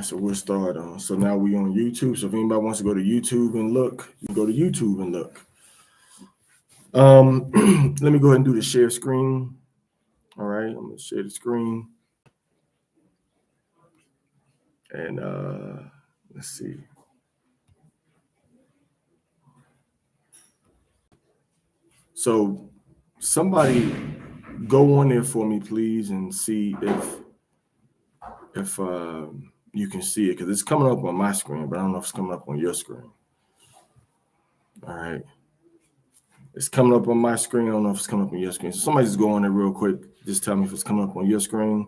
right, so we'll start on. So now we on YouTube. So if anybody wants to go to YouTube and look, you can go to YouTube and look. Let me go ahead and do the share screen. All right, I'm gonna share the screen. And let's see. So somebody go on there for me, please, and see if you can see it, because it's coming up on my screen, but I don't know if it's coming up on your screen. All right. It's coming up on my screen. I don't know if it's coming up on your screen. So somebody just go on there real quick. Just tell me if it's coming up on your screen.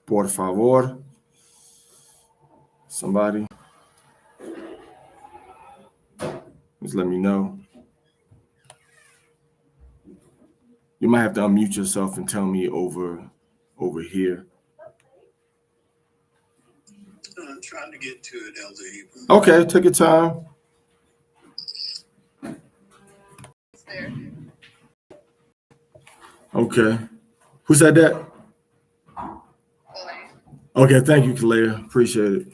Por favor. Somebody. Just let me know. You might have to unmute yourself and tell me over here. I'm trying to get to it, Elder. Okay, take your time. Okay. Who said that? Okay, thank you, Kalea. Appreciate it.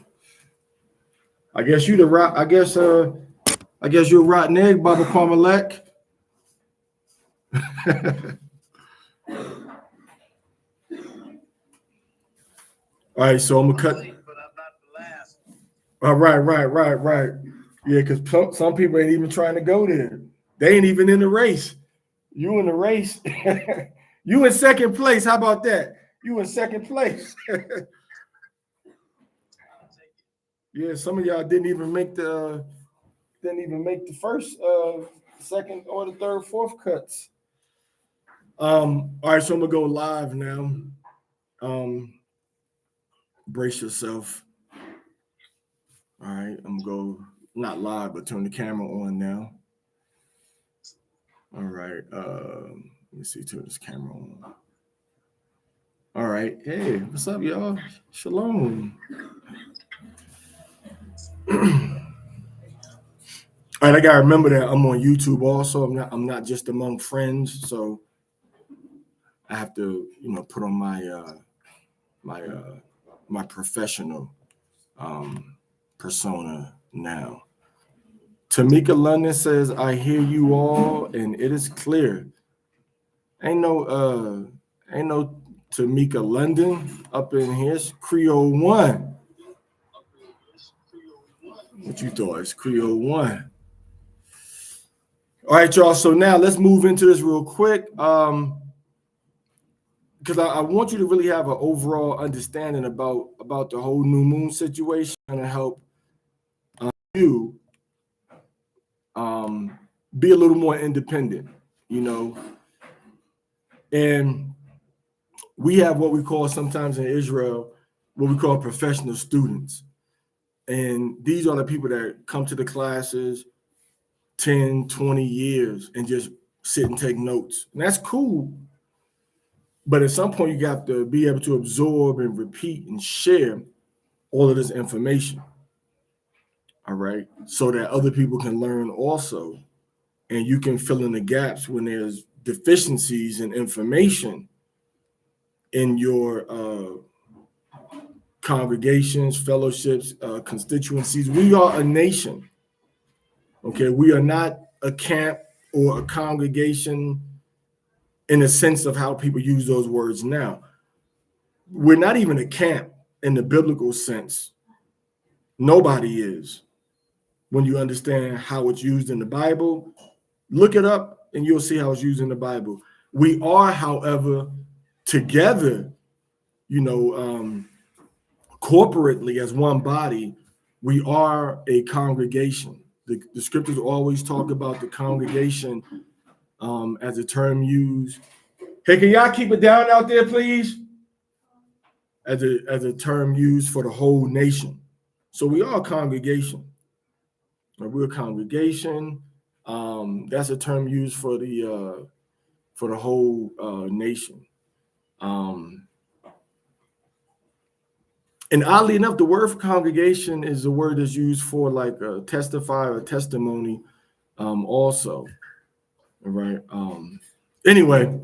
I guess you the rot. I guess you're a rotten egg, Baba Parmalek. All right, so I'm gonna cut. But I'm not the last. All right. Yeah, because some people ain't even trying to go there. They ain't even in the race. You in the race. You in second place. How about that? You in second place. Yeah, some of y'all didn't even make the first, second, or the third, fourth cuts. All right, so I'm gonna go live now. Brace yourself. All right, I'm gonna go not live, but turn the camera on now. All right, let me see, turn this camera on. All right, hey, what's up, y'all? Shalom. All right, I gotta remember that I'm on YouTube also. I'm not just among friends, so I have to, put on my professional persona now. Tamika London says, "I hear you all, and it is clear." Ain't no Tamika London up in here. It's Creole One. What you thought? It's Creole One. All right, y'all. So now let's move into this real quick. Because I want you to really have an overall understanding about the whole new moon situation and help you be a little more independent, And we have what we call sometimes in Israel, what we call professional students. And these are the people that come to the classes 10, 20 years and just sit and take notes. And that's cool. But at some point, you got to be able to absorb and repeat and share all of this information. All right. So that other people can learn also. And you can fill in the gaps when there's deficiencies in information in your congregations, fellowships, constituencies. We are a nation. Okay. We are not a camp or a congregation in the sense of how people use those words now. We're not even a camp in the biblical sense. Nobody is. When you understand how it's used in the Bible, look it up and you'll see how it's used in the Bible. We are, however, together, corporately as one body, we are a congregation. The scriptures always talk about the congregation as a term used. Hey, can y'all keep it down out there, please? As a term used for the whole nation. So we are a congregation. We're a congregation. That's a term used for the whole nation. And oddly enough, the word for congregation is a word that's used for like a testify or testimony also. All right. Anyway,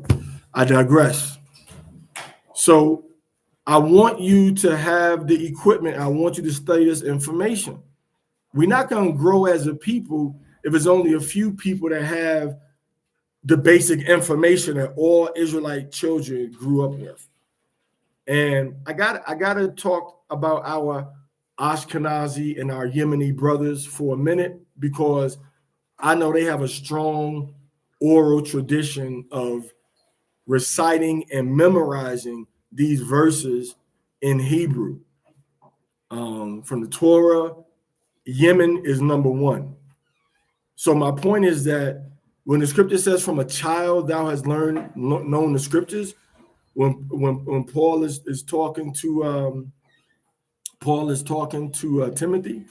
I digress. So I want you to have the equipment. I want you to study this information. We're not going to grow as a people if it's only a few people that have the basic information that all Israelite children grew up with. And I got to talk about our Ashkenazi and our Yemeni brothers for a minute, because I know they have a strong oral tradition of reciting and memorizing these verses in Hebrew. From the Torah, Yemen is number one. So my point is that when the scripture says, "From a child thou hast known the scriptures," when Paul is talking to Timothy,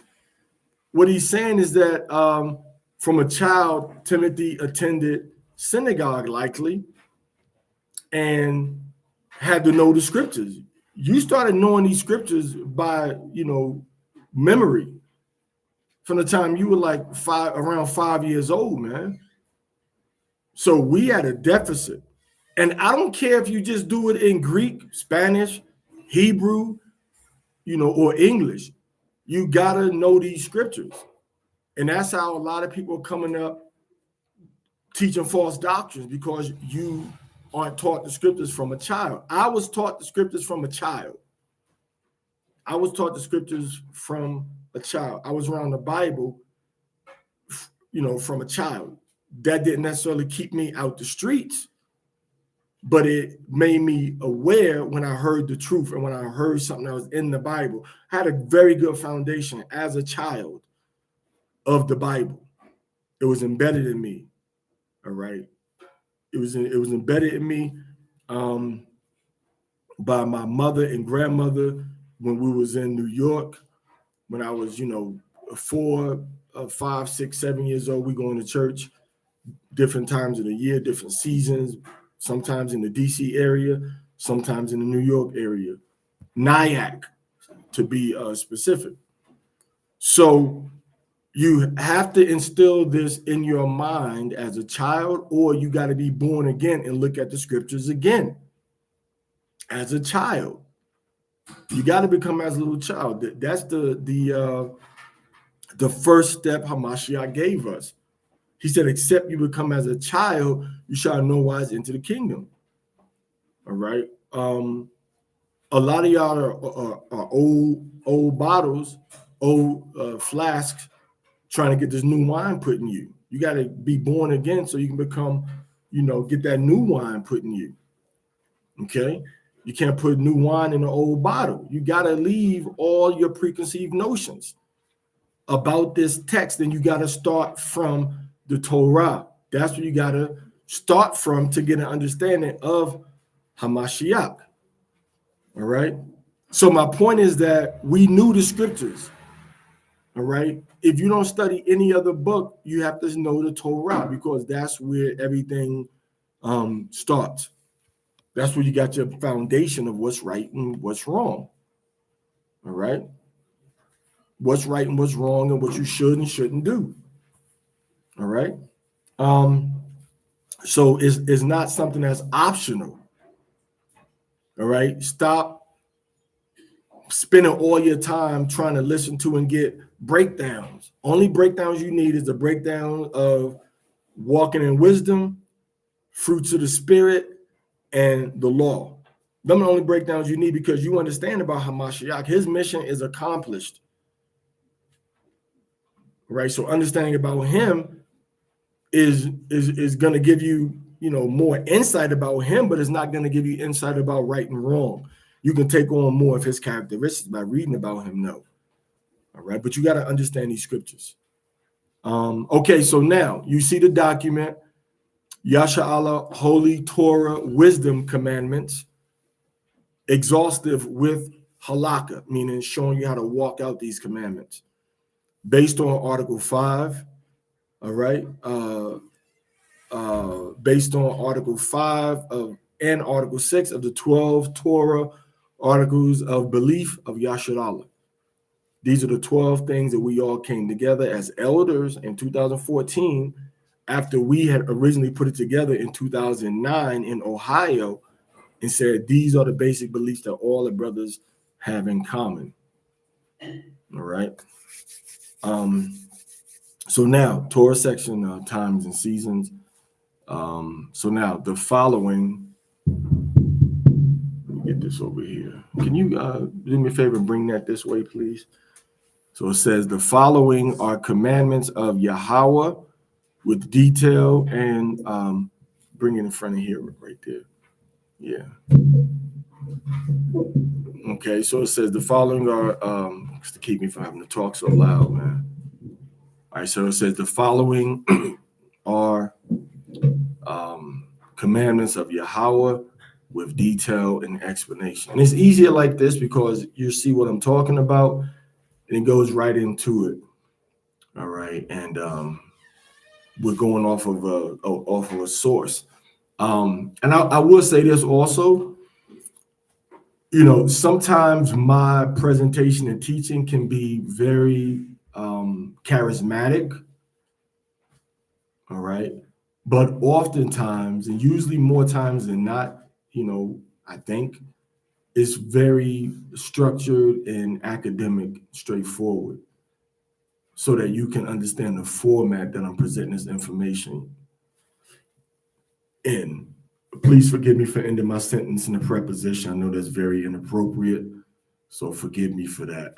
what he's saying is that from a child, Timothy attended synagogue likely and had to know the scriptures. You started knowing these scriptures by memory from the time you were like around 5 years old, man. So we had a deficit. And I don't care if you just do it in Greek, Spanish, Hebrew, or English. You gotta know these scriptures. And that's how a lot of people are coming up teaching false doctrines, because you aren't taught the scriptures from a child. I was taught the scriptures from a child. I was around the Bible, from a child. That didn't necessarily keep me out the streets, but it made me aware when I heard the truth and when I heard something that was in the Bible. I had a very good foundation as a child of the Bible. It was embedded in me. All right. It was embedded in me by my mother and grandmother when we was in New York. When I was, 4, 5, 6, 7 years old, we going to church different times of the year, different seasons, sometimes in the DC area, sometimes in the New York area, Nyack to be specific. So you have to instill this in your mind as a child, or you got to be born again and look at the scriptures again. As a child, you got to become as a little child. That's the first step Hamashiach gave us. He said, "Except you become as a child, you shall no wise into the kingdom." All right. A lot of y'all are old bottles, old flasks, trying to get this new wine put in you. You got to be born again so you can become, get that new wine put in you. Okay. You can't put new wine in an old bottle. You got to leave all your preconceived notions about this text, and you got to start from the Torah. That's where you got to start from to get an understanding of Hamashiach. All right. So my point is that we knew the scriptures. All right. If you don't study any other book, you have to know the Torah, because that's where everything starts. That's where you got your foundation of what's right and what's wrong. All right. What's right and what's wrong, and what you should and shouldn't do. All right. So it's not something that's optional. All right. Stop spending all your time trying to listen to and get breakdowns. Only breakdowns you need is the breakdown of walking in wisdom, fruits of the spirit, and the law. Them are the only breakdowns you need, because you understand about Hamashiach. His mission is accomplished. Right. So understanding about him is going to give you, more insight about him, but it's not going to give you insight about right and wrong. You can take on more of his characteristics by reading about him, no. All right. But you got to understand these scriptures. Okay. So now you see the document, Yasha Allah, Holy Torah, Wisdom Commandments, exhaustive with halakha, meaning showing you how to walk out these commandments based on Article 5. All right. Based on Article 5 and Article 6 of the 12 Torah articles of belief of Yashar Allah. These are the 12 things that we all came together as elders in 2014, after we had originally put it together in 2009 in Ohio and said these are the basic beliefs that all the brothers have in common. All right. So now, Torah section, times and seasons. So now the following. Let me get this over here. Can you do me a favor and bring that this way, please? So it says the following are commandments of Yahweh with detail and bring it in front of here right there. Yeah. Okay, so it says the following are to keep me from having to talk so loud, man. All right, so it says the following are commandments of Yahweh with detail and explanation. And it's easier like this because you see what I'm talking about and it goes right into it. All right, and we're going off of a source. And I will say this also, sometimes my presentation and teaching can be very charismatic. All right. But oftentimes, and usually more times than not, I think it's very structured and academic, straightforward, so that you can understand the format that I'm presenting this information in. Please forgive me for ending my sentence in a preposition. I know that's very inappropriate, so forgive me for that.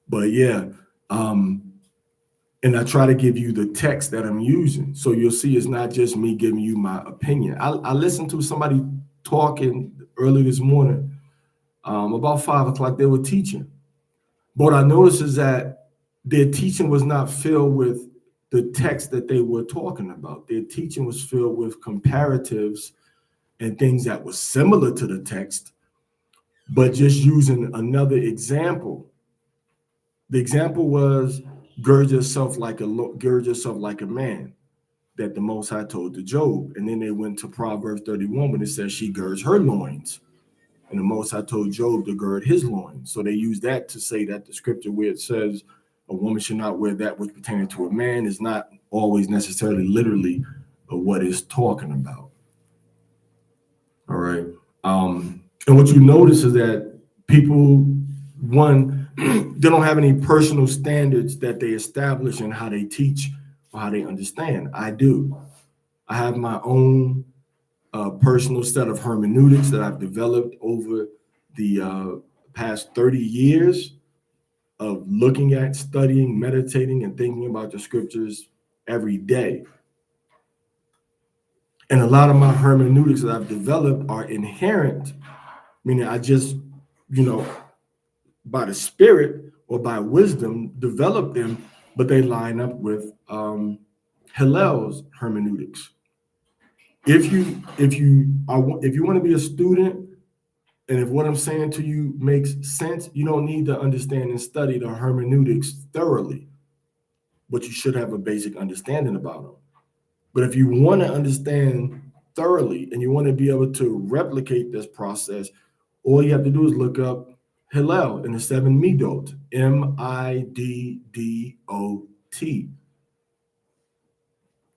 But yeah, and I try to give you the text that I'm using. So you'll see it's not just me giving you my opinion. I listened to somebody talking early this morning, about 5 o'clock, they were teaching. But what I noticed is that their teaching was not filled with the text that they were talking about. Their teaching was filled with comparatives and things that were similar to the text, but just using another example. The example was gird yourself like a man, that the Most High told to Job. And then they went to Proverbs 31 when it says she girds her loins. And the Most High told Job to gird his loins. So they use that to say that the scripture where it says a woman should not wear that which pertains to a man is not always necessarily literally what it's talking about. All right. And what you notice is that people, one, they don't have any personal standards that they establish in how they teach or how they understand. I do. I have my own personal set of hermeneutics that I've developed over the past 30 years of looking at, studying, meditating, and thinking about the scriptures every day. And a lot of my hermeneutics that I've developed are inherent, meaning I just, by the spirit or by wisdom, develop them, but they line up with Hillel's hermeneutics. If you want to be a student, and if what I'm saying to you makes sense, you don't need to understand and study the hermeneutics thoroughly, but you should have a basic understanding about them. But if you want to understand thoroughly and you want to be able to replicate this process, all you have to do is look up Hillel in the 7 Middot, M-I-D-D-O-T.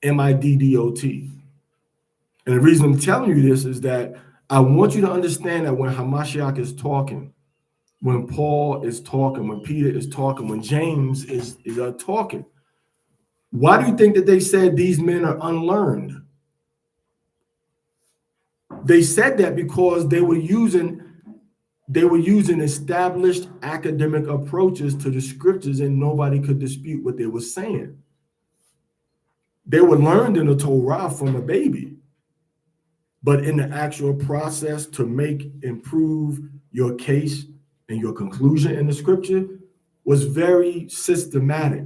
M-I-D-D-O-T. And the reason I'm telling you this is that I want you to understand that when Hamashiach is talking, when Paul is talking, when Peter is talking, when James is talking, why do you think that they said these men are unlearned? They said that because they were using established academic approaches to the scriptures and nobody could dispute what they were saying. They were learned in the Torah from a baby. But in the actual process to improve your case and your conclusion in the scripture was very systematic.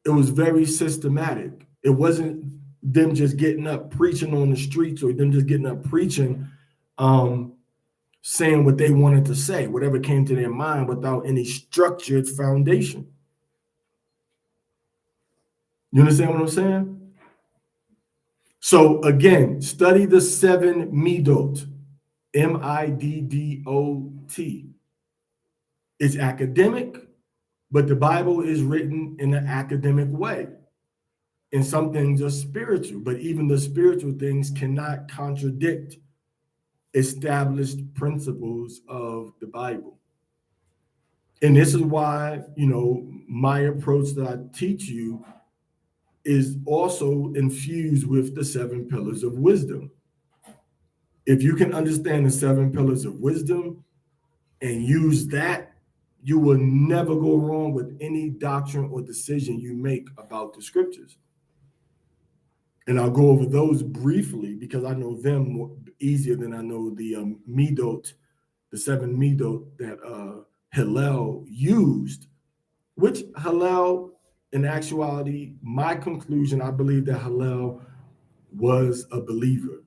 It was very systematic. It wasn't them just getting up preaching on the streets or them just getting up preaching, saying what they wanted to say, whatever came to their mind without any structured foundation. You understand what I'm saying? So again, study the 7 Middot, M-I-D-D-O-T. It's academic, but the Bible is written in an academic way. and some things are spiritual, but even the spiritual things cannot contradict established principles of the Bible. And this is why, my approach that I teach you is also infused with the 7 pillars of wisdom. If you can understand the 7 pillars of wisdom and use that, you will never go wrong with any doctrine or decision you make about the scriptures. And I'll go over those briefly because I know them more easier than I know the Midot, the 7 Midot that Hillel used, which Hillel, in actuality, my conclusion, I believe that Hillel was a believer.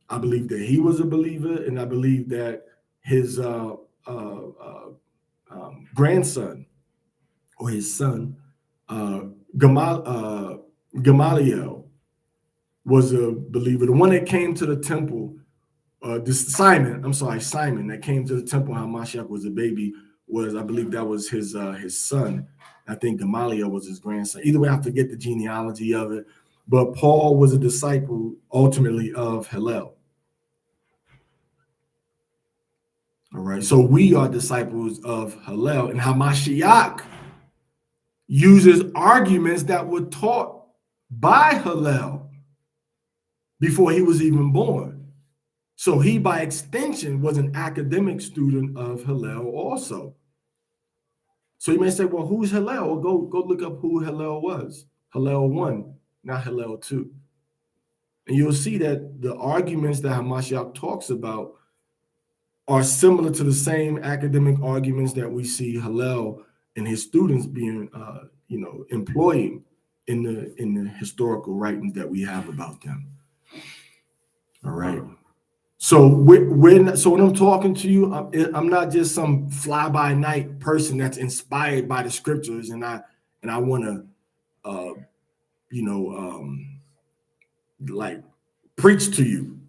I believe that he was a believer, and I believe that his grandson or his son, Gamaliel, was a believer. The one that came to the temple, Simon that came to the temple, how Mashiach was a baby, I believe that was his son. I think Gamaliel was his grandson. Either way, I forget the genealogy of it. But Paul was a disciple ultimately of Hillel. All right, so we are disciples of Hillel, and Hamashiach uses arguments that were taught by Hillel before he was even born. So he, by extension, was an academic student of Hillel also. So you may say, well, who's Hillel? Well, go look up who Hillel was. Hillel 1, not Hillel 2. And you'll see that the arguments that Hamashiach talks about are similar to the same academic arguments that we see Hillel and his students being, employing in the historical writings that we have about them. All right. So when I'm talking to you, I'm not just some fly by night person that's inspired by the scriptures, and I want to, like preach to you.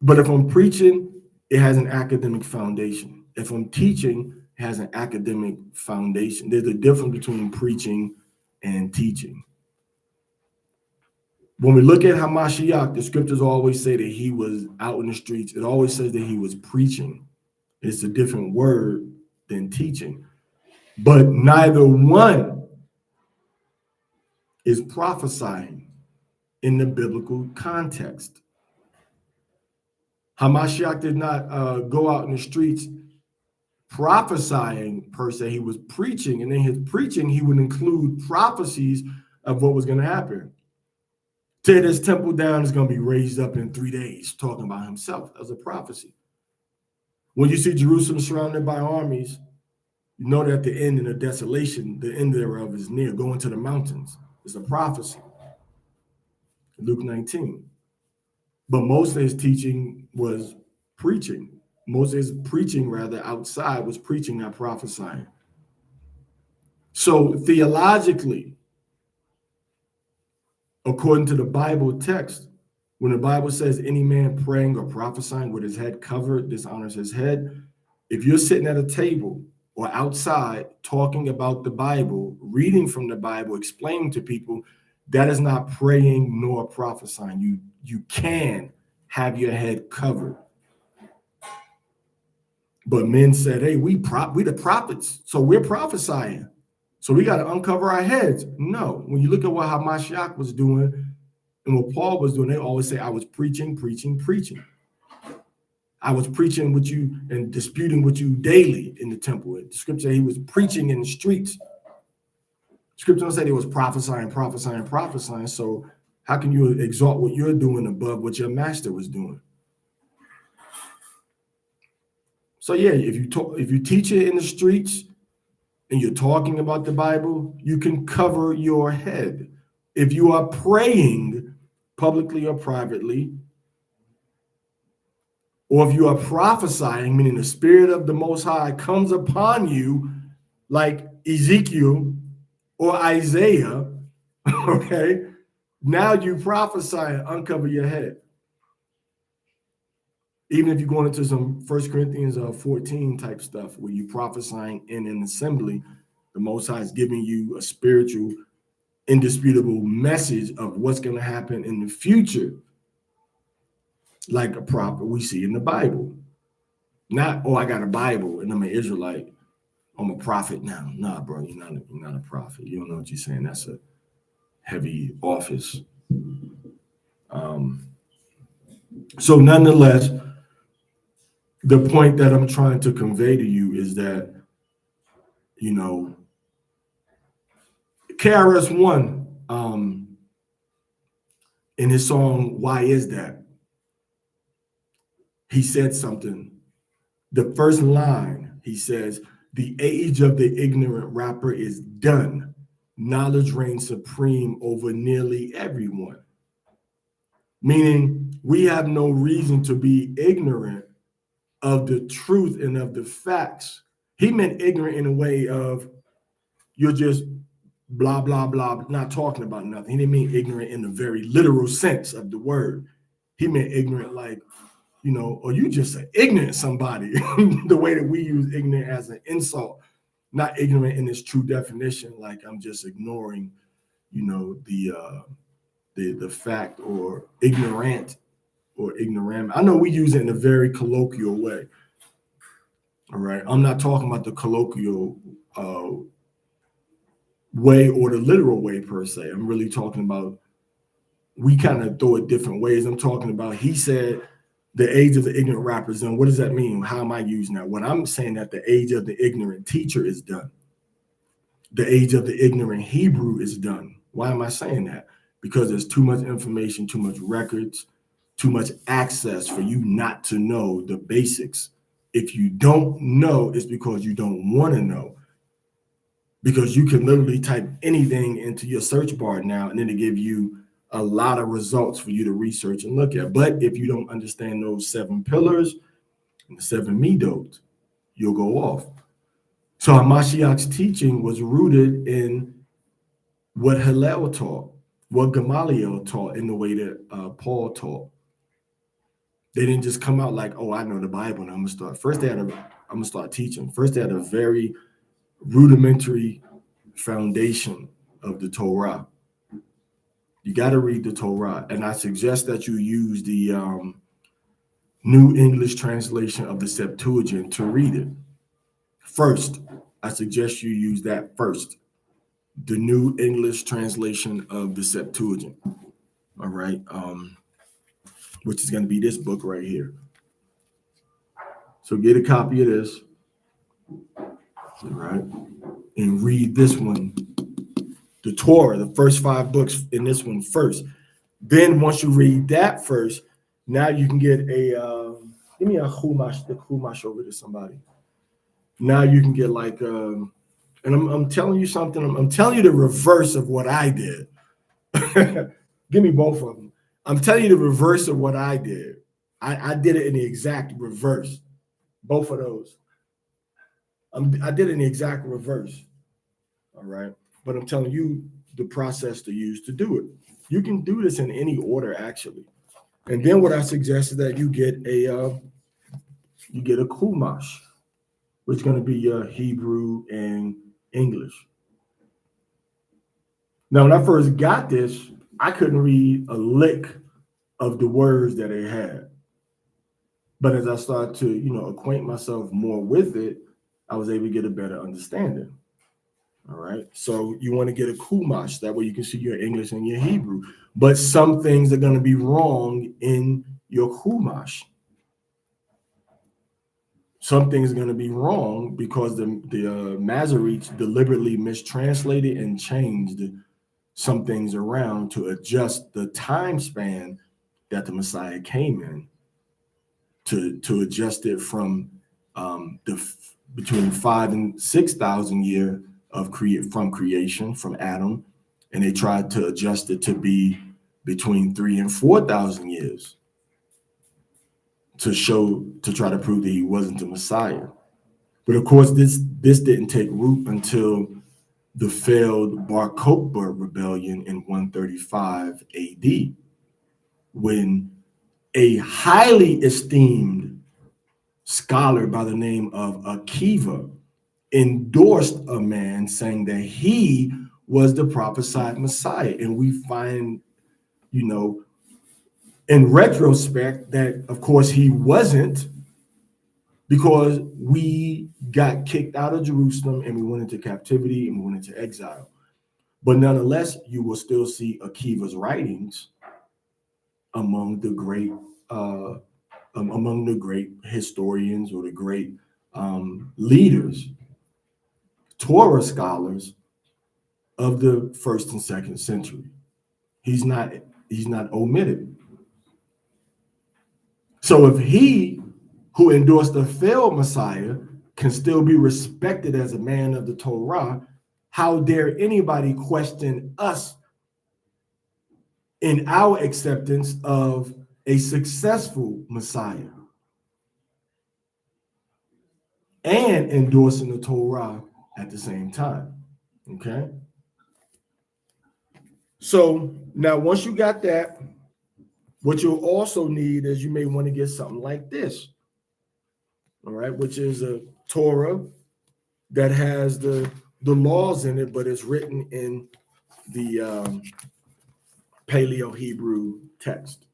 But if I'm preaching, it has an academic foundation. If I'm teaching, it has an academic foundation. There's a difference between preaching and teaching. When we look at Hamashiach, the scriptures always say that he was out in the streets. It always says that he was preaching. It's a different word than teaching. But neither one is prophesying in the biblical context. Hamashiach did not go out in the streets prophesying per se. He was preaching, and in his preaching, he would include prophecies of what was going to happen. Tear this temple down, is going to be raised up in 3 days, talking about himself as a prophecy. When you see Jerusalem surrounded by armies, you know that the end and the desolation, the end thereof is near. Going to the mountains is a prophecy. Luke 19. But most of his teaching was preaching. Most of his preaching, rather, outside was preaching, not prophesying. So theologically, according to the Bible text, when the Bible says any man praying or prophesying with his head covered dishonors his head, if you're sitting at a table or outside talking about the Bible, reading from the Bible, explaining to people, that is not praying nor prophesying. You can have your head covered. But men said, hey, we the prophets, so we're prophesying. So we got to uncover our heads. No, when you look at what Hamashiach was doing and what Paul was doing, they always say, I was preaching. I was preaching with you and disputing with you daily in the temple. The scripture, he was preaching in the streets. Scripture don't say he was prophesying. So how can you exalt what you're doing above what your master was doing? So yeah, if you teach it in the streets and you're talking about the Bible, you can cover your head. If you are praying publicly or privately, or if you are prophesying, meaning the Spirit of the Most High comes upon you like Ezekiel or Isaiah, okay, now you prophesy and uncover your head. Even if you're going into some 1 Corinthians 14 type stuff where you're prophesying in an assembly, the Most High is giving you a spiritual indisputable message of what's going to happen in the future, like a prophet we see in the Bible. Not, oh, I got a Bible and I'm an Israelite. I'm a prophet now. Nah, bro, you're not a prophet. You don't know what you're saying. That's a heavy office. So nonetheless, the point that I'm trying to convey to you is that, you know, KRS-One, in his song, Why Is That? He said something. The first line, he says, the age of the ignorant rapper is done. Knowledge reigns supreme over nearly everyone. Meaning, we have no reason to be ignorant of the truth and of the facts. He meant ignorant in a way of you're just blah, blah, blah, not talking about nothing. He didn't mean ignorant in the very literal sense of the word. He meant ignorant like, you know, or you just an ignorant somebody, the way that we use ignorant as an insult, not ignorant in its true definition, like I'm just ignoring, you know, the fact, or ignorant or ignorant. I know we use it in a very colloquial way. All right. I'm not talking about the colloquial way or the literal way per se. I'm really talking about, we kind of throw it different ways. I'm talking about, he said the age of the ignorant rappers, and what does that mean? How am I using that? When I'm saying that the age of the ignorant teacher is done, the age of the ignorant Hebrew is done. Why am I saying that? Because there's too much information, too much records, too much access for you not to know the basics. If you don't know, it's because you don't want to know. Because you can literally type anything into your search bar now, and then it give you a lot of results for you to research and look at. But if you don't understand those 7 pillars and the 7 midot, you'll go off. So Hamashiach's teaching was rooted in what Hillel taught, what Gamaliel taught, in the way that Paul taught. They didn't just come out like, oh, I know the Bible and I'm gonna start. First, I'm gonna start teaching. First, they had a very rudimentary foundation of the Torah. You got to read the Torah, and I suggest that you use the New English translation of the Septuagint to read it. First, I suggest you use that first, the New English translation of the Septuagint. All right, which is going to be this book right here. So get a copy of this, all right, and read this one, the Torah, the first 5 books in this one first. Then once you read that first, now you can get a give me a chumash, the chumash over to somebody. Now you can get like and I'm telling you something. I'm telling you the reverse of what I did. Give me both of them. I'm telling you the reverse of what I did. I did it in the exact reverse. Both of those. I did it in the exact reverse. All right. But I'm telling you the process to use to do it. You can do this in any order, actually. And then what I suggest is that you get a chumash, which is going to be Hebrew and English. Now, when I first got this, I couldn't read a lick of the words that it had. But as I started to, acquaint myself more with it, I was able to get a better understanding. All right. So you want to get a chumash. That way you can see your English and your Hebrew. But some things are going to be wrong in your chumash. Some things are going to be wrong because the Masoretes deliberately mistranslated and changed some things around to adjust the time span that the Messiah came in, to adjust it from between 5,000 and 6,000 years from creation, from Adam, and they tried to adjust it to be between 3,000 and 4,000 years to try to prove that he wasn't the Messiah. But of course, this didn't take root until the failed Bar Kokhba rebellion in 135 AD, when a highly esteemed scholar by the name of Akiva endorsed a man saying that he was the prophesied Messiah. And we find, in retrospect, that of course he wasn't, because we got kicked out of Jerusalem and we went into captivity and we went into exile. But nonetheless, you will still see Akiva's writings among the great historians or the great leaders, Torah scholars of the first and second century. He's not omitted. So if he who endorsed the failed Messiah can still be respected as a man of the Torah, how dare anybody question us in our acceptance of a successful Messiah and endorsing the Torah at the same time? Okay. So now, once you got that, what you'll also need is you may want to get something like this, all right, which is a Torah that has the laws in it, but it's written in the Paleo-Hebrew text.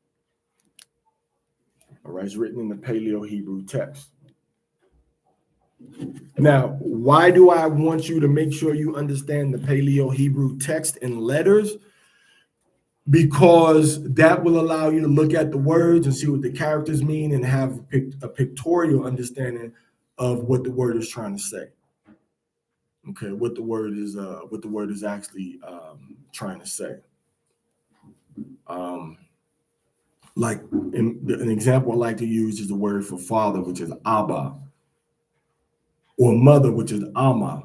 All right, it's written in the Paleo-Hebrew text. Now, why do I want you to make sure you understand the Paleo-Hebrew text and letters? Because that will allow you to look at the words and see what the characters mean and have a pictorial understanding of what the word is trying to say. Okay, what the word is actually trying to say. Like an example I like to use is the word for father, which is Abba, or mother, which is Amma.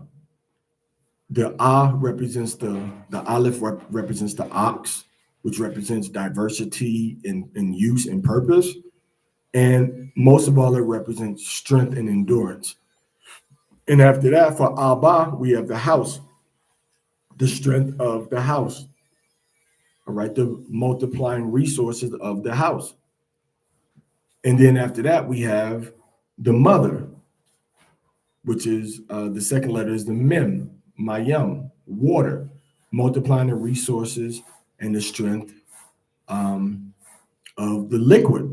The represents the aleph represents the ox, which represents diversity in use and purpose. And most of all, it represents strength and endurance. And after that, for Abba, we have the house, the strength of the house. All right, the multiplying resources of the house. And then after that, we have the mother, which is the second letter is the mem, mayam, water, multiplying the resources and the strength of the liquid.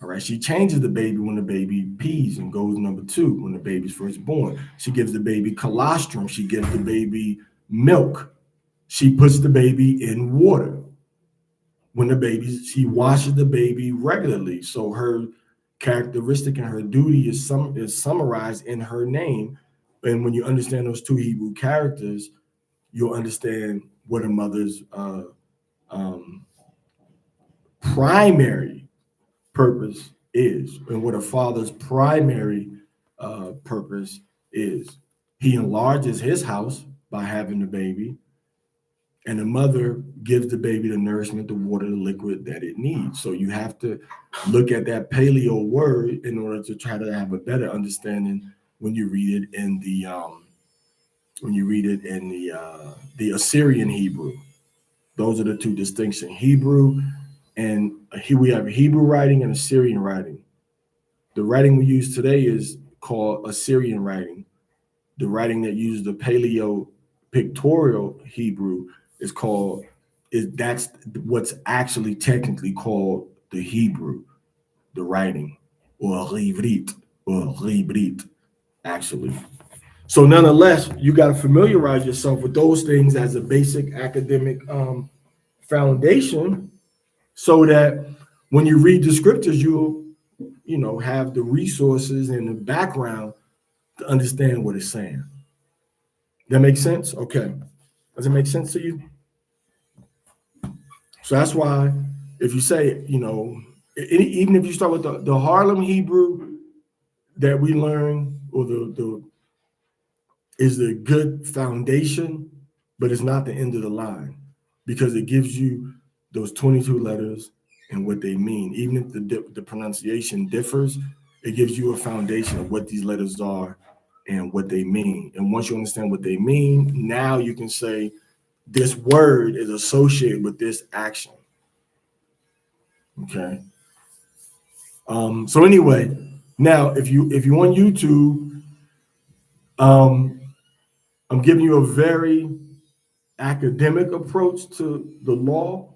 All right, she changes the baby when the baby pees and goes number 2 when the baby's first born. She gives the baby colostrum. She gives the baby milk. She puts the baby in water. She washes the baby regularly. So her characteristic and her duty is summarized in her name. And when you understand those 2 Hebrew characters, you'll understand what a mother's primary purpose is and what a father's primary purpose is. He enlarges his house by having the baby, and the mother gives the baby the nourishment, the water, the liquid that it needs. So you have to look at that paleo word in order to try to have a better understanding when you read it in the Assyrian Hebrew. Those are the 2 distinctions. Hebrew, and here we have Hebrew writing and Assyrian writing. The writing we use today is called Assyrian writing. The writing that uses the Paleo pictorial Hebrew that's what's actually technically called the Hebrew, the writing, or Ribrit, actually. So nonetheless, you got to familiarize yourself with those things as a basic academic foundation, so that when you read the scriptures, you'll have the resources and the background to understand what it's saying. That makes sense? Okay. Does it make sense to you? So that's why if you say, even if you start with the Harlem Hebrew that we learn, or the is the good foundation, but it's not the end of the line, because it gives you those 22 letters and what they mean. Even if the pronunciation differs, it gives you a foundation of what these letters are and what they mean. And once you understand what they mean, now you can say this word is associated with this action. Okay. So anyway, now if you on YouTube, I'm giving you a very academic approach to the law,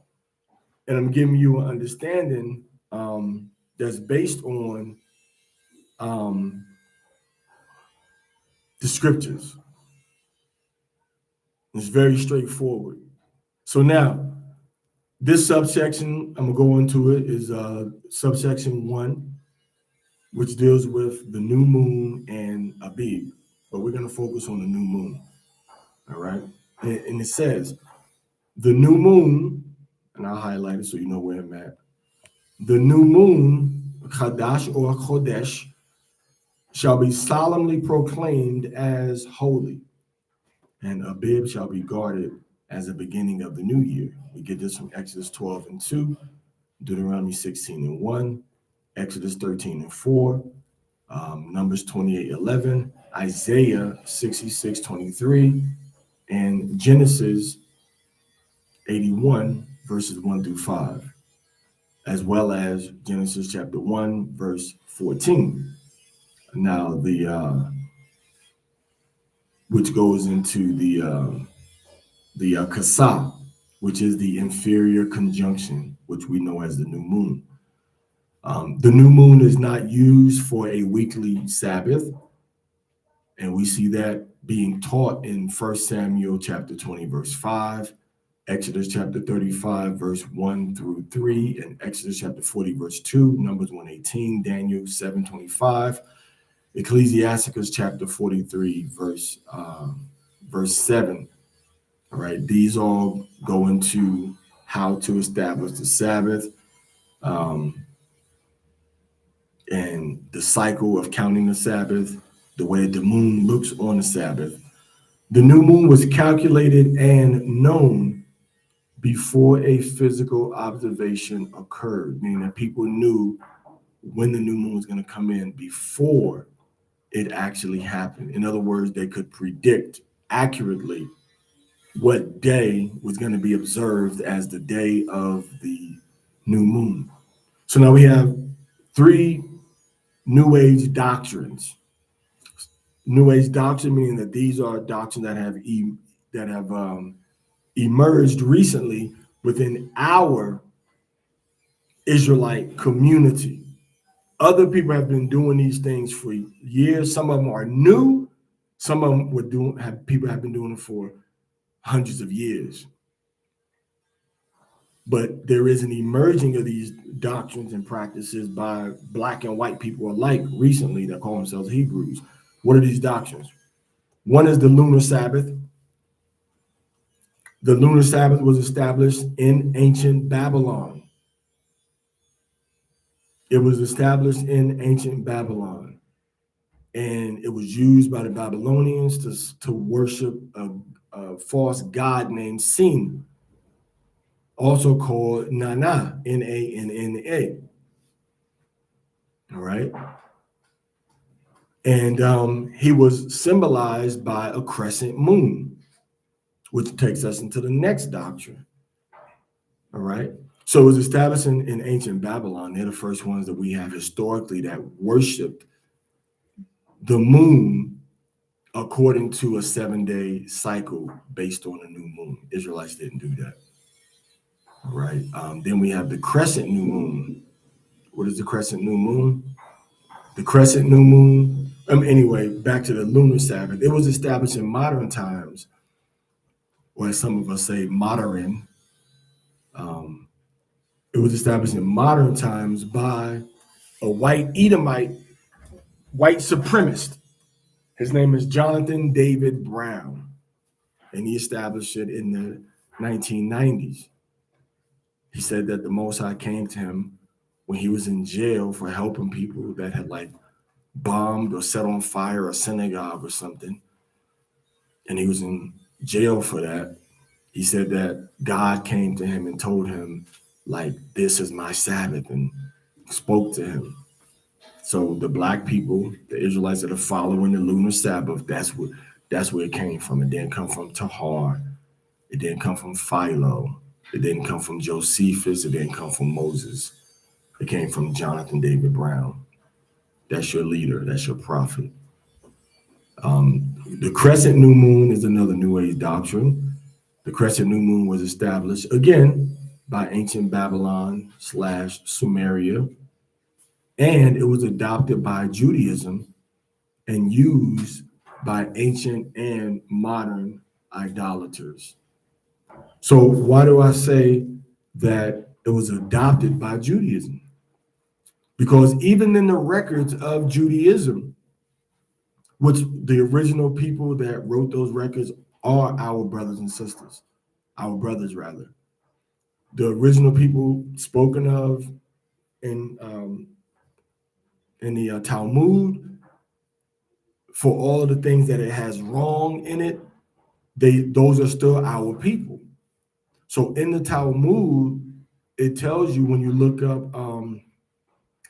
and I'm giving you an understanding that's based on um, the scriptures. It's very straightforward. So now, this subsection, I'm gonna go into it, is subsection 1, which deals with the new moon and Abib. But we're gonna focus on the new moon. All right. And it says, the new moon, and I'll highlight it so you know where I'm at. The new moon, Chodesh or Chodesh, shall be solemnly proclaimed as holy, and Abib shall be guarded as the beginning of the new year. We get this from Exodus 12:2, Deuteronomy 16:1, Exodus 13:4, Numbers 28:11, Isaiah 66:23, and Genesis 81, verses 1 through 5, as well as Genesis chapter 1, verse 14. Now, which goes into the Kasa, which is the inferior conjunction, which we know as the new moon. The new moon is not used for a weekly Sabbath, and we see that being taught in 1 Samuel chapter 20, verse 5, Exodus chapter 35, verse 1 through 3, and Exodus chapter 40, verse 2, Numbers 1:18, Daniel 7:25, Ecclesiasticus chapter 43, verse 7. All right, these all go into how to establish the Sabbath, and the cycle of counting the Sabbath, the way the moon looks on the Sabbath. The new moon was calculated and known before a physical observation occurred, meaning that people knew when the new moon was going to come in before it actually happened. In other words, they could predict accurately what day was going to be observed as the day of the new moon. So now we have 3 New Age doctrines. New Age doctrine meaning that these are doctrines that have emerged recently within our Israelite community. Other people have been doing these things for years. Some of them are new. Some of them people have been doing it for hundreds of years. But there is an emerging of these doctrines and practices by black and white people alike recently that call themselves Hebrews. What are these doctrines? One is the lunar Sabbath. The lunar Sabbath was established in ancient Babylon. It was established in ancient Babylon, and it was used by the Babylonians to worship a false god named Sin, also called Nana, Nanna. All right. And he was symbolized by a crescent moon, which takes us into the next doctrine. All right. So it was established in ancient Babylon. They're the first ones that we have historically that worshiped the moon according to a 7-day cycle based on a new moon. Israelites didn't do that. All right. Then we have the crescent new moon. What is the crescent new moon? The crescent new moon. Anyway, back to the lunar Sabbath. It was established in modern times, or as some of us say, modern. It was established in modern times by a white Edomite, white supremacist. His name is Jonathan David Brown, and he established it in the 1990s. He said that the Most High came to him when he was in jail for helping people that had like bombed or set on fire a synagogue or something, and he was in jail for that. He said that God came to him and told him, like, this is my Sabbath, and spoke to him. So the black people, the Israelites that are following the lunar Sabbath, that's where it came from. It didn't come from Tahar. It didn't come from Philo. It didn't come from Josephus. It didn't come from Moses. It came from Jonathan David Brown. That's your leader. That's your prophet. The crescent new moon is another New Age doctrine. The crescent new moon was established again by ancient Babylon / Sumeria, and it was adopted by Judaism and used by ancient and modern idolaters. So why do I say that it was adopted by Judaism? Because even in the records of Judaism, which the original people that wrote those records are our brothers and sisters, our brothers rather. The original people spoken of in the Talmud, for all of the things that it has wrong in it, those are still our people. So in the Talmud, it tells you when you look up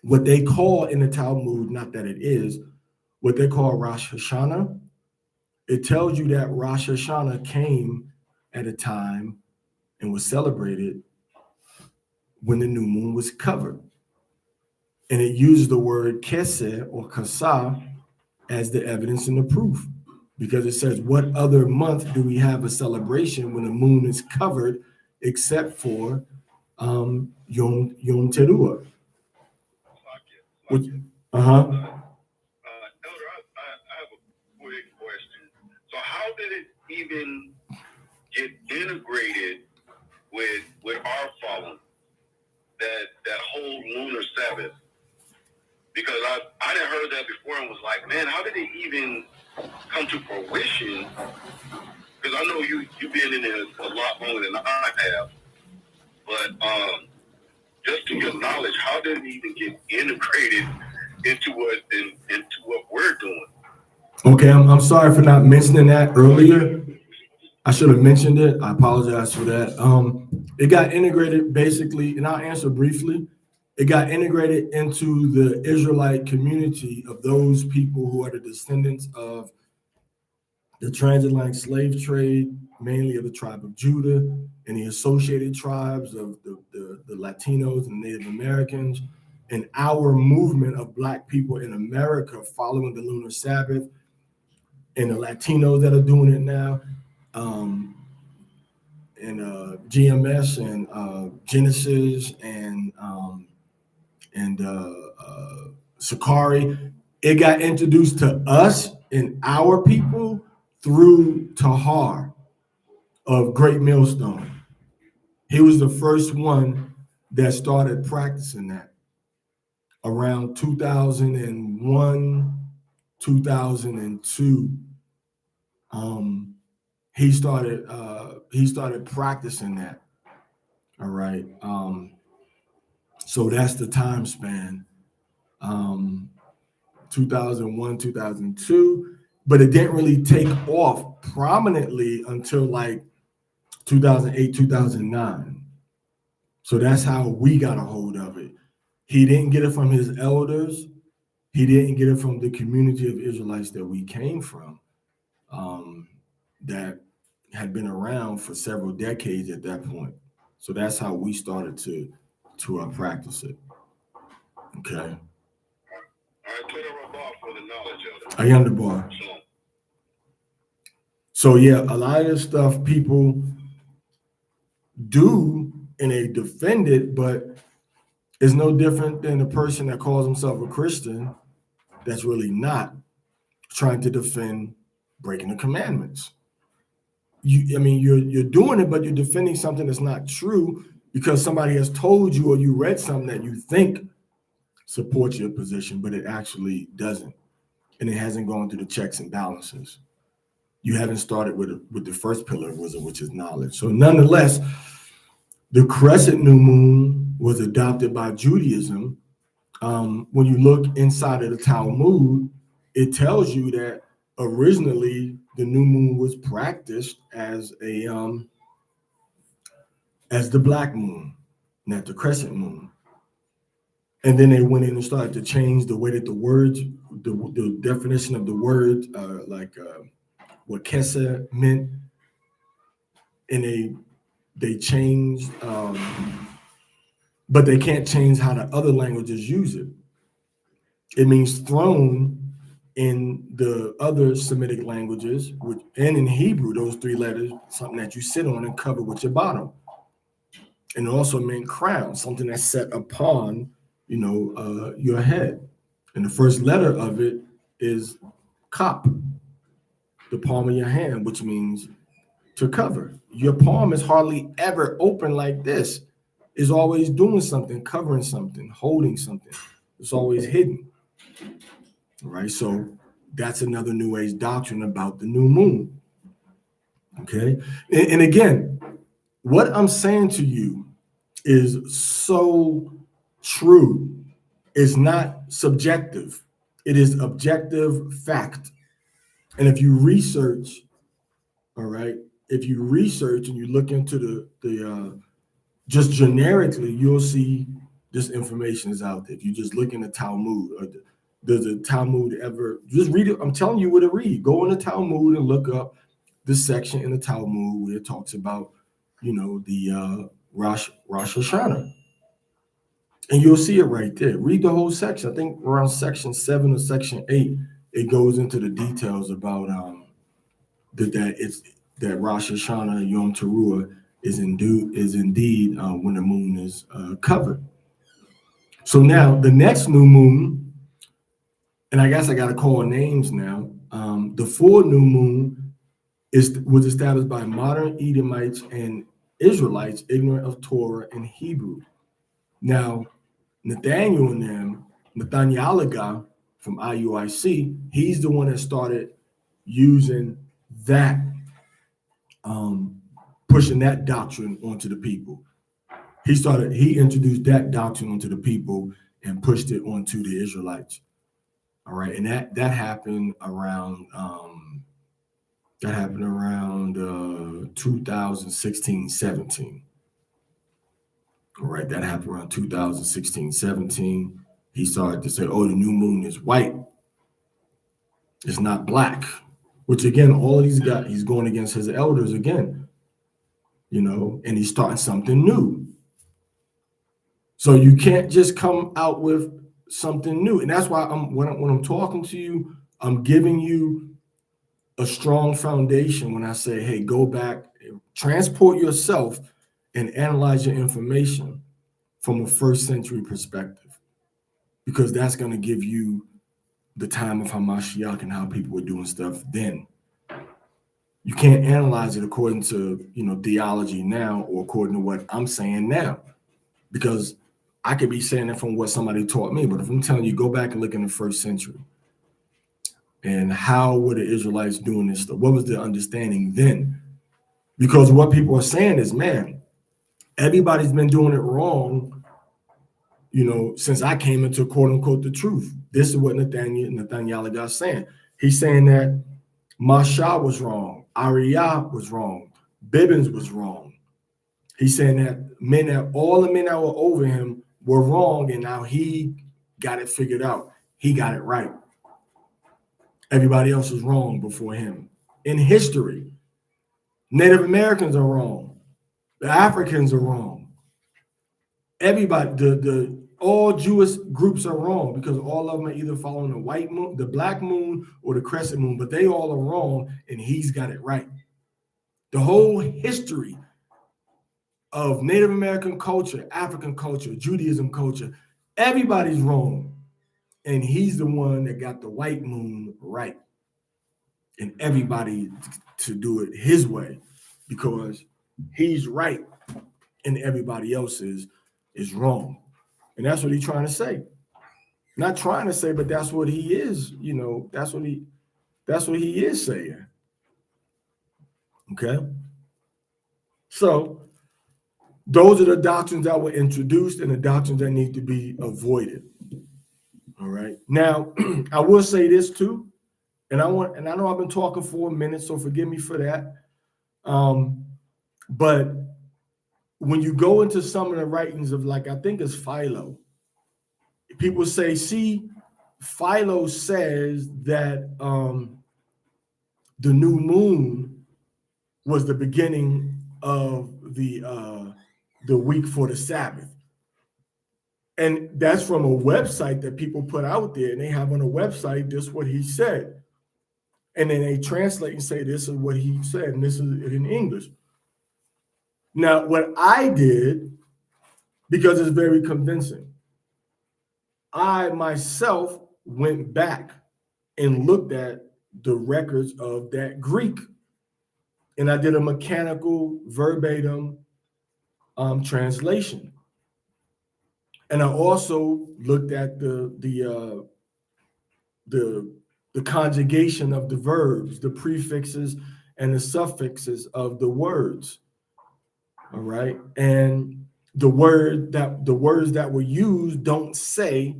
what they call in the Talmud, not that it is, what they call Rosh Hashanah. It tells you that Rosh Hashanah came at a time and was celebrated when the new moon was covered. And it uses the word keseh or kasa as the evidence and the proof. Because it says, what other month do we have a celebration when the moon is covered except for Yom Teruah? Elder, I have a quick question. So how did it even get integrated with our following, that whole lunar Sabbath? Because I didn't heard that before and was like, man, how did it even come to fruition? Because I know you've been in it a lot longer than I have, but just to your knowledge, how did it even get integrated into what we're doing? Okay, I'm sorry for not mentioning that earlier. I should have mentioned it. I apologize for that. It got integrated basically, and I'll answer briefly. It got integrated into the Israelite community of those people who are the descendants of the transatlantic slave trade, mainly of the tribe of Judah and the associated tribes of the Latinos and Native Americans, and our movement of Black people in America following the lunar Sabbath, and the Latinos that are doing it now. And GMS and Genesis and Sakari, it got introduced to us and our people through Tahar of Great Millstone. He was the first one that started practicing that around 2001, 2002. He started practicing that. All right. So that's the time span. 2001, 2002, but it didn't really take off prominently until like 2008, 2009. So that's how we got a hold of it. He didn't get it from his elders. He didn't get it from the community of Israelites that we came from, that had been around for several decades at that point. So that's how we started to practice it. Okay. All right, put a rub off for the knowledge, Elder. I am the bar. So yeah, a lot of this stuff people do and they defend it, but it's no different than a person that calls himself a Christian that's really not trying to defend breaking the commandments. You're doing it, but you're defending something that's not true because somebody has told you or you read something that you think supports your position, but it actually doesn't, and it hasn't gone through the checks and balances. You haven't started with the first pillar of wisdom, which is knowledge. So nonetheless, the crescent new moon was adopted by Judaism. When you look inside of the Talmud, it tells you that originally the new moon was practiced as the black moon, not the crescent moon. And then they went in and started to change the way that the words, the definition of the word, what Kesa meant, and they changed, but they can't change how the other languages use it. It means throne in the other Semitic languages, and in Hebrew, those three letters, something that you sit on and cover with your bottom. And it also meant crown, something that's set upon, your head. And the first letter of it is kop, the palm of your hand, which means to cover. Your palm is hardly ever open like this. It's always doing something, covering something, holding something. It's always hidden. All right. So that's another New Age doctrine about the new moon. Okay. And again, what I'm saying to you is so true. It's not subjective, it is objective fact. And if you research, all right, if you research and you look into the just generically, you'll see this information is out there. If you just look in the Talmud, or does the Talmud ever just read it? I'm telling you what to read. Go in the Talmud and look up this section in the Talmud where it talks about, the Rosh Hashanah. And you'll see it right there. Read the whole section. I think around section 7 or section 8, it goes into the details about that Rosh Hashanah Yom Teruah is indeed when the moon is covered. So now the next new moon, and I guess I got to call names now. The full new moon was established by modern Edomites and Israelites ignorant of Torah and Hebrew. Now, Nathaniel and them, Nathanielaga from IUIC, he's the one that started using that, pushing that doctrine onto the people. He introduced that doctrine onto the people and pushed it onto the Israelites. All right, and that happened around 2016, 17. All right, that happened around 2016, 17. He started to say, oh, the new moon is white. It's not black. Which again, all of these guys, he's going against his elders again, and he's starting something new. So you can't just come out with something new. And that's why when I'm talking to you, I'm giving you a strong foundation when I say, hey, go back, transport yourself and analyze your information from a first century perspective, because that's going to give you the time of Hamashiach and how people were doing stuff then. You can't analyze it according to, theology now or according to what I'm saying now, because I could be saying it from what somebody taught me. But if I'm telling you, go back and look in the first century and how were the Israelites doing this stuff? What was their understanding then? Because what people are saying is, man, everybody's been doing it wrong, since I came into quote unquote the truth. This is what Nathaniel is saying. He's saying that Masha was wrong, Ariyah was wrong, Bibbins was wrong. He's saying that all the men that were over him were wrong, and now he got it figured out. He got it right. Everybody else was wrong before him. In history, Native Americans are wrong. The Africans are wrong. Everybody, all Jewish groups are wrong, because all of them are either following the white moon, the black moon, or the crescent moon, but they all are wrong, and he's got it right. The whole history of Native American culture, African culture, Judaism culture, everybody's wrong. And he's the one that got the white moon right. And everybody to do it his way, because he's right and everybody else is wrong. And that's what he's trying to say. Not trying to say, but that's what he is, that's what he is saying. Okay. So those are the doctrines that were introduced and the doctrines that need to be avoided. All right. Now, I will say this too, and I know I've been talking for a minute, so forgive me for that. But when you go into some of the writings of, like, I think it's Philo, people say, see, Philo says that the new moon was the beginning of the week for the Sabbath. And that's from a website that people put out there, and they have on a website, this is what he said. And then they translate and say, this is what he said, and this is in English. Now, what I did, because it's very convincing, I myself went back and looked at the records of that Greek. And I did a mechanical verbatim translation. And I also looked at the conjugation of the verbs, the prefixes and the suffixes of the words. All right. And the words that were used don't say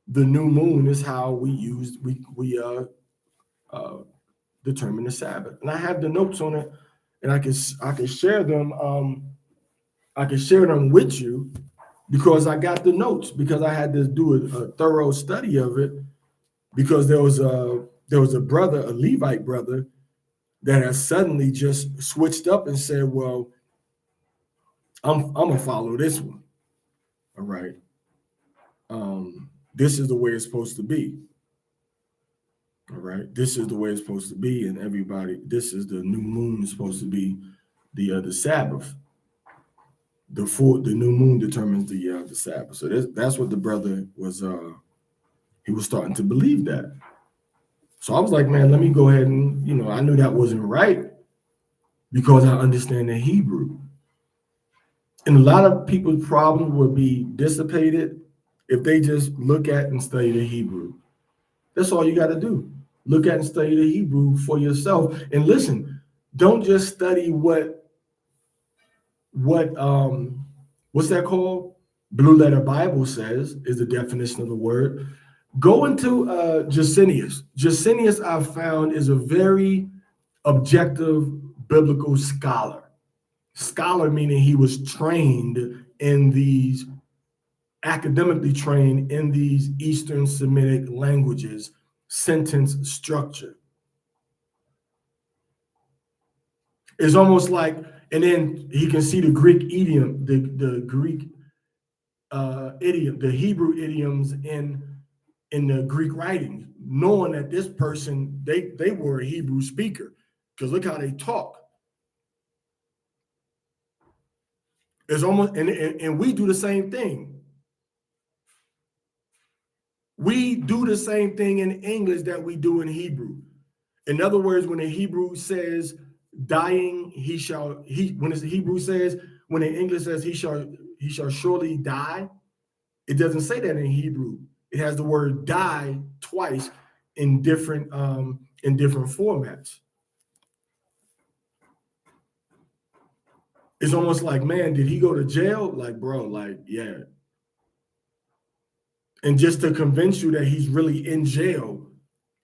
the new moon is how we determine the Sabbath. And I have the notes on it, and I can share them. I can share them with you because I got the notes, because I had to do a thorough study of it, because there was a brother, a Levite brother, that has suddenly just switched up and said, well, I'm gonna follow this one. All right. This is the way it's supposed to be. All right. This is the way it's supposed to be. And everybody, this is the new moon is supposed to be the Sabbath. The new moon determines the Sabbath. So that's what the brother was. He was starting to believe that. So I was like, man, let me go ahead and, I knew that wasn't right because I understand the Hebrew. And a lot of people's problems would be dissipated if they just look at and study the Hebrew. That's all you got to do. Look at and study the Hebrew for yourself. And listen, don't just study what's that called? Blue Letter Bible says is the definition of the word. Go into Jusinius. Jusinius, I've found, is a very objective biblical scholar. Scholar meaning he was trained in these, academically trained in these Eastern Semitic languages, sentence structure. It's almost like, and then he can see the Greek idiom, the Greek idiom, the Hebrew idioms in the Greek writings, knowing that this person, they were a Hebrew speaker, because look how they talk. It's almost, and we do the same thing. We do the same thing in English that we do in Hebrew. In other words, when the Hebrew says dying, when the Hebrew says, when the English says he shall surely die, it doesn't say that in Hebrew. It has the word die twice in different formats. It's almost like, man, did he go to jail? Like, bro, like, yeah. And just to convince you that he's really in jail,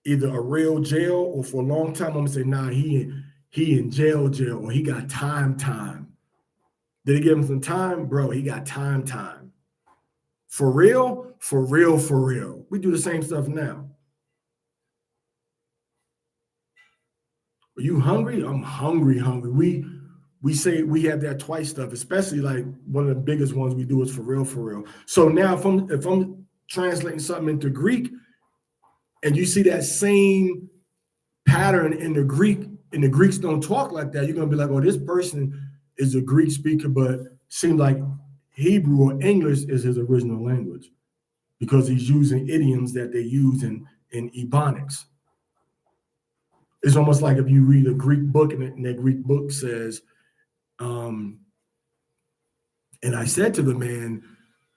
either a real jail or for a long time, I'm gonna say, nah, he in jail, or he got time. Did he give him some time? Bro, he got time. For real. We do the same stuff now. Are you hungry? I'm hungry. We say we have that twice stuff, especially like one of the biggest ones we do is for real. So now if I'm translating something into Greek and you see that same pattern in the Greek, and the Greeks don't talk like that, you're gonna be like, oh, this person is a Greek speaker, but seems like Hebrew or English is his original language because he's using idioms that they use in Ebonics. It's almost like if you read a Greek book and that Greek book says, and I said to the man,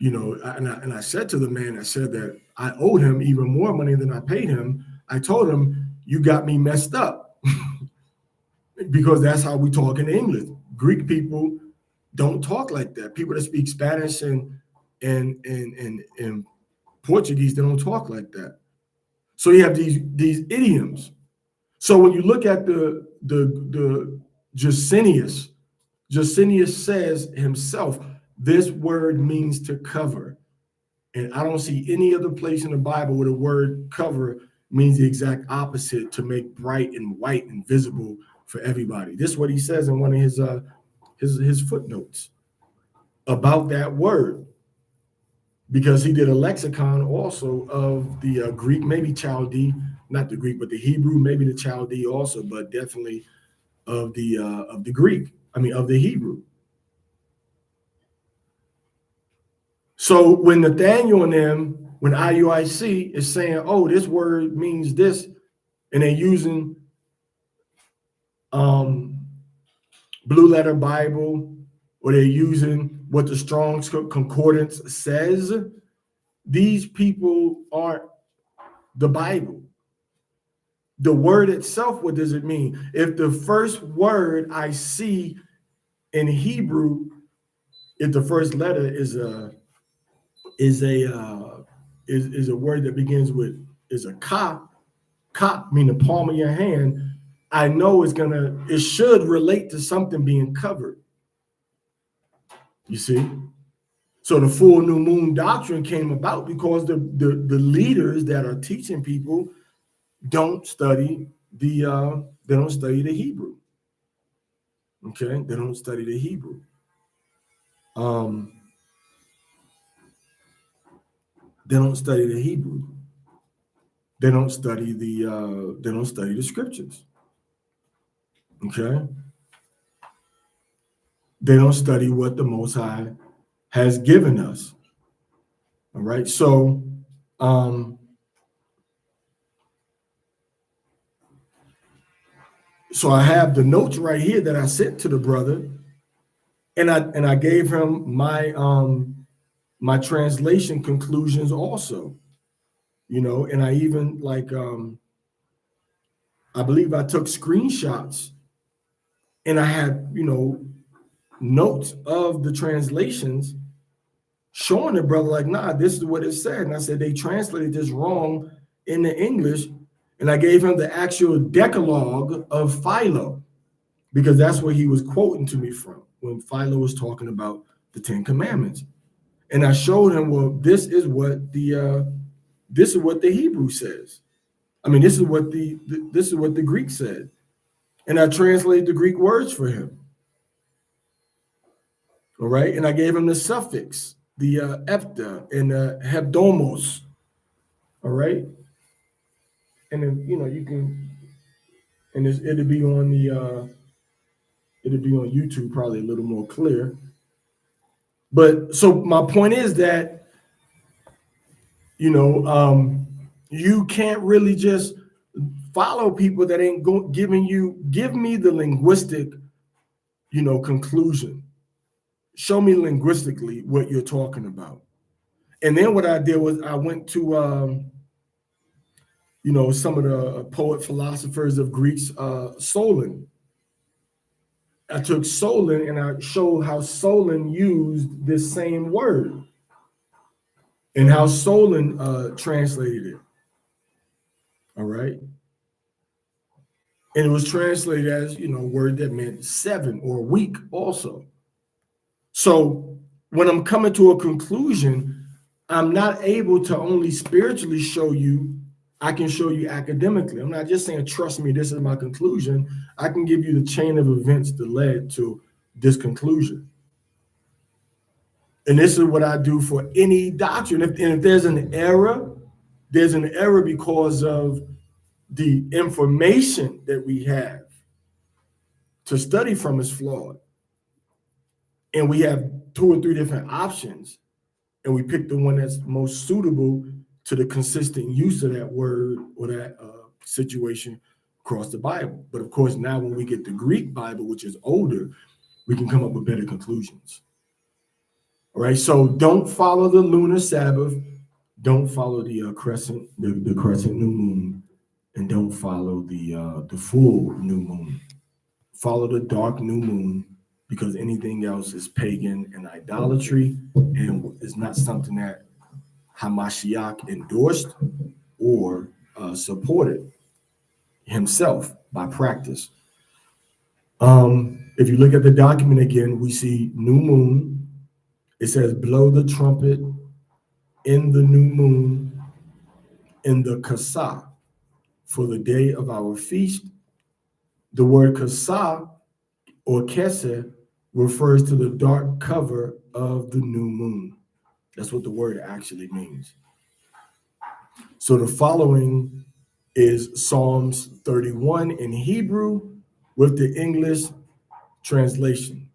I said to the man, I said that I owed him even more money than I paid him. I told him, you got me messed up because that's how we talk in English. Greek people don't talk like that. People that speak Spanish and Portuguese, they don't talk like that. So you have these idioms. So when you look at the Jusinius says himself, this word means to cover. And I don't see any other place in the Bible where the word cover means the exact opposite, to make bright and white and visible for everybody. This is what he says in one of his footnotes about that word. because he did a lexicon also of the Greek, maybe Chaldee, not the Greek, but the Hebrew, maybe the Chaldee also, but definitely of the Greek. I mean, of the Hebrew. So when Nathaniel and them, when IUIC is saying, "Oh, this word means this," and they're using Blue Letter Bible, or they're using what the Strong's Concordance says, these people aren't the Bible. The word itself, what does it mean? If the first word I see in Hebrew, if the first letter is a word that begins with is a ka, meaning the palm of your hand, I know it should relate to something being covered. You see? So the full new moon doctrine came about because the leaders that are teaching people don't study the Hebrew. Okay, they don't study the Hebrew. They don't study the Hebrew. They don't study the scriptures. Okay, they don't study what the Most High has given us. All right, so so I have the notes right here that I sent to the brother, and I gave him my translation conclusions also, and I even I believe I took screenshots, and I had notes of the translations showing the brother like, nah, this is what it said. And I said they translated this wrong in the English, and I gave him the actual Decalogue of Philo, because that's what he was quoting to me from when Philo was talking about the Ten Commandments. And I showed him, well, this is what the Hebrew says. I mean, this is what the Greek said. And I translated the Greek words for him. All right. And I gave him the suffix, the epta and hebdomos. All right. And then, you can, and it'll be on YouTube, probably a little more clear. But so my point is that, you can't really just follow people that ain't give me the linguistic, conclusion. Show me linguistically what you're talking about. And then what I did was I went to, some of the poet philosophers of Greece, Solon. I took Solon and I showed how Solon used this same word and how Solon translated it. All right. And it was translated as, a word that meant 7 or week also. So when I'm coming to a conclusion, I'm not able to only spiritually show you, I can show you academically. I'm not just saying, trust me, this is my conclusion. I can give you the chain of events that led to this conclusion. And this is what I do for any doctrine. If there's an error, there's an error because of the information that we have to study from is flawed. And we have 2 or 3 different options, and we pick the one that's most suitable to the consistent use of that word or that situation across the Bible. But of course, now when we get the Greek Bible, which is older, we can come up with better conclusions. All right, so don't follow the lunar Sabbath, don't follow the crescent, the crescent new moon, and don't follow the full new moon. Follow the dark new moon, because anything else is pagan and idolatry, and is not something that Hamashiach endorsed or supported himself by practice. If you look at the document again, we see new moon. It says, blow the trumpet in the new moon in the Kasa for the day of our feast. The word Kasa or Keser refers to the dark cover of the new moon. That's what the word actually means. So the following is Psalms 31 in Hebrew with the English translation.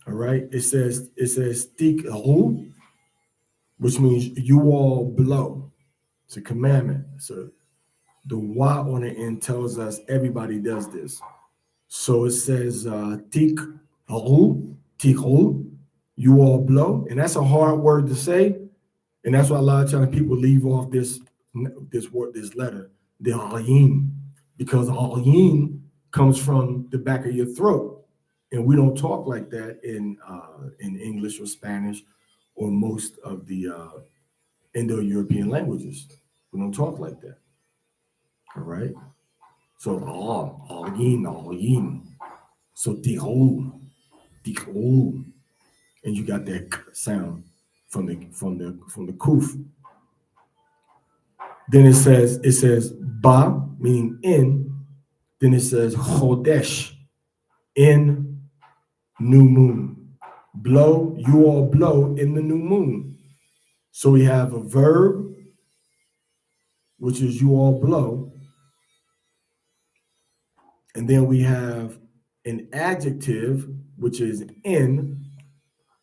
All right. It says tikru, which means you all blow. It's a commandment. So the wa on the end tells us everybody does this. So it says tikru, tikru, you all blow. And that's a hard word to say. And that's why a lot of times people leave off this word, this letter, the ayin, because ayin comes from the back of your throat, and we don't talk like that in English or Spanish or most of the Indo-European languages. We don't talk like that. All right. So ayin, ayin. So tihu, tihu, and you got that k sound from the kuf. Then it says ba, meaning in. Then it says Chodesh, in new moon. Blow, you all blow in the new moon. So we have a verb, which is you all blow. And then we have an adjective, which is in.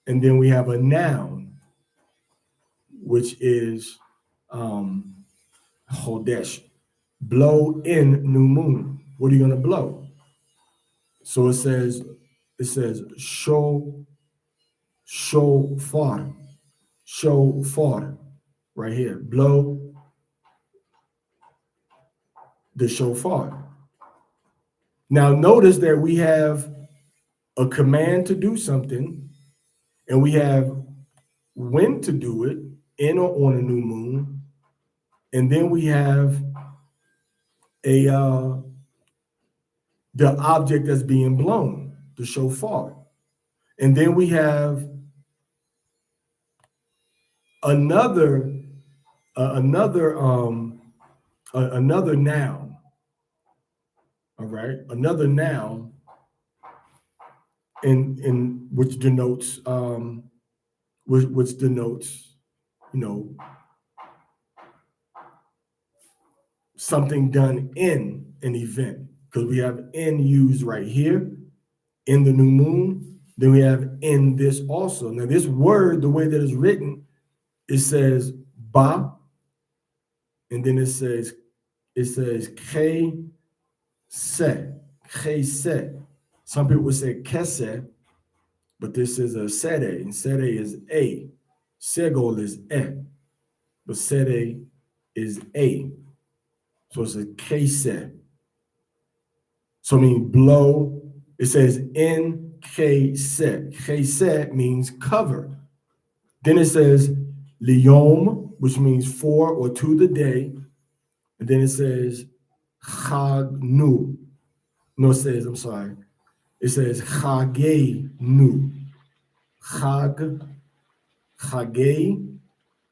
And then we have a noun, which is Chodesh. Blow in new moon. What are you going to blow? So it says shofar, shofar, right here. Blow the shofar. Now notice that we have a command to do something, and we have when to do it, in or on a new moon, and then we have a the object that's being blown, the shofar, and then we have another another another noun. All right, another noun in which denotes which denotes, you know, something done in an event, because we have in used right here in the new moon. Then we have in this also. Now this word, the way that it's written, it says ba, and then it says ke se, ke se. Some people would say kese, but this is a sede, and sede is a. Segol is e, but sede is a. So it's a kese. So I mean blow. It says in kese. Kese means cover. Then it says liyom, which means for or to the day. And then it says chag nu. No, I'm sorry. It says chagei nu. Chag, chagei,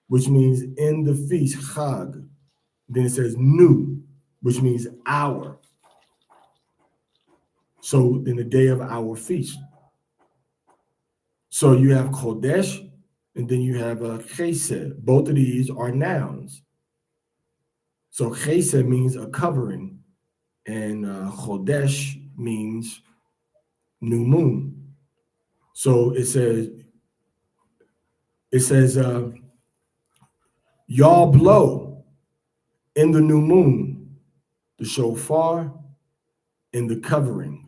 which means in the feast, chag. Then it says nu, which means hour. So in the day of our feast. So you have Chodesh, and then you have Chesed. Both of these are nouns. So Chesed means a covering, and Chodesh means new moon. So it says y'all blow in the new moon, the shofar and the covering.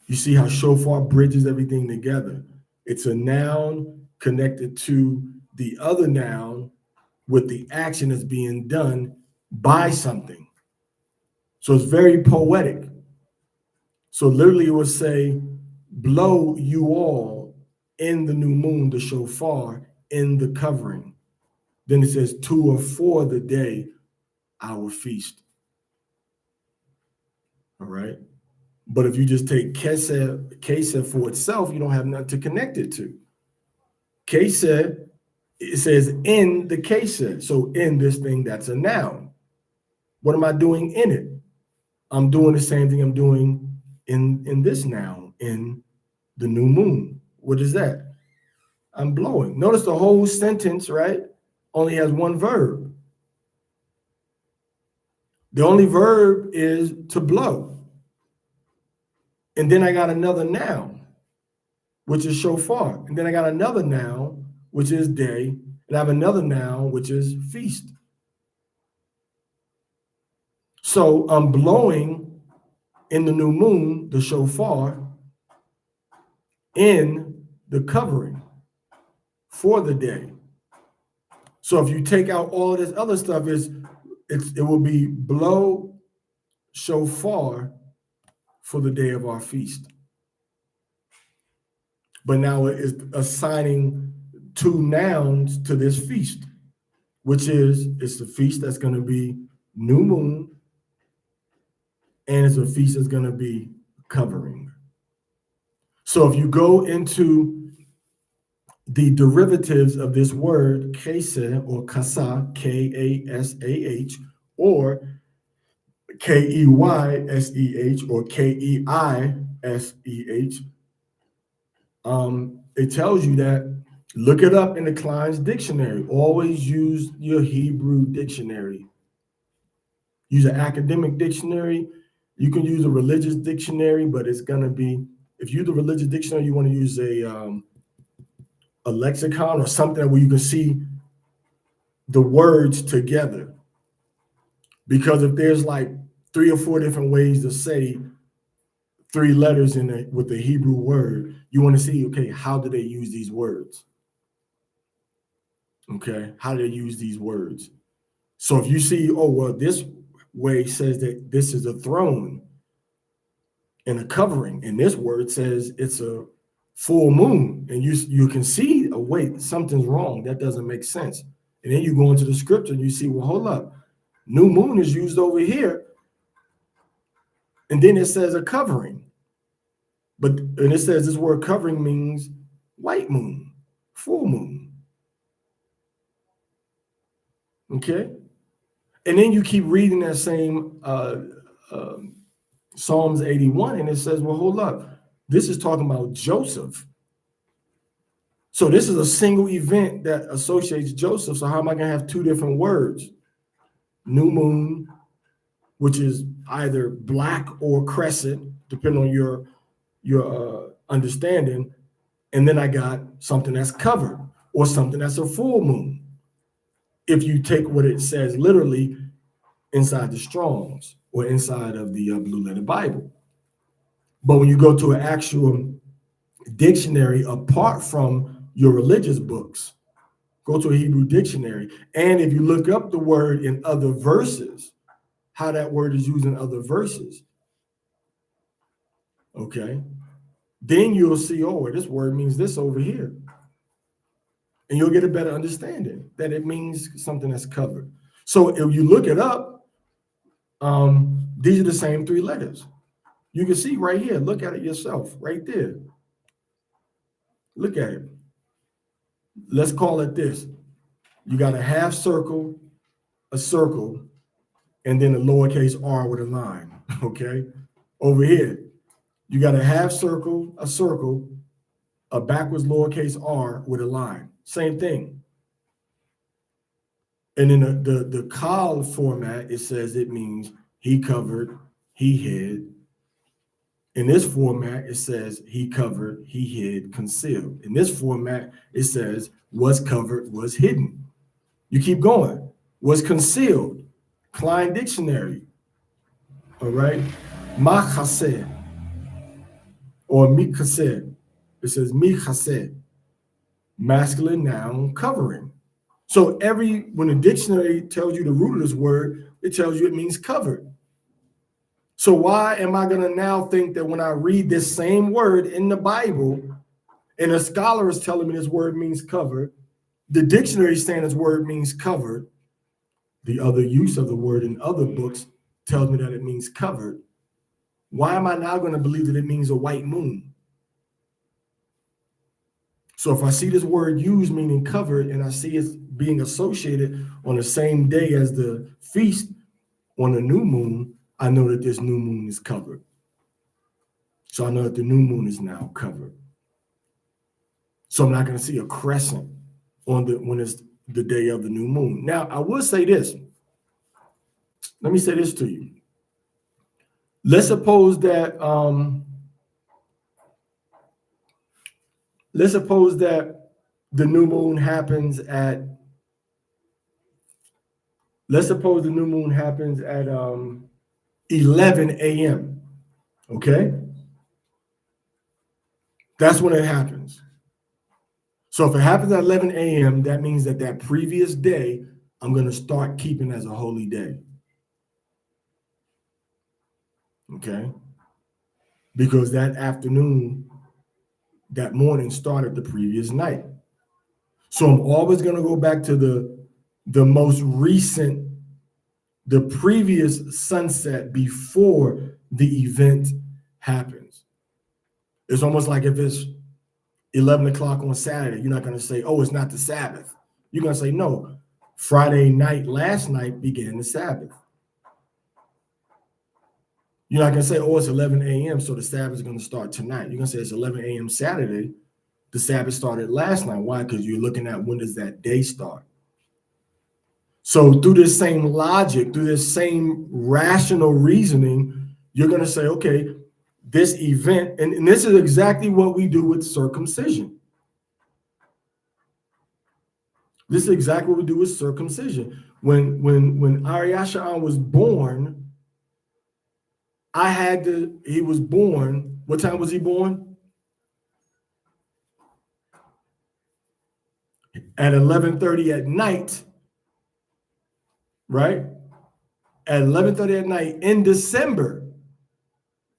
You see how shofar bridges everything together. It's a noun connected to the other noun with the action that's being done by something. So it's very poetic. So literally it would say, blow you all in the new moon, the shofar, in the covering. Then it says to or for the day, our feast. All right. But if you just take kesed for itself, you don't have nothing to connect it to. Kesed, it says in the kesed. So in this thing, that's a noun. What am I doing in it? I'm doing the same thing I'm doing in this noun, in the new moon. What is that? I'm blowing. Notice the whole sentence, right, only has one verb. The only verb is to blow. And then I got another noun, which is shofar. And then I got another noun, which is day. And I have another noun, which is feast. So I'm blowing in the new moon, the shofar, in the covering for the day. So if you take out all of this other stuff, it will be blow shofar for the day of our feast. But now it is assigning two nouns to this feast, which is it's the feast that's going to be new moon, and it's a feast that's going to be covering. So if you go into the derivatives of this word, keseh or kasa, K-A-S-A-H, or K-E-Y-S-E-H, or K-E-I-S-E-H, it tells you that, look it up in the Klein's dictionary. Always use your Hebrew dictionary. Use an academic dictionary. You can use a religious dictionary, but it's going to be, if you use a religious dictionary, you want to use a lexicon or something where you can see the words together. Because if there's like 3 or 4 different ways to say 3 letters in it with the Hebrew word, you want to see, okay, how do they use these words? Okay, how do they use these words? So if you see, oh, well, this way says that this is a throne and a covering, and this word says it's a full moon, and you can see, oh, wait, something's wrong. That doesn't make sense. And then you go into the scripture and you see, well, hold up. New moon is used over here, and then it says a covering. And it says this word covering means white moon, full moon. Okay? And then you keep reading that same Psalms 81, and it says, well, hold up. This is talking about Joseph. So this is a single event that associates Joseph. So how am I going to have 2 different words? New moon, which is either black or crescent, depending on your understanding. And then I got something that's covered or something that's a full moon. If you take what it says literally inside the Strong's or inside of the Blue Letter Bible. But when you go to an actual dictionary apart from your religious books, go to a Hebrew dictionary. And if you look up the word in other verses, how that word is used in other verses, okay, then you'll see, oh, this word means this over here. And you'll get a better understanding that it means something that's covered. So if you look it up, these are the same 3 letters. You can see right here, look at it yourself, right there. Look at it. Let's call it this. You got a half circle, a circle, and then a lowercase r with a line, okay? Over here, you got a half circle, a backwards lowercase r with a line. Same thing. And in the Kal format, it says it means he covered, he hid. In this format, it says he covered, he hid, concealed. In this format, it says was covered, was hidden. You keep going. Was concealed. Klein Dictionary. All right. Machaseh or mikaseh. It says mikaseh. Masculine noun covering. So when the dictionary tells you the root of this word, it tells you it means covered. So why am I going to now think that when I read this same word in the Bible, and a scholar is telling me this word means covered, the dictionary is saying this word means covered, the other use of the word in other books tells me that it means covered, why am I now going to believe that it means a white moon? So if I see this word used meaning covered, and I see it being associated on the same day as the feast on the new moon, I know that this new moon is covered. So I know that the new moon is now covered. So I'm not going to see a crescent when it's the day of the new moon. Now, I will say this. Let me say this to you. Let's suppose that the new moon happens at 11 a.m. Okay? That's when it happens. So if it happens at 11 a.m., that means that previous day, I'm going to start keeping as a holy day. Okay? Because that morning started the previous night. So I'm always going to go back to the most recent, the previous sunset before the event happens. It's almost like if it's 11 o'clock on Saturday, you're not going to say, oh, it's not the Sabbath. You're going to say, no, Friday night, last night began the Sabbath. You're not going to say, oh, it's 11 a.m., so the Sabbath is going to start tonight. You're going to say it's 11 a.m. Saturday. The Sabbath started last night. Why? Because you're looking at when does that day start. So through this same logic, through this same rational reasoning, you're going to say, okay, this event, and this is exactly what we do with circumcision. This is exactly what we do with circumcision. When Ariasha'an was born, he was born, what time was he born? At 11:30 at night, right? At 11:30 at night in December,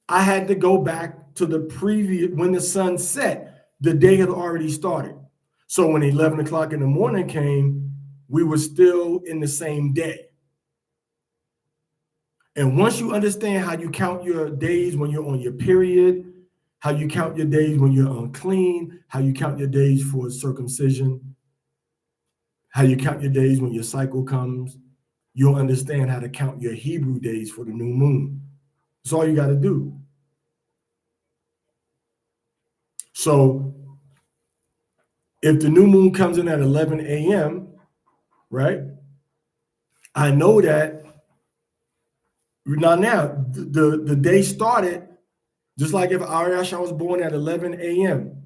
I had to go back to the previous, when the sun set, the day had already started. So when 11 o'clock in the morning came, we were still in the same day. And once you understand how you count your days when you're on your period, how you count your days when you're unclean, how you count your days for circumcision, how you count your days when your cycle comes, you'll understand how to count your Hebrew days for the new moon. That's all you got to do. So if the new moon comes in at 11 a.m., right? I know that now the day started just like if Ariashah was born at 11 a.m.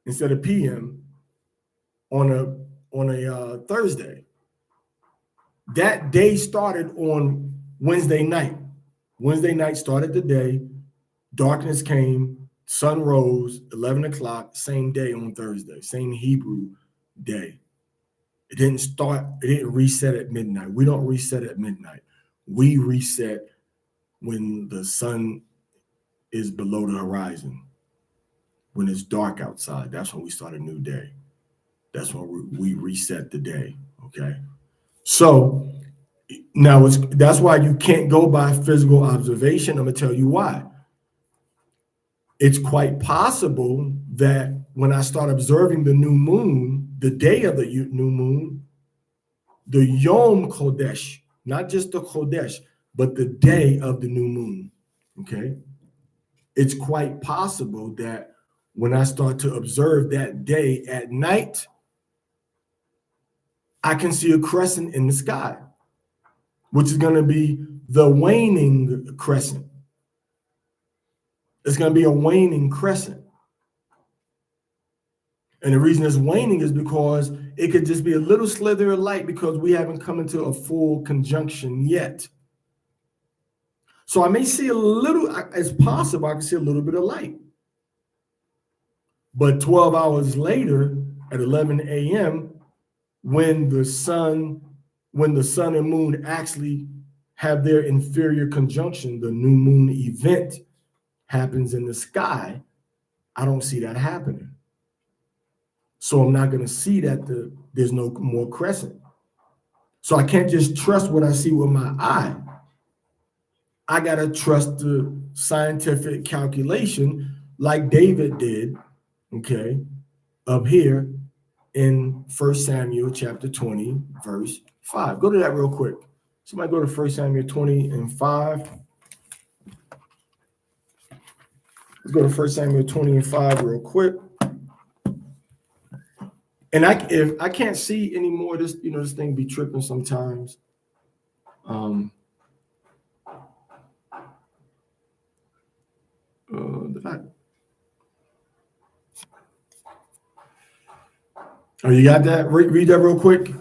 instead of p.m. on a Thursday. That day started on Wednesday night. Wednesday night started the day. Darkness came, sun rose, 11 o'clock, same day on Thursday, same Hebrew day. It didn't reset at midnight. We don't reset at midnight. We reset when the sun is below the horizon, when it's dark outside. That's when we start a new day. That's when we reset the day, okay? So now that's why you can't go by physical observation. I'm gonna tell you why. It's quite possible that when I start observing the new moon, the day of the new moon, the Yom Chodesh, not just the Chodesh, but the day of the new moon, okay? It's quite possible that when I start to observe that day at night, I can see a crescent in the sky, which is going to be the waning crescent. It's going to be a waning crescent. And the reason it's waning is because it could just be a little slither of light because we haven't come into a full conjunction yet. So I may see a little, it's possible I can see a little bit of light. But 12 hours later at 11 a.m., when the sun and moon actually have their inferior conjunction, the new moon event happens in the sky, I don't see that happening. So I'm not going to see that there's no more crescent. So I can't just trust what I see with my eye. I got to trust the scientific calculation like David did, okay, up here in 1 Samuel chapter 20, verse 5. Go to that real quick. Somebody go to 1 Samuel 20 and 5. Let's go to 1 Samuel 20 and 5 real quick. And if I can't see anymore, this this thing be tripping sometimes. Did I? Oh, you got that? Read that real quick.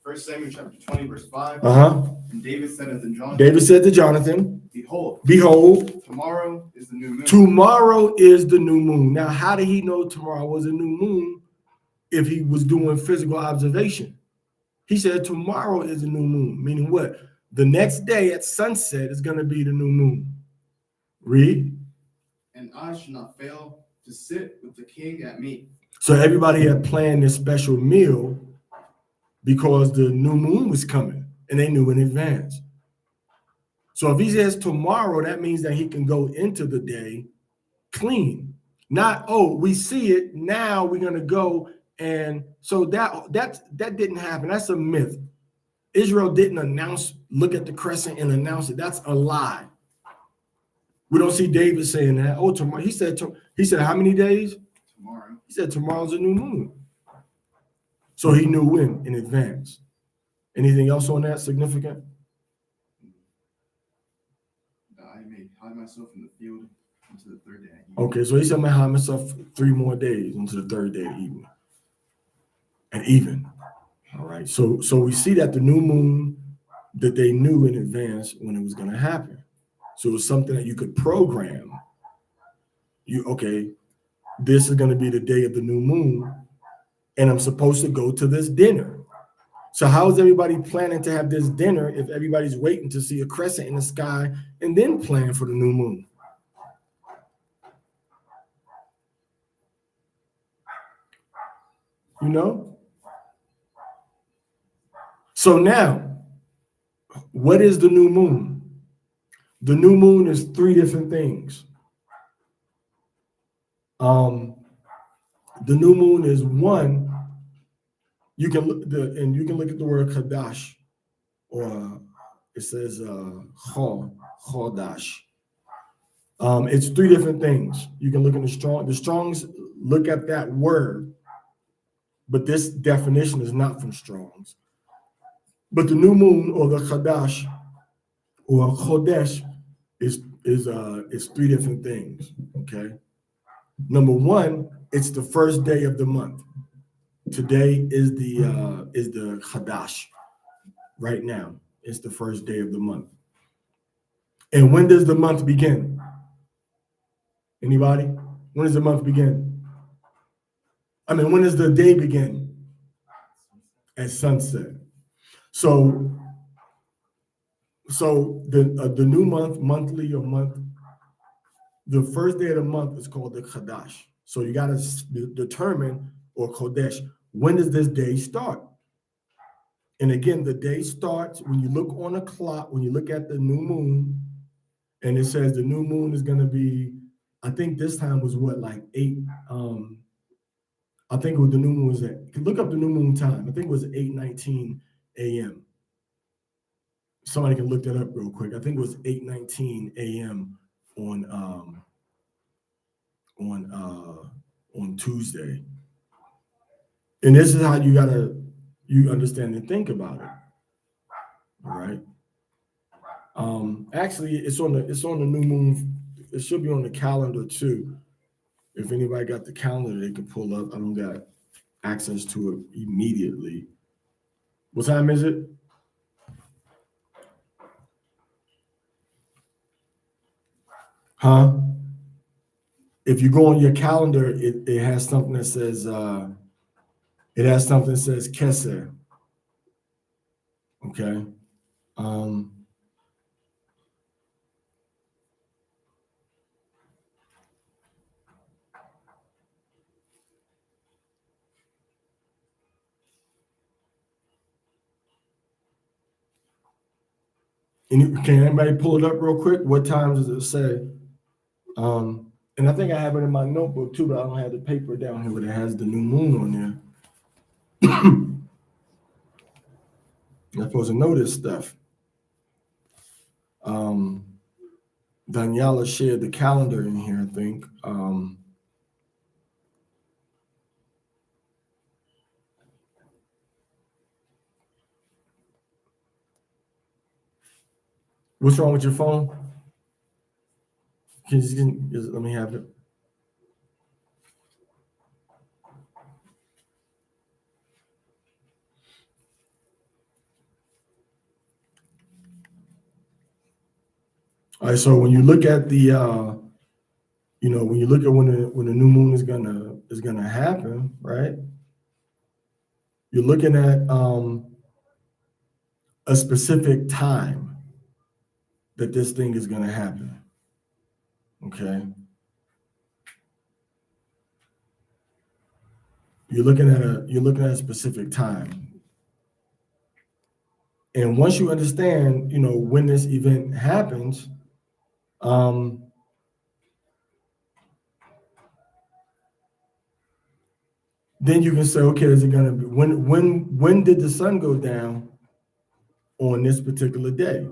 1 Samuel chapter 20, verse 5. And David said to Jonathan, Behold, tomorrow is the new moon. Tomorrow is the new moon. Now, how did he know tomorrow was a new moon if he was doing physical observation? He said tomorrow is a new moon, meaning what? The next day at sunset is going to be the new moon. Read. And I should not fail to sit with the king at meat. So everybody had planned this special meal because the new moon was coming and they knew in advance. So if he says tomorrow, that means that he can go into the day clean. Not, oh, we see it, now we're going to go. And so that didn't happen. That's a myth. Israel didn't look at the crescent and announce it. That's a lie. We don't see David saying that. Oh, tomorrow. He said how many days? Tomorrow. He said tomorrow's a new moon. So he knew when in advance. Anything else on that significant? I may hide myself in the field until the third day. Okay, so he said, I'm going to hide myself 3 more days until the third day evening. And even. All right. So we see that the new moon that they knew in advance when it was going to happen. So it was something that you could program. This is going to be the day of the new moon, and I'm supposed to go to this dinner. So how is everybody planning to have this dinner if everybody's waiting to see a crescent in the sky and then plan for the new moon? So now, what is the new moon? The new moon is 3 different things. The new moon is one. You can look at the word Chodesh, or it says Chodesh. It's 3 different things. You can look in the Strong's look at that word, but this definition is not from Strong's. But the new moon or the Chodesh or Chodesh is 3 different things. Okay. Number 1, it's the first day of the month. Today is the Chodesh. Right now, it's the first day of the month. And when does the month begin? Anybody? When does the month begin? When does the day begin? At sunset. So the new month, monthly or month, the first day of the month is called the Chodesh. So you got to determine, or Chodesh, when does this day start? And again, the day starts when you look on a clock, when you look at the new moon, and it says the new moon is going to be, I think this time was what, like 8, I think the new moon was look up the new moon time. I think it was 8:19 a.m. Somebody can look that up real quick. I think it was 8:19 a.m. on Tuesday. And this is how you understand and think about it. All right. Actually, it's on the new moon. It should be on the calendar too. If anybody got the calendar, they can pull up. I don't got access to it immediately. What time is it? Huh? If you go on your calendar, it has something that says Keser. Okay. Can anybody pull it up real quick? What time does it say? And I think I have it in my notebook too, but I don't have the paper down here where it has the new moon on there. You're supposed to know this stuff. Daniela shared the calendar in here, I think. What's wrong with your phone? Let me have it. All right, so when you look at the when you look at when the new moon is gonna happen, right? You're looking at a specific time that this thing is gonna happen. Okay. You're looking at a specific time. And once you understand, when this event happens, then you can say, okay, is it gonna be when did the sun go down on this particular day?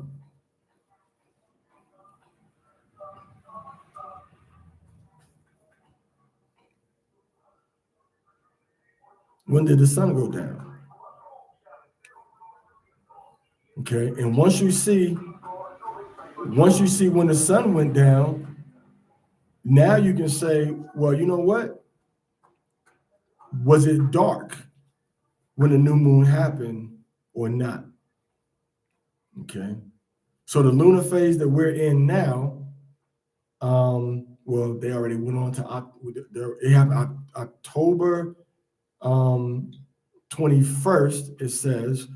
When did the sun go down? Okay, and once you see when the sun went down, now you can say, well, you know what? Was it dark when the new moon happened or not? Okay, so the lunar phase that we're in now, well, they already went on to they have October 21st, it says,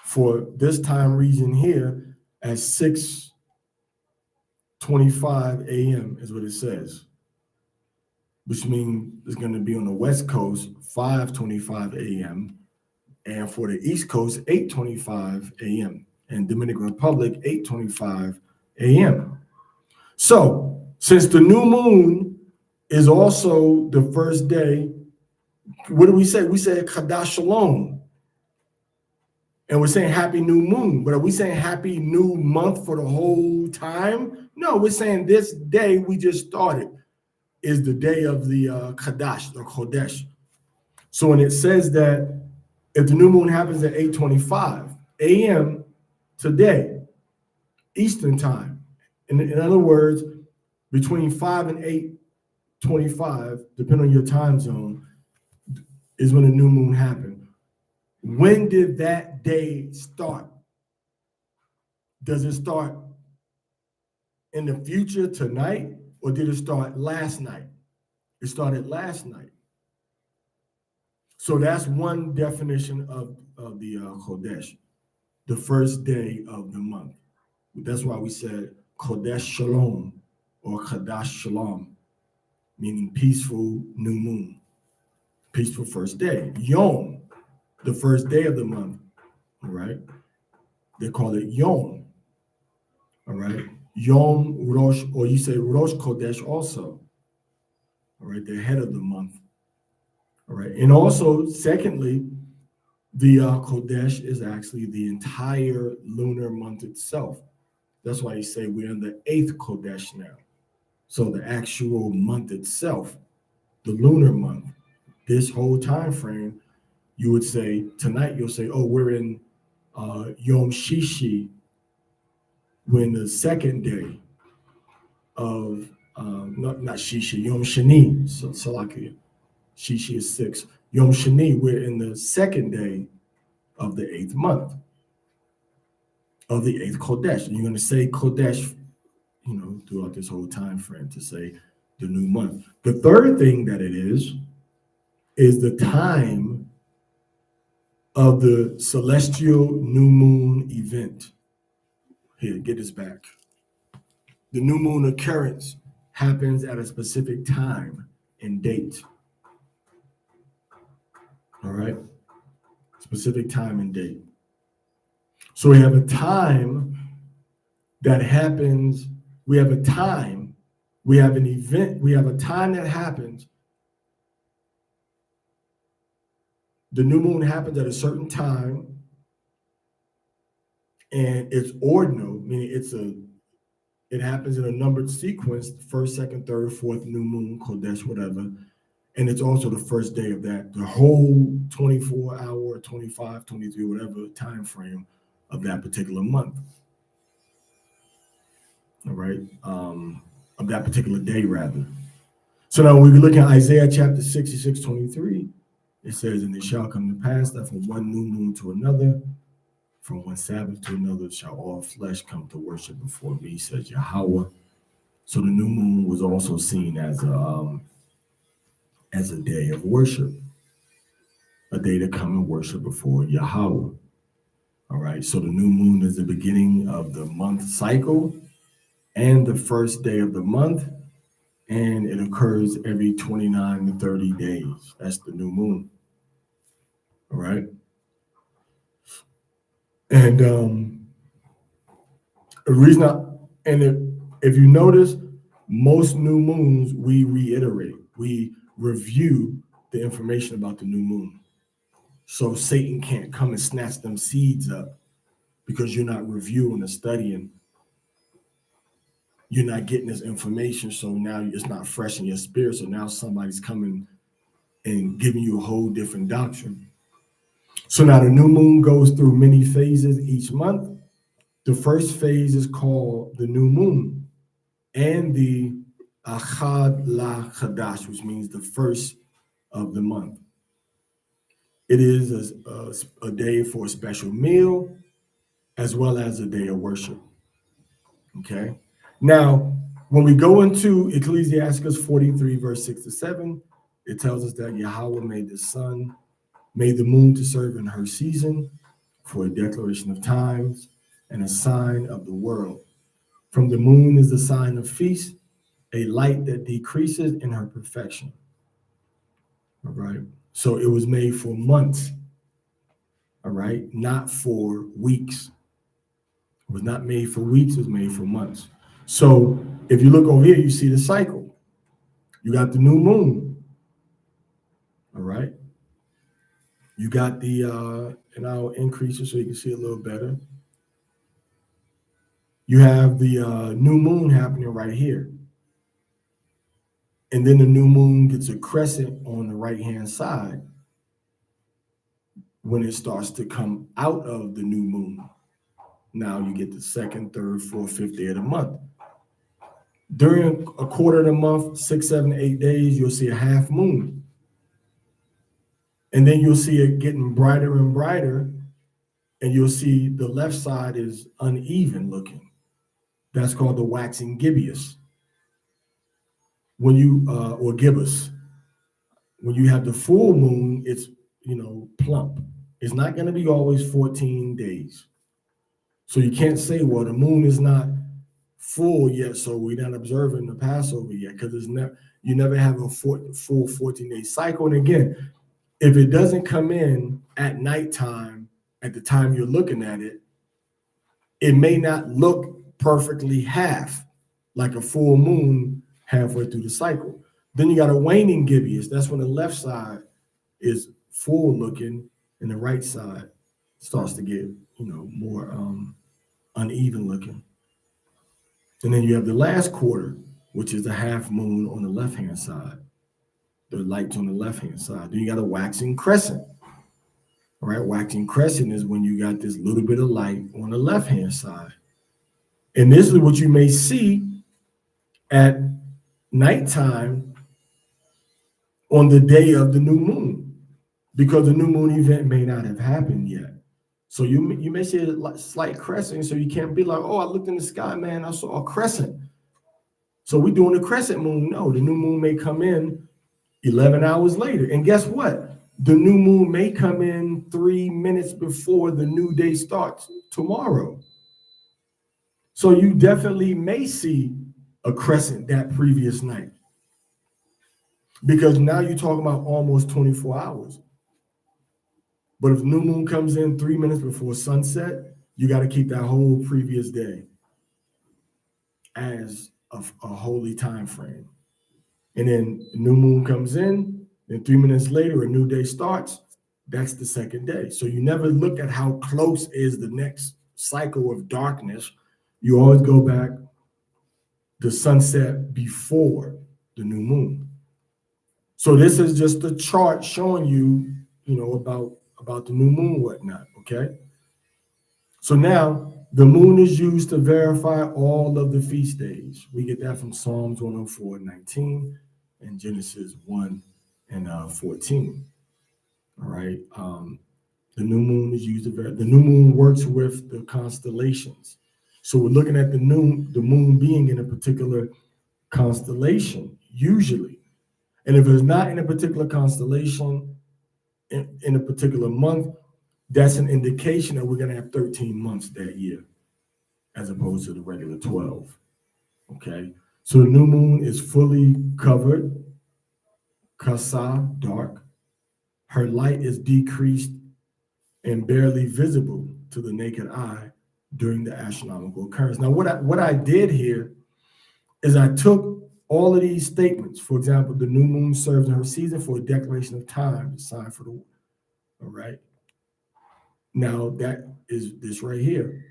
for this time region here at 6:25 a.m. is what it says, which means it's going to be on the West Coast 5:25 a.m. and for the East Coast 8:25 a.m. and Dominican Republic 8:25 a.m. So since the new moon is also the first day, what do we say? We say Chodesh Shalom. And we're saying happy new moon. But are we saying happy new month for the whole time? No, we're saying this day we just started is the day of the Chodesh or Chodesh. So when it says that if the new moon happens at 8:25 a.m. today, Eastern time, in other words, between 5 and 8:25, depending on your time zone, is when the new moon happened. When did that day start? Does it start in the future tonight, or did it start last night? It started last night. So that's one definition of the Chodesh, the first day of the month. That's why we said Chodesh Shalom or Chodesh Shalom, meaning peaceful new moon, peaceful first day. Yom, the first day of the month, all right? They call it Yom, all right? Yom Rosh, or you say Rosh Chodesh also, all right? The head of the month, all right? And also, secondly, the Chodesh is actually the entire lunar month itself. That's why you say we're in the 8th Chodesh now. So the actual month itself, the lunar month, this whole time frame, you would say tonight, you'll say, oh, we're in Yom Shishi, we're in the second day of, not Shishi, Yom Shani, so Salakia. Shishi is 6. Yom Shani, we're in the second day of the 8th month, of the 8th Chodesh. And you're going to say Chodesh, throughout this whole time frame to say the new month. The third thing that it is the time of the celestial new moon event. Here, get this back. The new moon occurrence happens at a specific time and date. All right? Specific time and date. So we have a time that happens, we have a time, we have an event, we have a time that happens. The new moon happens at a certain time, and it's ordinal, meaning it happens in a numbered sequence, first, second, third, fourth new moon, Chodesh, whatever. And it's also the first day of that, the whole 24 hour, 25, 23, whatever time frame of that particular month. all right, of that particular day, rather. So now when we look at Isaiah chapter 66:23, it says, and it shall come to pass that from one new moon to another, from one Sabbath to another, shall all flesh come to worship before me, says Yahweh. So the new moon was also seen as a day of worship, a day to come and worship before Yahweh. All right. So the new moon is the beginning of the month cycle and the first day of the month, and it occurs every 29 to 30 days. That's the new moon. All right. And the reason if you notice, most new moons we reiterate, we review the information about the new moon. So Satan can't come and snatch them seeds up because you're not reviewing or studying. You're not getting this information. So now it's not fresh in your spirit. So now somebody's coming and giving you a whole different doctrine. So now the new moon goes through many phases each month. The first phase is called the new moon and the Achad La Chadash, which means the first of the month. It is a day for a special meal as well as a day of worship. Okay. Now, when we go into Ecclesiastes 43, verse 6 to 7, it tells us that Yahweh made the moon to serve in her season for a declaration of times and a sign of the world. From the moon is the sign of feast, a light that decreases in her perfection. All right. So it was made for months. All right. Not for weeks. It was not made for weeks, it was made for months. So if you look over here, you see the cycle. You got the new moon. All right. You got the, and I'll increase it so you can see a little better. You have the new moon happening right here. And then the new moon gets a crescent on the right-hand side when it starts to come out of the new moon. Now you get the second, third, fourth, fifth day of the month. During a quarter of the month, 6, 7, 8 days, you'll see a half moon. And then you'll see it getting brighter and brighter, and you'll see the left side is uneven looking. That's called the waxing gibbous. When you, or gibbous. When you have the full moon, it's, plump. It's not going to be always 14 days. So you can't say, well, the moon is not full yet, so we're not observing the Passover yet, because you never have a full 14-day cycle. And again, if it doesn't come in at nighttime, at the time you're looking at it, it may not look perfectly half, like a full moon halfway through the cycle. Then you got a waning gibbous. That's when the left side is full looking and the right side starts to get, more uneven looking. And then you have the last quarter, which is the half moon on the left-hand side. The light's on the left-hand side. Then you got a waxing crescent. All right, waxing crescent is when you got this little bit of light on the left-hand side. And this is what you may see at nighttime on the day of the new moon, because the new moon event may not have happened yet. So you may see a slight crescent, so you can't be like, oh, I looked in the sky, man, I saw a crescent. So we're doing the crescent moon. No, the new moon may come in 11 hours later. And guess what? The new moon may come in 3 minutes before the new day starts tomorrow. So you definitely may see a crescent that previous night, because now you're talking about almost 24 hours. But if new moon comes in 3 minutes before sunset, you got to keep that whole previous day as a holy time frame. And then new moon comes in, then 3 minutes later, a new day starts. That's the second day. So you never look at how close is the next cycle of darkness. You always go back to sunset before the new moon. So this is just a chart showing you, about the new moon, whatnot, okay? So now The moon is used to verify all of the feast days. We get that from Psalms 104:19 and Genesis 1 and 14. All right. The new moon is used to verify. The new moon works with the constellations. So we're looking at the moon being in a particular constellation, usually. And if it's not in a particular constellation in a particular month, that's an indication that we're going to have 13 months that year, as opposed to the regular 12. Okay. So the new moon is fully covered, kasa, dark. Her light is decreased and barely visible to the naked eye during the astronomical occurrence. Now, what I did here is I took all of these statements. For example, the new moon serves in her season for a declaration of time, a sign for the, all right. Now that is this right here.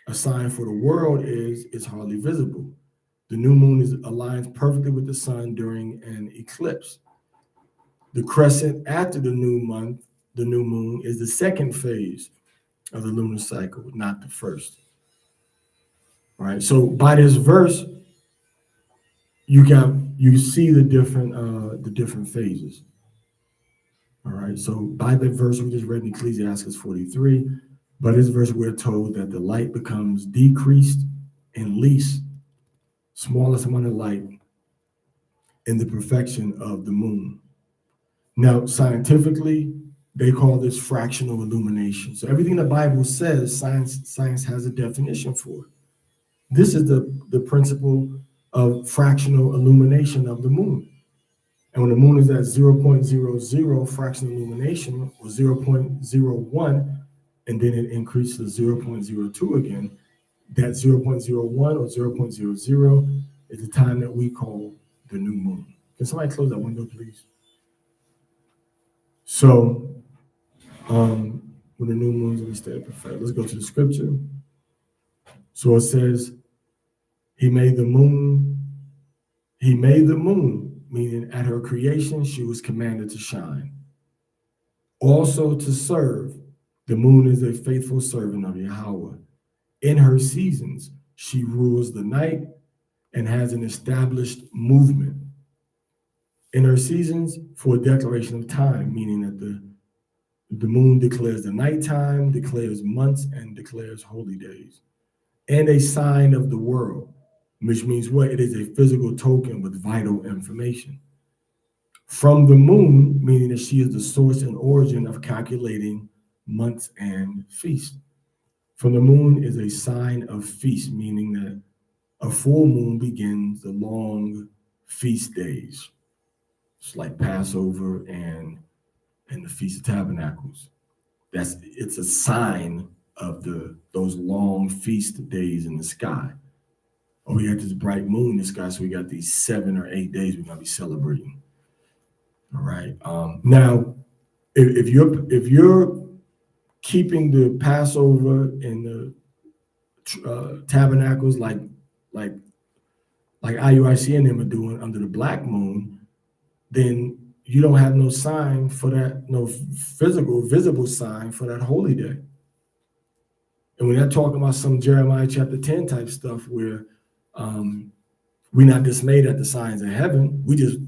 A sign for the world is it's hardly visible. The new moon aligns perfectly with the sun during an eclipse. The crescent after the new moon, is the second phase of the lunar cycle, not the first. All right. So by this verse, you see the different phases. All right. So by the verse we just read in Ecclesiastes 43, by this verse we're told that the light becomes decreased and least, smallest amount of light in the perfection of the moon. Now, scientifically, they call this fractional illumination. So everything the Bible says, science has a definition for it. This is the principle of fractional illumination of the moon. And when the moon is at 0.00 fractional illumination, or 0.01, and then it increases to 0.02 again, that 0.01 or 0.00 is the time that we call the new moon. Can somebody close that window, please? So, when the new moon's in the state of perfection, let's go to the scripture. So it says, He made the moon, meaning at her creation, she was commanded to shine. Also to serve, the moon is a faithful servant of Yahweh. In her seasons, she rules the night and has an established movement. In her seasons, for a declaration of time, meaning that the moon declares the nighttime, declares months, and declares holy days. And a sign of the world, which means what? It is a physical token with vital information. From the moon, meaning that she is the source and origin of calculating months and feasts. From the moon is a sign of feast, meaning that a full moon begins the long feast days. It's like Passover and the Feast of Tabernacles. It's a sign of those long feast days in the sky. Oh, we got this bright moon in the sky, so we got these 7 or 8 days we're gonna be celebrating. All right. Now, if you're keeping the Passover and the tabernacles like IUIC and them are doing under the black moon, then you don't have no sign for that, no visible sign for that holy day. And we're not talking about some Jeremiah chapter 10 type stuff where we're not dismayed at the signs of heaven. We just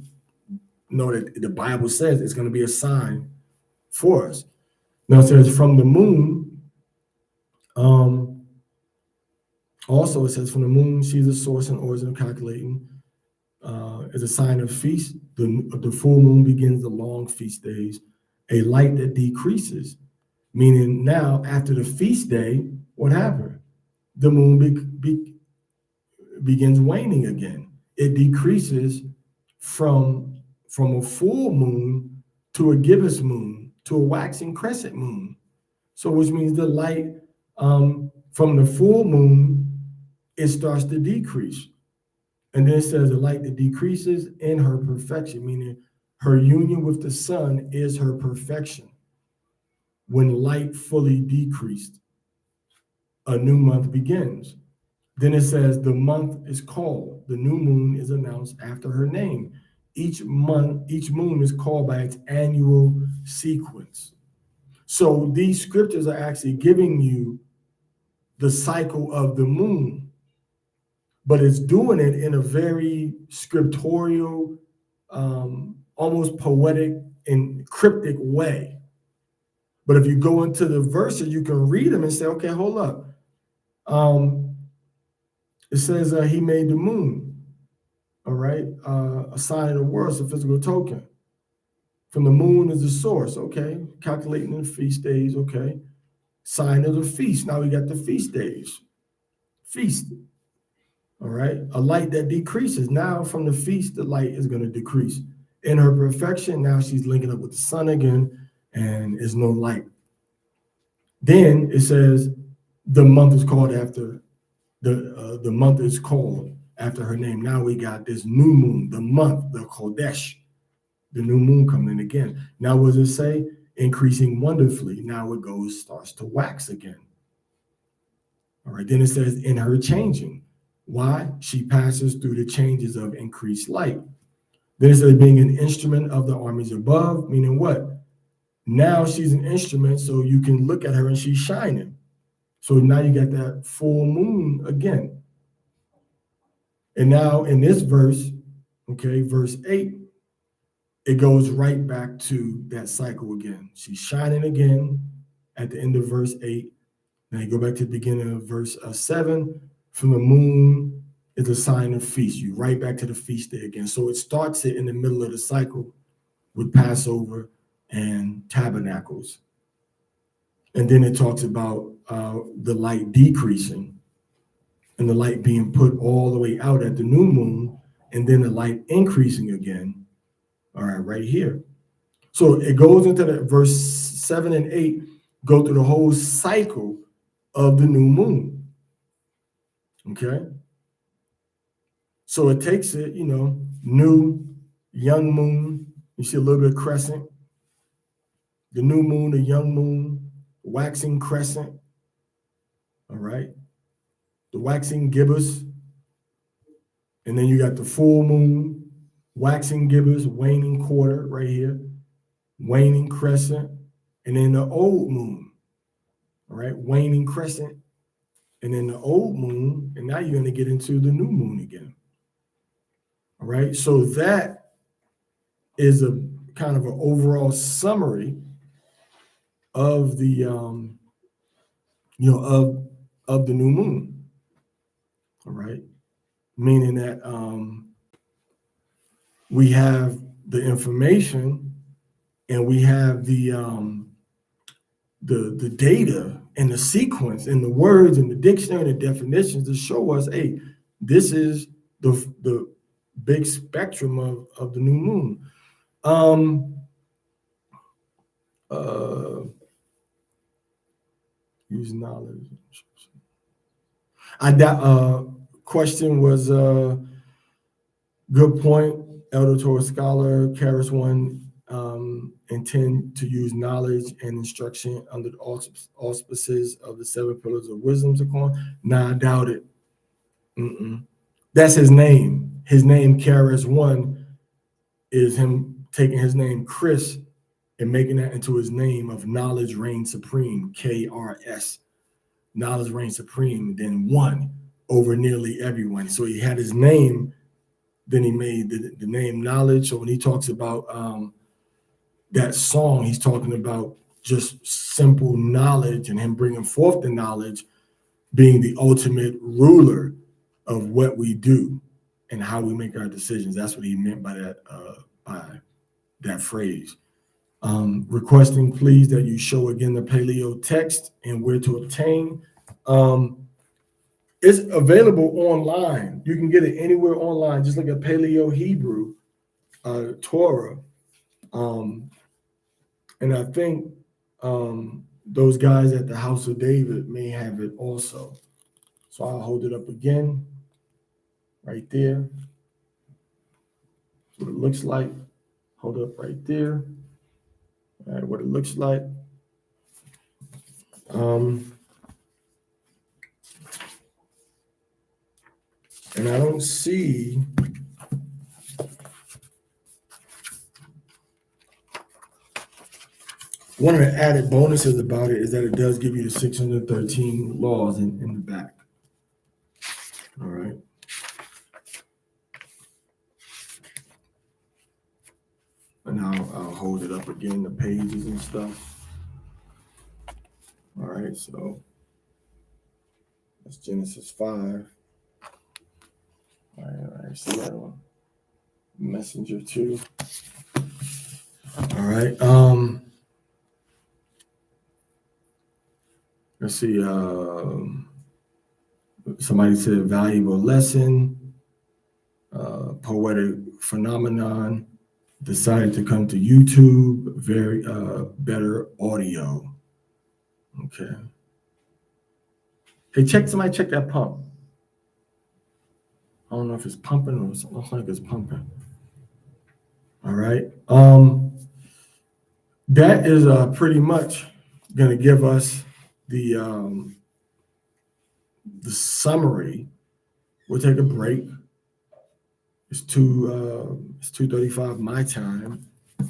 know that the Bible says it's going to be a sign for us. Now it says from the moon, also it says from the moon, she's the source and origin of calculating. As a sign of feast, the full moon begins the long feast days, a light that decreases, meaning now after the feast day, what happened? The moon begins waning again. It decreases from a full moon to a gibbous moon to a waxing crescent moon. So which means the light from the full moon, it starts to decrease. And then it says the light that decreases in her perfection, meaning her union with the sun is her perfection. When light fully decreased, a new month begins. Then it says the month is called, the new moon is announced after her name. Each moon is called by its annual sequence. So these scriptures are actually giving you the cycle of the moon, but it's doing it in a very scriptorial, almost poetic and cryptic way. But if you go into the verses, you can read them and say, okay, hold up. It says he made the moon, all right? A sign of the world, it's a physical token. From the moon is the source, okay? Calculating the feast days, okay? Sign of the feast. Now we got the feast days. Feast, all right? A light that decreases. Now from the feast, the light is going to decrease. In her perfection, now she's linking up with the sun again, and there's no light. Then it says the month is called after the month is called after her name. Now we got this new moon, the month, the Chodesh, the new moon coming in again. Now what does it say? Increasing wonderfully. Now it starts to wax again. All right, then it says in her changing. Why? She passes through the changes of increased light. Then it says being an instrument of the armies above, meaning what? Now she's an instrument, so you can look at her and she's shining. So now you got that full moon again. And now in this verse, okay, verse 8, it goes right back to that cycle again. She's shining again at the end of verse 8. Now you go back to the beginning of verse 7. From the moon is a sign of feast. You right back to the feast day again. So it starts it in the middle of the cycle with Passover and tabernacles. And then it talks about the light decreasing and the light being put all the way out at the new moon, and then the light increasing again. All right, right here. So it goes into the verse 7 and 8, go through the whole cycle of the new moon. Okay. So it takes it, new, young moon. You see a little bit of crescent. The new moon, the young moon, waxing crescent. All right. The waxing gibbous. And then you got the full moon, waxing gibbous, waning quarter right here, waning crescent, and then the old moon. All right, waning crescent, and then the old moon, and now you're going to get into the new moon again. All right, so that is a kind of an overall summary of the of the new moon. All right, meaning that we have the information and we have the data and the sequence and the words and the dictionary and the definitions to show us, hey, this is the big spectrum of the new moon. Use knowledge. Question was good point. Elder Torah scholar, Karis one, intend to use knowledge and instruction under the auspices of the 7 pillars of wisdom to come. Nah, I doubt it. That's his name. His name, Karis one, is him taking his name, Chris, and making that into his name of knowledge reigns supreme, KRS. Knowledge reigns supreme, then one over nearly everyone. So he had his name, then he made the name knowledge. So when he talks about that song, he's talking about just simple knowledge and him bringing forth the knowledge being the ultimate ruler of what we do and how we make our decisions. That's what he meant by that phrase. Requesting, please, that you show again the paleo text and where to obtain. It's available online. You can get it anywhere online. Just look at Paleo Hebrew Torah. And I think those guys at the House of David may have it also. So I'll hold it up again, right there. That's what it looks like. Hold up right there. All right, what it looks like. And I don't see one of the added bonuses about it is that it does give you the 613 laws in the back. All right. And I'll hold it up again, the pages and stuff. All right, so that's Genesis 5. All right, see that one. Messenger 2. All right. Let's see. Somebody said valuable lesson, poetic phenomenon, decided to come to YouTube, very better audio. Okay. Hey, somebody check that pump. I don't know if it's pumping or it looks like it's pumping. All right. That is pretty much going to give us the summary. We'll take a break. It's 2:35 my time.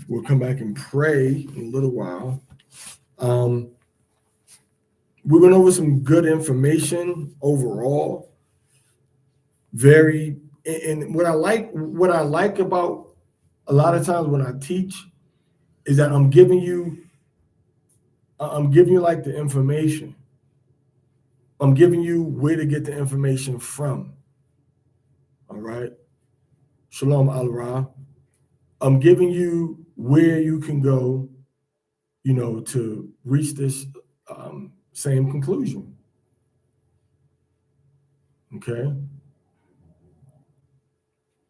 We'll come back and pray in a little while. We went over some good information overall. And what I like about a lot of times when I teach is that I'm giving you like the information. I'm giving you where to get the information from. All right. Shalom al-Ra. I'm giving you where you can go, to reach this same conclusion. Okay.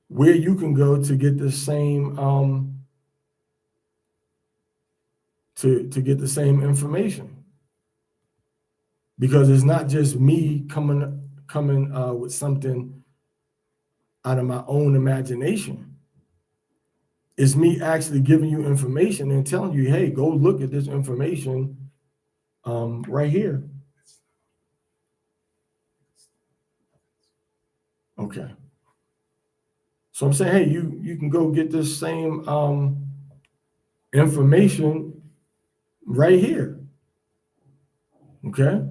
Where you can go to get the same to get the same information. Because it's not just me coming with something out of my own imagination. It's me actually giving you information and telling you, hey, go look at this information right here. Okay. So I'm saying, hey, you can go get this same information right here. Okay.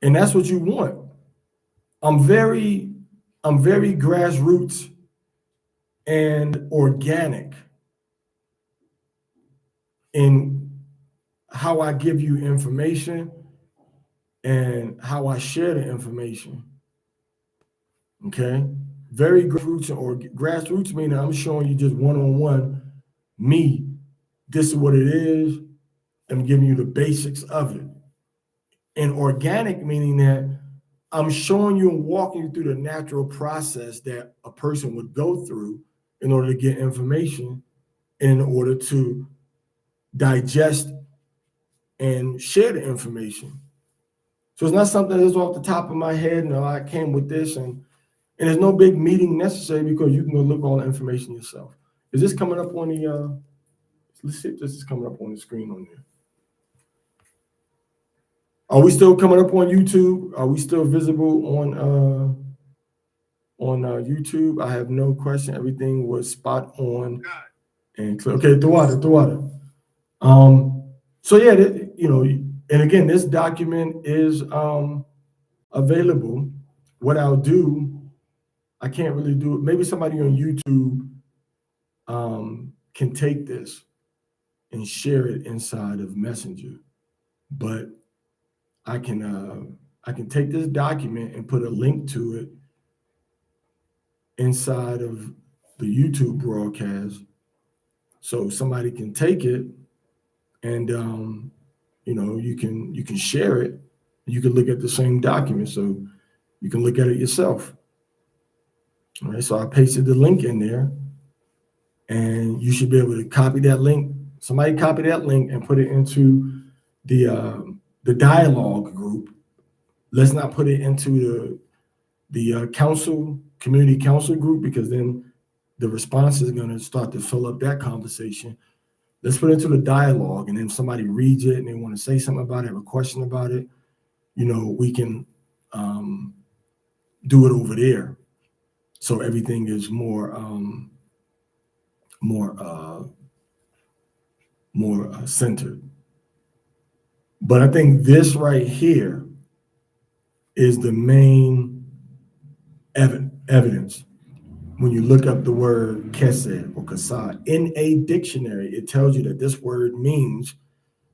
And that's what you want. I'm very grassroots and organic in how I give you information and how I share the information. Okay. Very grassroots meaning I'm showing you just one-on-one me. This is what it is. I'm giving you the basics of it. And organic meaning that I'm showing you and walking you through the natural process that a person would go through in order to get information, in order to digest and share the information. So it's not something that's off the top of my head. No, I came with this, and there's no big meeting necessary because you can go look all the information yourself. Is this coming up on the? Let's see if this is coming up on the screen on there. Are we still coming up on YouTube? Are we still visible on YouTube? I have no question. Everything was spot on and clear. Okay, the water. So yeah, and again, this document is available. What I'll do, I can't really do it. Maybe somebody on YouTube can take this and share it inside of Messenger, but I can take this document and put a link to it inside of the YouTube broadcast, so somebody can take it and you can share it. You can look at the same document, so you can look at it yourself. All right, so I pasted the link in there, and you should be able to copy that link. Somebody copy that link and put it into the dialogue group. Let's not put it into the community council group, because then the response is going to start to fill up that conversation. Let's put it into the dialogue, and then if somebody reads it and they want to say something about it, have a question about it, we can do it over there. So everything is more more centered. But I think this right here is the main evidence. When you look up the word kesed or kasad in a dictionary, it tells you that this word means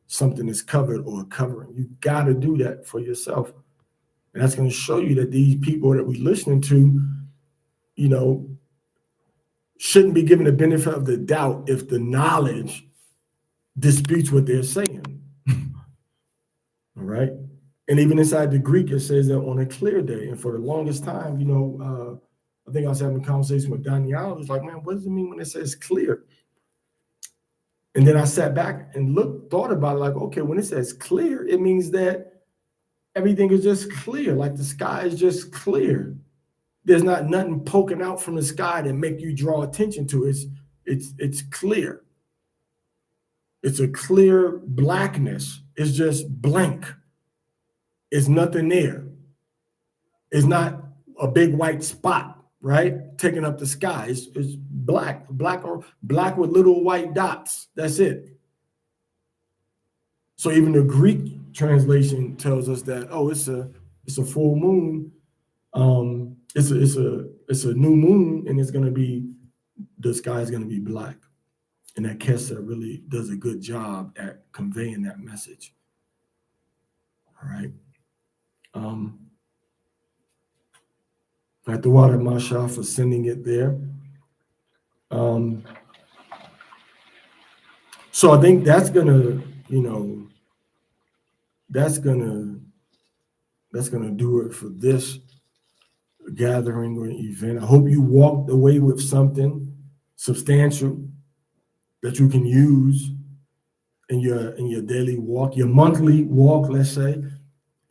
something is covered or covering. You got to do that for yourself. And that's going to show you that these people that we're listening to, you know, shouldn't be given the benefit of the doubt if the knowledge disputes what they're saying. All right. And even inside the Greek, it says that on a clear day. And for the longest time, you know, I think I was having a conversation with Danielle. I was like, man, what does it mean when it says clear? And then I sat back and thought about it like, okay, when it says clear, it means that everything is just clear, like the sky is just clear. There's not nothing poking out from the sky that make you draw attention to it. It's clear. It's a clear blackness. It's just blank. It's nothing there. It's not a big white spot, right? Taking up the sky. It's black with little white dots. That's it. So even the Greek translation tells us that, oh, it's a full moon. It's a new moon, and the sky is gonna be black. And that Kesed really does a good job at conveying that message. All right. At the water Masha for sending it there. So I think that's gonna, you know, that's gonna do it for this gathering or event. I hope you walked away with something substantial that you can use in your daily walk, your monthly walk, let's say.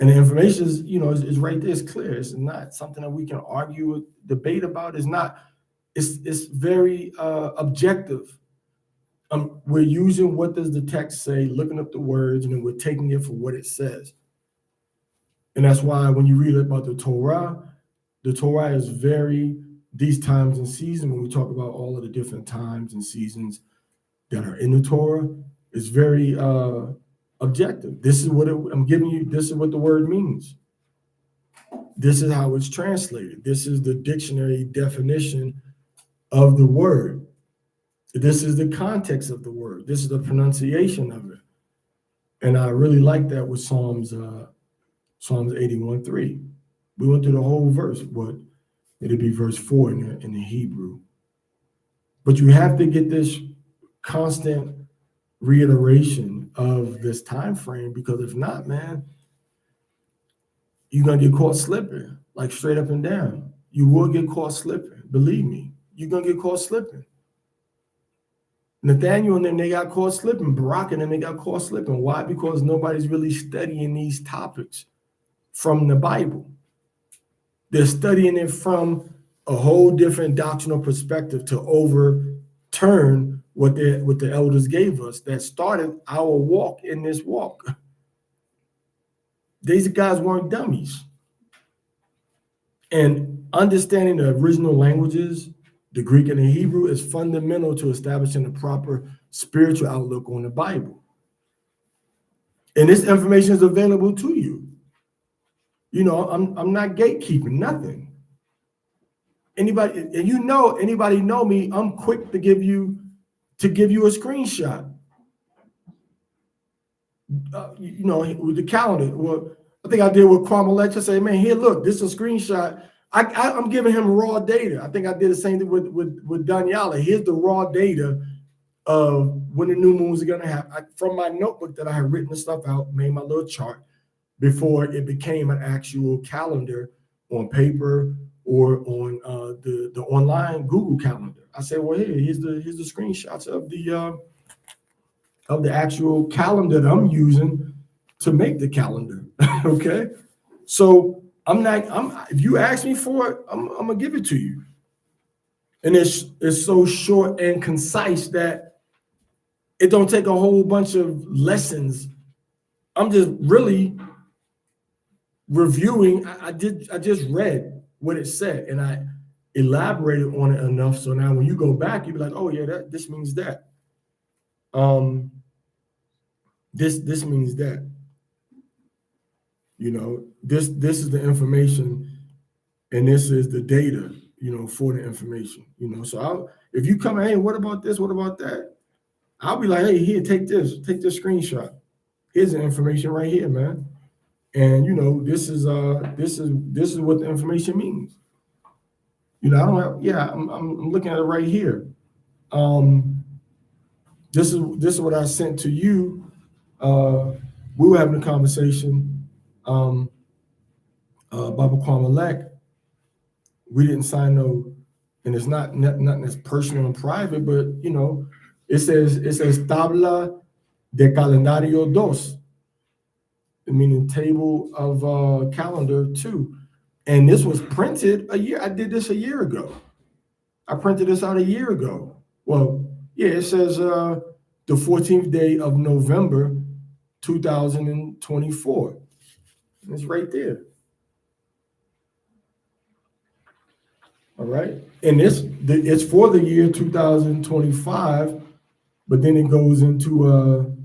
And the information is, you know, is right there. It's clear. It's not something that we can argue or debate about. It's not. It's very objective. We're using what does the text say, looking up the words, and then we're taking it for what it says. And that's why when you read about the Torah is these times and seasons, when we talk about all of the different times and seasons that are in the Torah, is very objective. This is what I'm giving you. This is what the word means. This is how it's translated. This is the dictionary definition of the word. This is the context of the word. This is the pronunciation of it. And I really like that with Psalms 81:3. We went through the whole verse, but it'd be verse 4 in the Hebrew. But you have to get this constant reiteration of this time frame, because if not, man, you're gonna get caught slipping, like straight up and down. You will get caught slipping. Believe me, you're gonna get caught slipping. Nathaniel and them, they got caught slipping. Barak and them, they got caught slipping. Why? Because nobody's really studying these topics from the Bible. They're studying it from a whole different doctrinal perspective to overturn what the elders gave us that started our walk in this walk. These guys weren't dummies. And understanding the original languages, the Greek and the Hebrew, is fundamental to establishing a proper spiritual outlook on the Bible. And this information is available to you. You know, I'm not gatekeeping nothing. Anybody know me, I'm quick to give you a screenshot. You know, with the calendar. Well, I think I did with Kwame Lecture. Say, man, here, look, this is a screenshot. I'm giving him raw data. I think I did the same thing with Daniela. Here's the raw data of when the new moons are gonna happen. From my notebook that I had written the stuff out, made my little chart before it became an actual calendar on paper or on the online Google Calendar. I said, well, here's the screenshots of the actual calendar that I'm using to make the calendar. Okay, so if you ask me for it, I'm gonna give it to you. And it's so short and concise that it don't take a whole bunch of lessons. I'm just really reviewing. I just read what it said and I elaborated on it enough so now when you go back, you'll be like, oh yeah, this means that. This means that. You know, this is the information, and this is the data, you know, for the information. You know, so if you come, hey, what about this? What about that? I'll be like, hey, here, take this screenshot. Here's the information right here, man. And you know, this is what the information means. You know, I don't have, yeah, I'm looking at it right here. This is what I sent to you. We were having a conversation. Baba Kwamelek, we didn't sign no, and it's not nothing that's personal and private, but you know, it says tabla de calendario dos, meaning table of calendar 2. And this was printed a year. I did this a year ago. I printed this out a year ago. Well, yeah, it says the 14th day of November, 2024. It's right there. All right. And it's for the year 2025, but then it goes into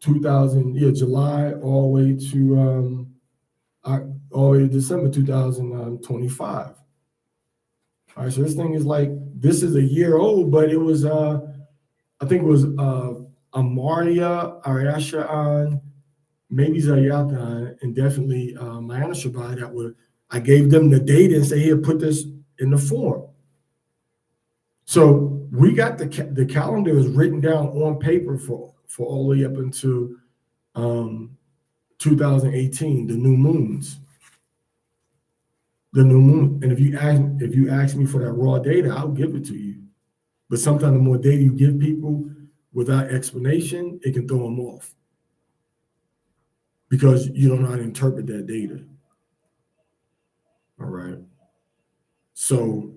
2000, July all the way to all the way to December 2025. All right, so this thing is like, this is a year old, but it was I think it was Amaria, Ariashaan, maybe Zayatan, and definitely Mayana Shabai I gave them the data and say, here, put this in the form. So we got the calendar is written down on paper for all the way up until 2018, the new moons. The new moon. And if you ask me for that raw data, I'll give it to you. But sometimes the more data you give people without explanation, it can throw them off because you don't know how to interpret that data. All right. So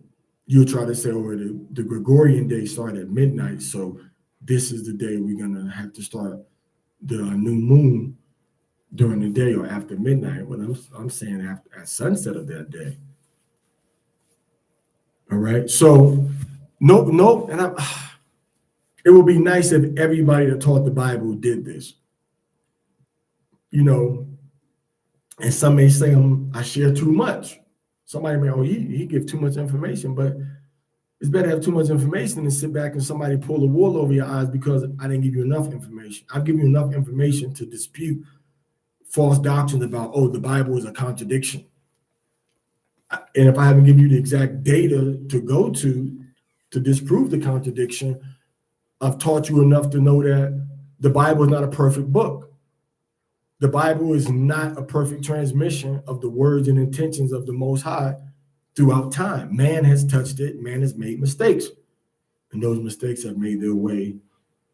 you'll try to say, oh, the Gregorian day started at midnight, so this is the day we're gonna have to start the new moon during the day or after midnight. When I'm saying at sunset of that day. All right. So no, and it would be nice if everybody that taught the Bible did this. You know, and some may say I share too much. Somebody may, he give too much information, but it's better to have too much information than sit back and somebody pull the wool over your eyes because I didn't give you enough information. I've given you enough information to dispute false doctrines about, the Bible is a contradiction. And if I haven't given you the exact data to go to disprove the contradiction, I've taught you enough to know that the Bible is not a perfect book. The Bible is not a perfect transmission of the words and intentions of the Most High throughout time. Man has touched it. Man has made mistakes. And those mistakes have made their way,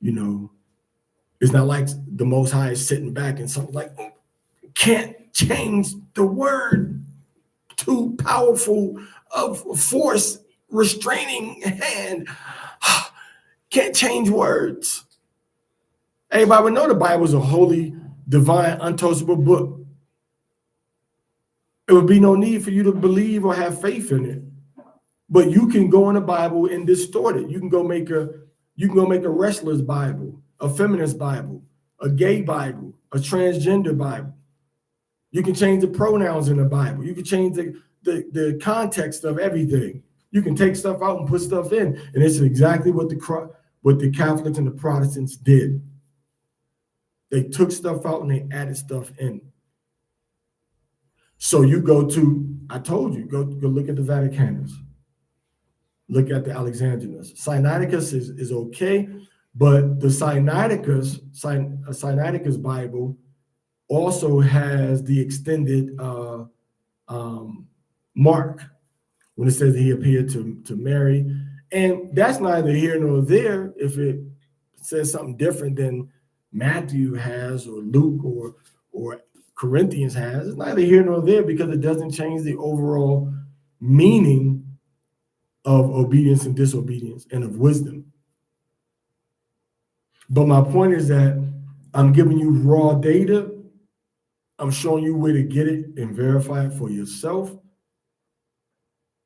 you know. It's not like the Most High is sitting back and something like, can't change the word. Too powerful of force, restraining hand. Can't change words. Everybody would know the Bible is a holy, divine, untouchable book. It would be no need for you to believe or have faith in it. But you can go in the Bible and distort it. You can go make a wrestler's Bible, a feminist Bible, a gay Bible, a transgender Bible. You can change the pronouns in the Bible. You can change the context of everything. You can take stuff out and put stuff in. And it's exactly what the Catholics and the Protestants did. They took stuff out and they added stuff in. So you go to, I told you, go look at the Vaticanus. Look at the Alexandrinus. Sinaiticus is okay, but the Sinaiticus Bible also has the extended mark when it says he appeared to Mary. And that's neither here nor there if it says something different than Matthew has or Luke or Corinthians has. It's neither here nor there because it doesn't change the overall meaning of obedience and disobedience and of wisdom. But my point is that I'm giving you raw data. I'm showing you where to get it and verify it for yourself.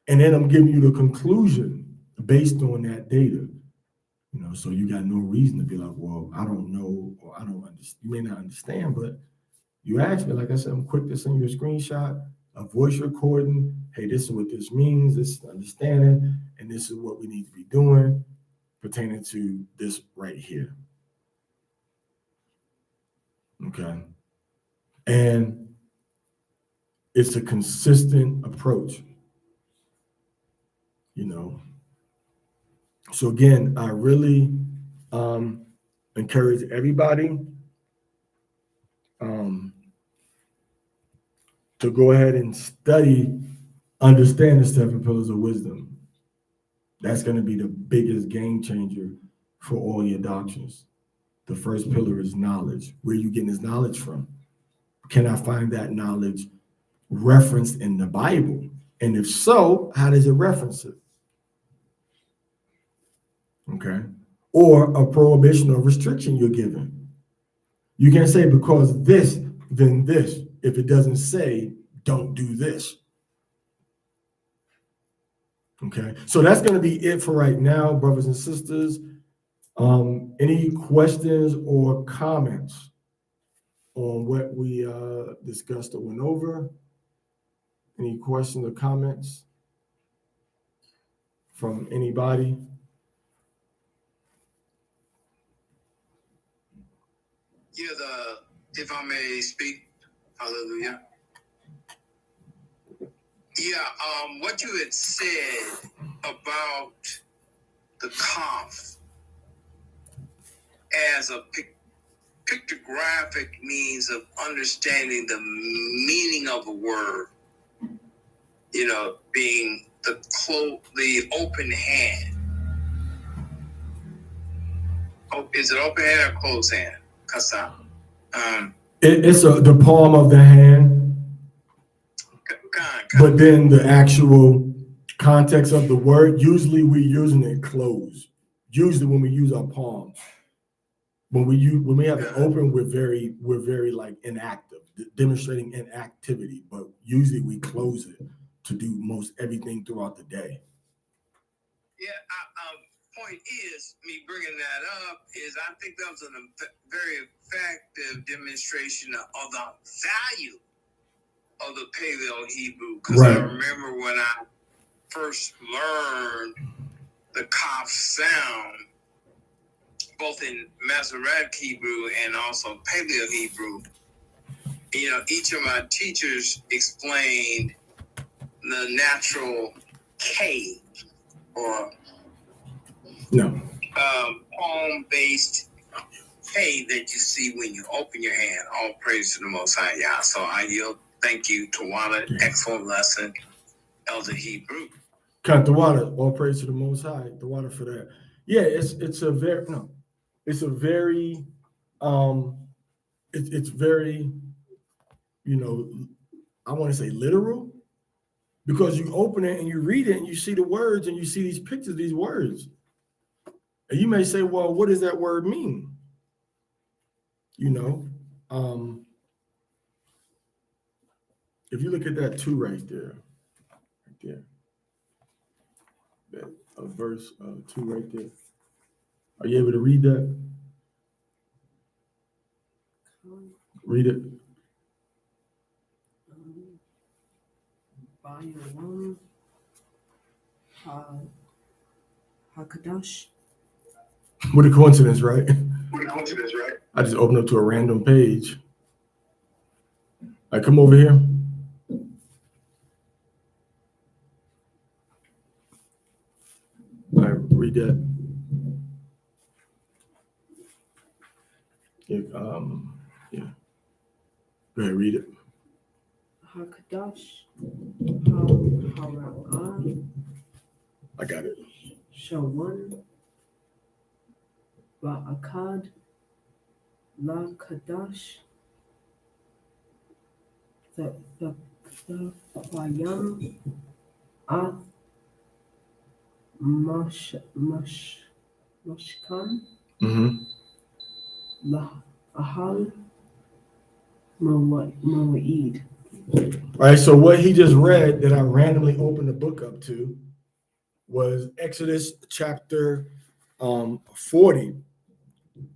And then I'm giving you the conclusion based on that data. So you got no reason to be like, well, I don't know, or I don't understand. You may not understand, but you ask me, like I said, I'm quick to send you a screenshot, a voice recording. Hey, this is what this means, this is understanding, and this is what we need to be doing pertaining to this right here. Okay. And it's a consistent approach, So again, I really encourage everybody to go ahead and study, understand the 7 pillars of wisdom. That's going to be the biggest game changer for all your doctrines. The first pillar is knowledge. Where are you getting this knowledge from? Can I find that knowledge referenced in the Bible? And if so, how does it reference it? Okay. Or a prohibition or restriction you're given. You can't say because this, then this, if it doesn't say, don't do this. Okay. So that's going to be it for right now, brothers and sisters. Any questions or comments on what we discussed or went over? Any questions or comments from anybody? Yeah, if I may speak, hallelujah. Yeah, what you had said about the Kaf as a pictographic means of understanding the meaning of a word, being the open hand. Oh, is it open hand or closed hand? Kasa. It's the palm of the hand. But then the actual context of the word, usually we're using it closed. Usually when we use our palms. When we have it open, we're very like inactive, demonstrating inactivity. But usually we close it to do most everything throughout the day. Yeah, point is, me bringing that up is I think that was a very effective demonstration of the value of the Paleo Hebrew. Because I remember when I first learned the Kaf sound, both in Masoretic Hebrew and also Paleo Hebrew, each of my teachers explained the natural K or palm-based K that you see when you open your hand. All praise to the Most High Yah. So I yield. Thank you, Tawana. Excellent lesson, Elder Hebrew. Tawada, all praise to the Most High. Tawada for that. Yeah, it's a very it's very I want to say literal, because you open it and you read it and you see the words and you see these pictures, these words. And you may say, well, what does that word mean? If you look at that 2 right there, that verse 2 right there. Are you able to read that? Read it. Hakadosh. What a coincidence, right? I just opened up to a random page. I come over here. I read that. Yeah. Go ahead, read it. Hakadosh. I got it. Shawan. Ba'akad. La Kadash. The Kwayam. Mashkan. La Ahal. Mawa'id. All right, so what he just read that I randomly opened the book up to was Exodus chapter 40,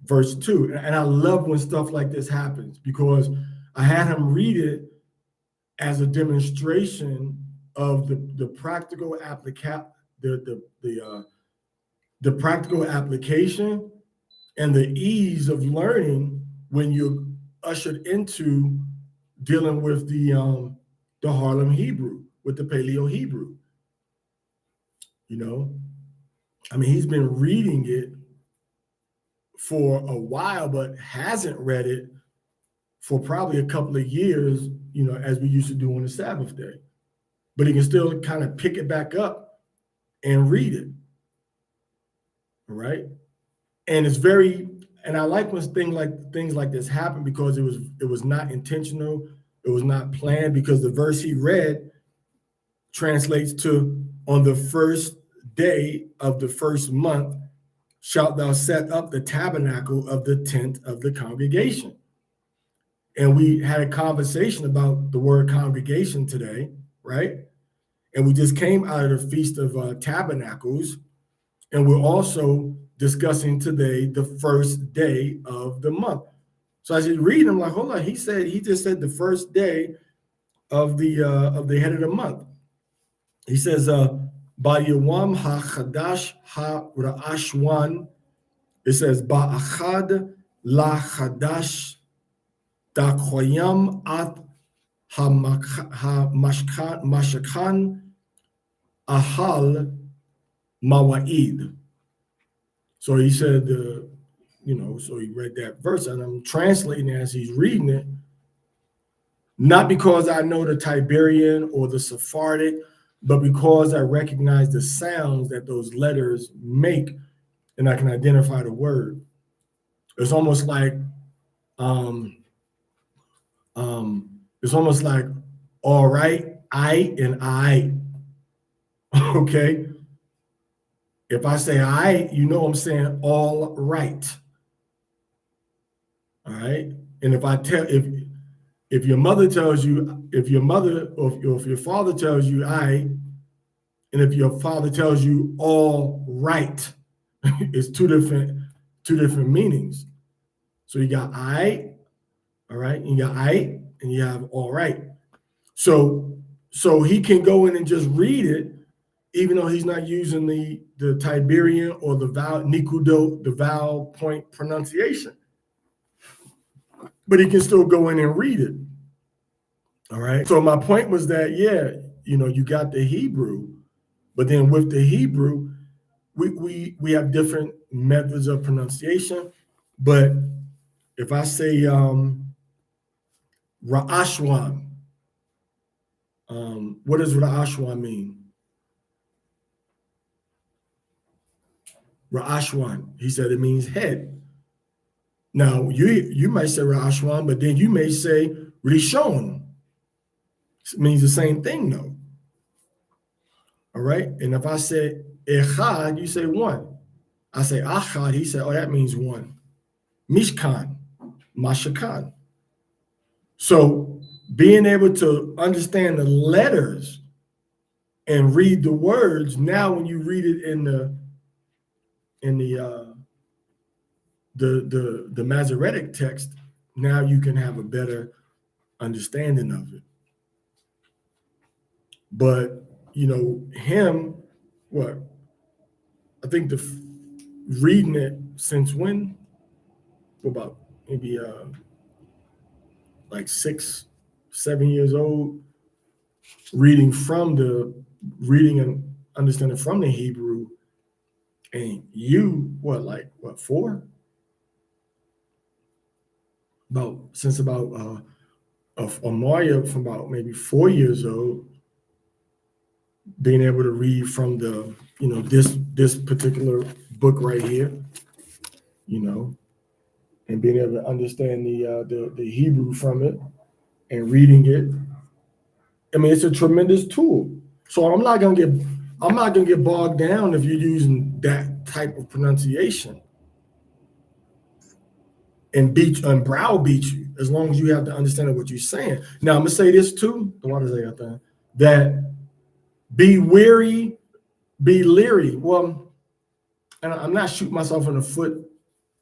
verse 2. And I love when stuff like this happens because I had him read it as a demonstration of the practical the practical application and the ease of learning when you're ushered into dealing with the Harlem Hebrew, with the Paleo Hebrew. You know, I mean, he's been reading it for a while, but hasn't read it for probably a couple of years, you know, as we used to do on the Sabbath day. But he can still kind of pick it back up and read it. All right. And it's very, and I like when things like this happen because it was not intentional, it was not planned, because the verse he read translates to, on the first day of the first month shalt thou set up the tabernacle of the tent of the congregation. And we had a conversation about the word congregation today, right? And we just came out of the Feast of Tabernacles, and we're also discussing today the first day of the month. So as you read, I'm like, hold on, he just said the first day of the head of the month. He says, Ba'yawam ha-chadash ha-ra'ashwan. It says, Ba'achad la-chadash Dakoyam at ha-mashkan ahal mawa'id. So he said, so he read that verse, and I'm translating as he's reading it, not because I know the Tiberian or the Sephardic, but because I recognize the sounds that those letters make, and I can identify the word. It's almost like, all right, I and I. Okay. If I say I, I'm saying all right. All right. And if your mother tells you, if your father tells you I, and if your father tells you all right, it's two different meanings. So you got I, all right, you got I, and you have all right. So he can go in and just read it, even though he's not using the Tiberian or the vowel nikudo, the vowel point pronunciation. But he can still go in and read it. All right. So my point was that, you got the Hebrew, but then with the Hebrew, we have different methods of pronunciation. But if I say Ra'ashwan, what does Ra'ashwan mean? Ra'ashwan, he said it means head. Now, you might say Ra'ashwan, but then you may say Rishon. It means the same thing, though. All right? And if I say Echad, you say one. I say Achad, he said, that means one. Mishkan, Mashakan. So being able to understand the letters and read the words, now when you read it in the Masoretic text, now you can have a better understanding of it. But him, I think reading it since when? About maybe like 6, 7 years old, reading and understanding from the Hebrew. And you, 4? Since about Amaya, from about maybe 4 years old, being able to read from the, this particular book right here, and being able to understand the Hebrew from it and reading it. I mean, it's a tremendous tool. So I'm not gonna get bogged down if you're using that type of pronunciation and browbeat you, as long as you have the understanding of what you're saying. Now I'm gonna say this too. That be weary, be leery. Well, and I'm not shooting myself in the foot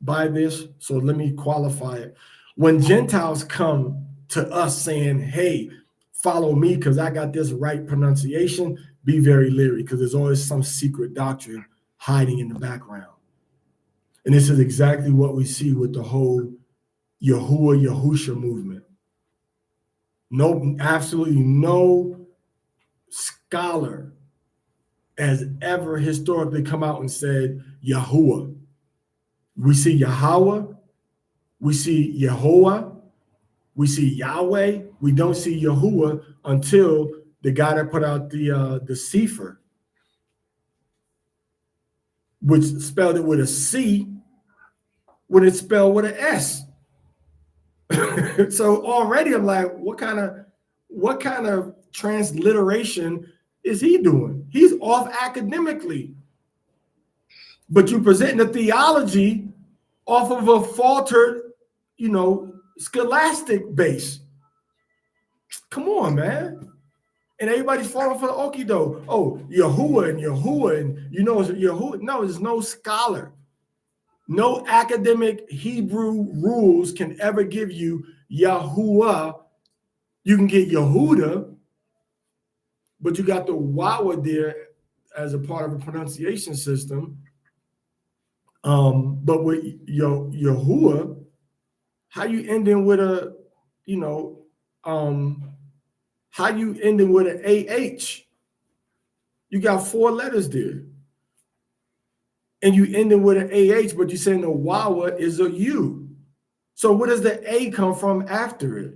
by this, so let me qualify it. When Gentiles come to us saying, hey, follow me because I got this right pronunciation, be very leery because there's always some secret doctrine hiding in the background. And this is exactly what we see with the whole Yahuwah Yahusha movement. No, absolutely no scholar has ever historically come out and said Yahuwah. We see Yahweh, we see Yehovah, we see Yahweh. We don't see Yahuwah until the guy that put out the Sefer, which spelled it with a C when it's spelled with an S. So already I'm like, what kind of transliteration is he doing? He's off academically. But you present the theology off of a faltered, scholastic base. Come on, man. And everybody's falling for the okie doke. Oh, Yahuwah and Yahuwah. No, there's no scholar. No academic Hebrew rules can ever give you Yahuwah. You can get Yehuda, but you got the Wawa there as a part of a pronunciation system. But with Yahuwah, how you ending with a, how you ending with an AH? You got 4 letters there. And you ending with an AH, but you're saying the Wawa is a U. So where does the A come from after it?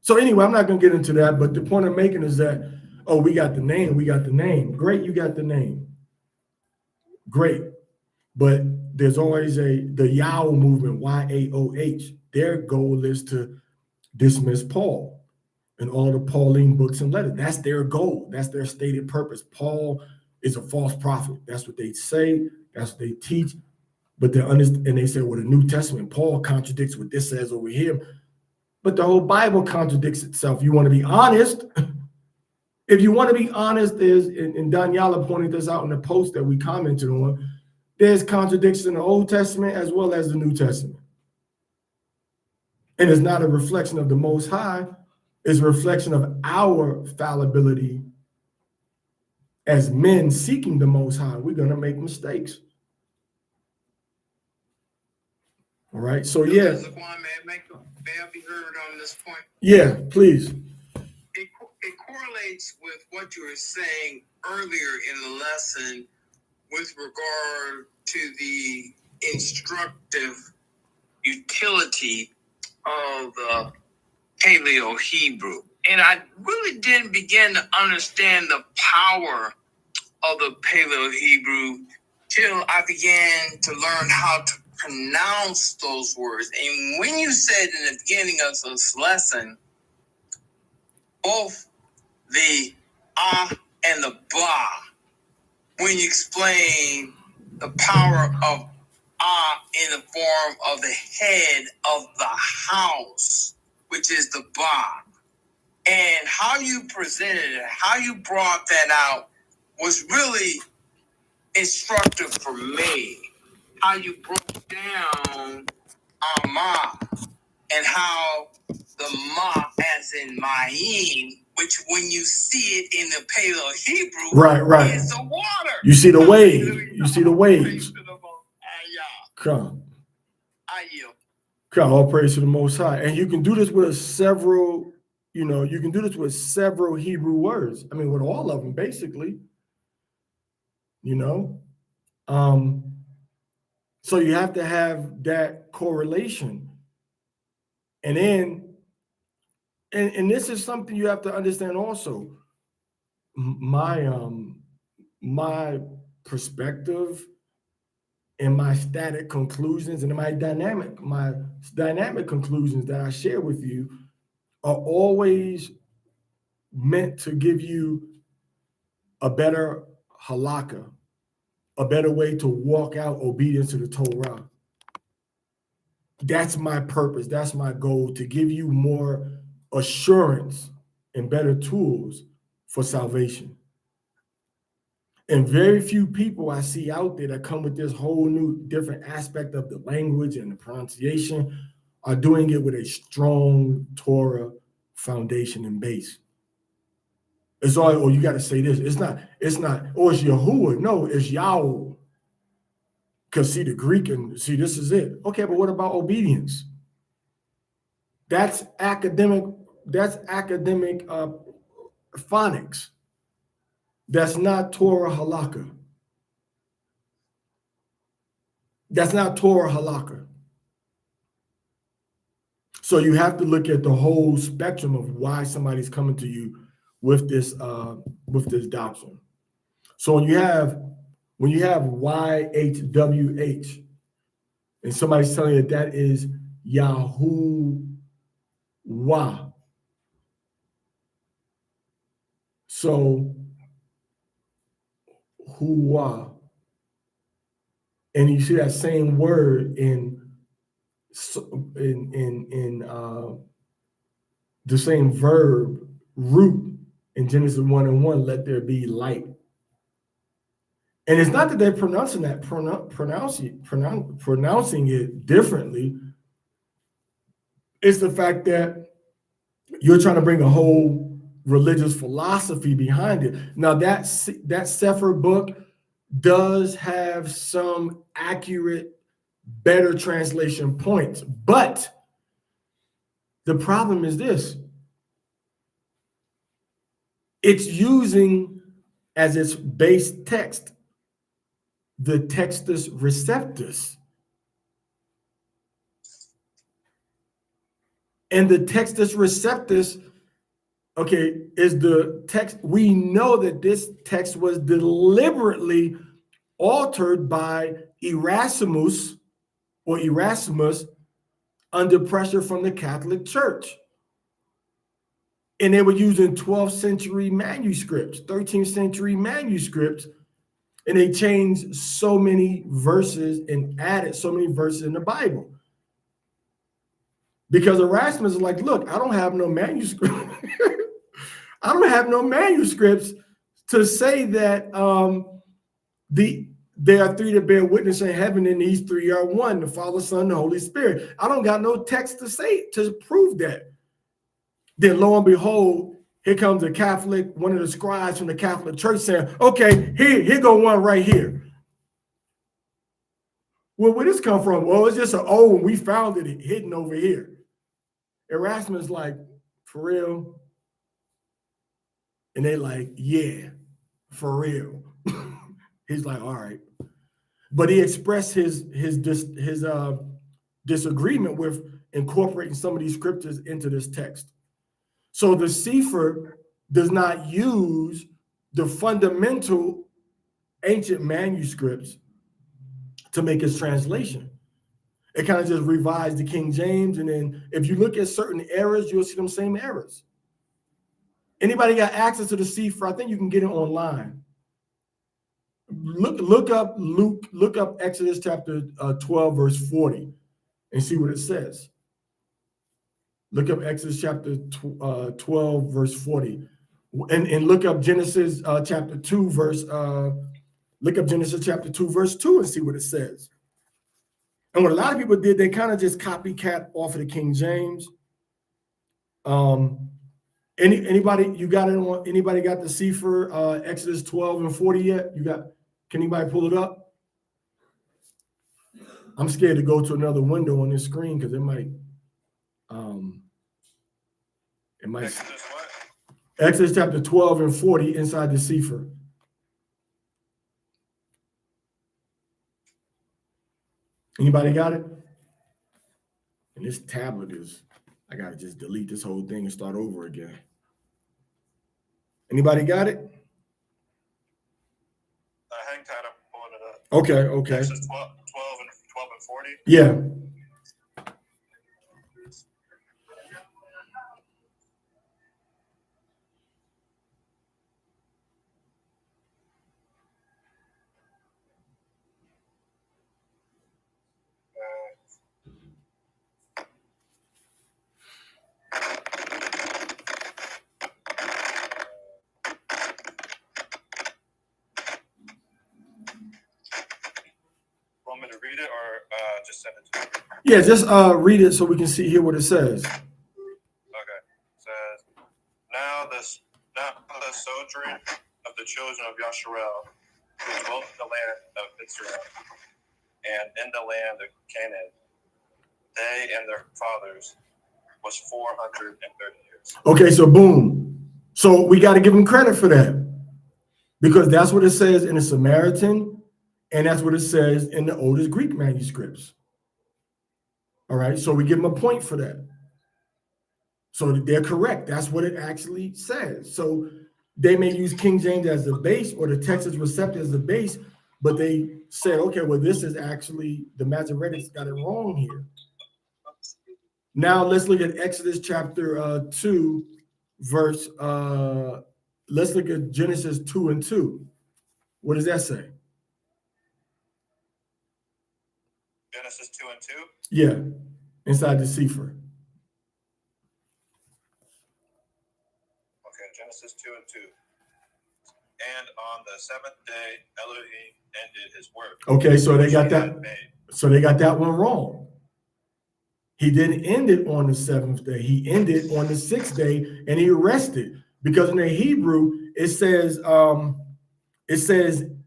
So anyway, I'm not going to get into that, but the point I'm making is that, oh, we got the name. Great, you got the name. Great. But there's always the Yao movement, YAOH. Their goal is to dismiss Paul and all the Pauline books and letters. That's their goal. That's their stated purpose. Paul is a false prophet. That's what they say. That's what they teach. But and they say, well, the New Testament, Paul contradicts what this says over here. But the whole Bible contradicts itself. You want to be honest? If you want to be honest, and Daniela pointed this out in the post that we commented on, there's contradictions in the Old Testament as well as the New Testament. And it's not a reflection of the Most High. It's a reflection of our fallibility as men seeking the Most High. We're going to make mistakes. All right. So, yeah. May I be heard on this point? Yeah, please. It correlates with what you were saying earlier in the lesson with regard to the instructive utility of the Paleo Hebrew. And I really didn't begin to understand the power of the Paleo Hebrew till I began to learn how to pronounce those words. And when you said in the beginning of this lesson, both the and the ba, when you explain the power of in the form of the head of the house, which is the ba, and how you presented it, how you brought that out was really instructive for me. How you broke down ma and how the ma as in ma'im, which when you see it in the Paleo Hebrew, right, is the water. You see the wave. You see the waves. Come. All praise to the Most High. And you can do this with several, you can do this with several Hebrew words. I mean, with all of them, basically. So you have to have that correlation. And then, and this is something you have to understand also. My perspective and my static conclusions and my dynamic conclusions that I share with you are always meant to give you a better halakha, a better way to walk out obedience to the Torah. That's my purpose. That's my goal, to give you more assurance and better tools for salvation. And very few people I see out there that come with this whole new different aspect of the language and the pronunciation are doing it with a strong Torah foundation and base. It's all, oh, you got to say this. It's not, oh, it's Yahuwah. No, it's Yahweh. Because see, the Greek and see, this is it. Okay, but what about obedience? That's academic phonics. That's not Torah halakha. That's not Torah halakha. So you have to look at the whole spectrum of why somebody's coming to you with this doctrine. So when you have YHWH and somebody's telling you that is Yahuwah. So Huwa. And you see that same word in the same verb root in Genesis 1:1, let there be light. And it's not that they're pronouncing it differently. It's the fact that you're trying to bring a whole religious philosophy behind it. Now that Sefer book does have some accurate, better translation points, but the problem is this: it's using as its base text the Textus Receptus. And the Textus Receptus, okay, is the text. We know that this text was deliberately altered by Erasmus under pressure from the Catholic Church. And they were using 12th century manuscripts, 13th century manuscripts, and they changed so many verses and added so many verses in the Bible. Because Erasmus is like, look, I don't have no manuscript. I don't have no manuscripts to say that there are three that bear witness in heaven, and these three are one: the Father, Son, the Holy Spirit. I don't got no text to say to prove that. Then lo and behold, here comes one of the scribes from the Catholic Church saying, okay, here go one right here. Well, where this come from? Well, it's just we found it hidden over here. Erasmus like, for real? And they like, yeah, for real. He's like, all right. But he expressed his disagreement with incorporating some of these scriptures into this text. So the Sefer does not use the fundamental ancient manuscripts to make its translation. It kind of just revised the King James, and then if you look at certain errors, you'll see them same errors. Anybody got access to the Sefer? I think you can get it online. Look up Exodus chapter 12, verse 40, and see what it says. Look up Exodus chapter 12, verse 40, and look up Genesis chapter 2, verse. Look up Genesis chapter 2, verse 2, and see what it says. And what a lot of people did, they kind of just copycat off of the King James. Anybody you got it on? Anybody got the Sefer Exodus 12 and 40 yet? Can anybody pull it up? I'm scared to go to another window on this screen because it might. Exodus chapter 12 and 40 inside the Sefer. Anybody got it? And this tablet I gotta just delete this whole thing and start over again. Anybody got it? Hang tight, I'm pulling it up. Okay. Exodus 12 and 40. Yeah. just send it to you. Yeah, just read it so we can hear what it says. Okay. It says, now the sojourn of the children of Yasharel, who dwelt in the land of Israel, and in the land of Canaan, they and their fathers, was 430 years. Okay, so boom. So we got to give them credit for that, because that's what it says in the Samaritan, and that's what it says in the oldest Greek manuscripts. All right, so we give them a point for that. So they're correct. That's what it actually says. So they may use King James as the base or the Texas Receptor as the base, but they said, okay, well, this is actually, the Masoretic got it wrong here. Now let's look at Exodus chapter 2, verse, let's look at Genesis 2 and 2. What does that say? Genesis 2 and 2? Yeah, inside the Sefer. Okay, Genesis 2 and 2. And on the seventh day, Elohim ended his work. Okay, so they got which he that. had made. So they got that one wrong. He didn't end it on the seventh day. He ended on the sixth day, and he rested, because in the Hebrew it says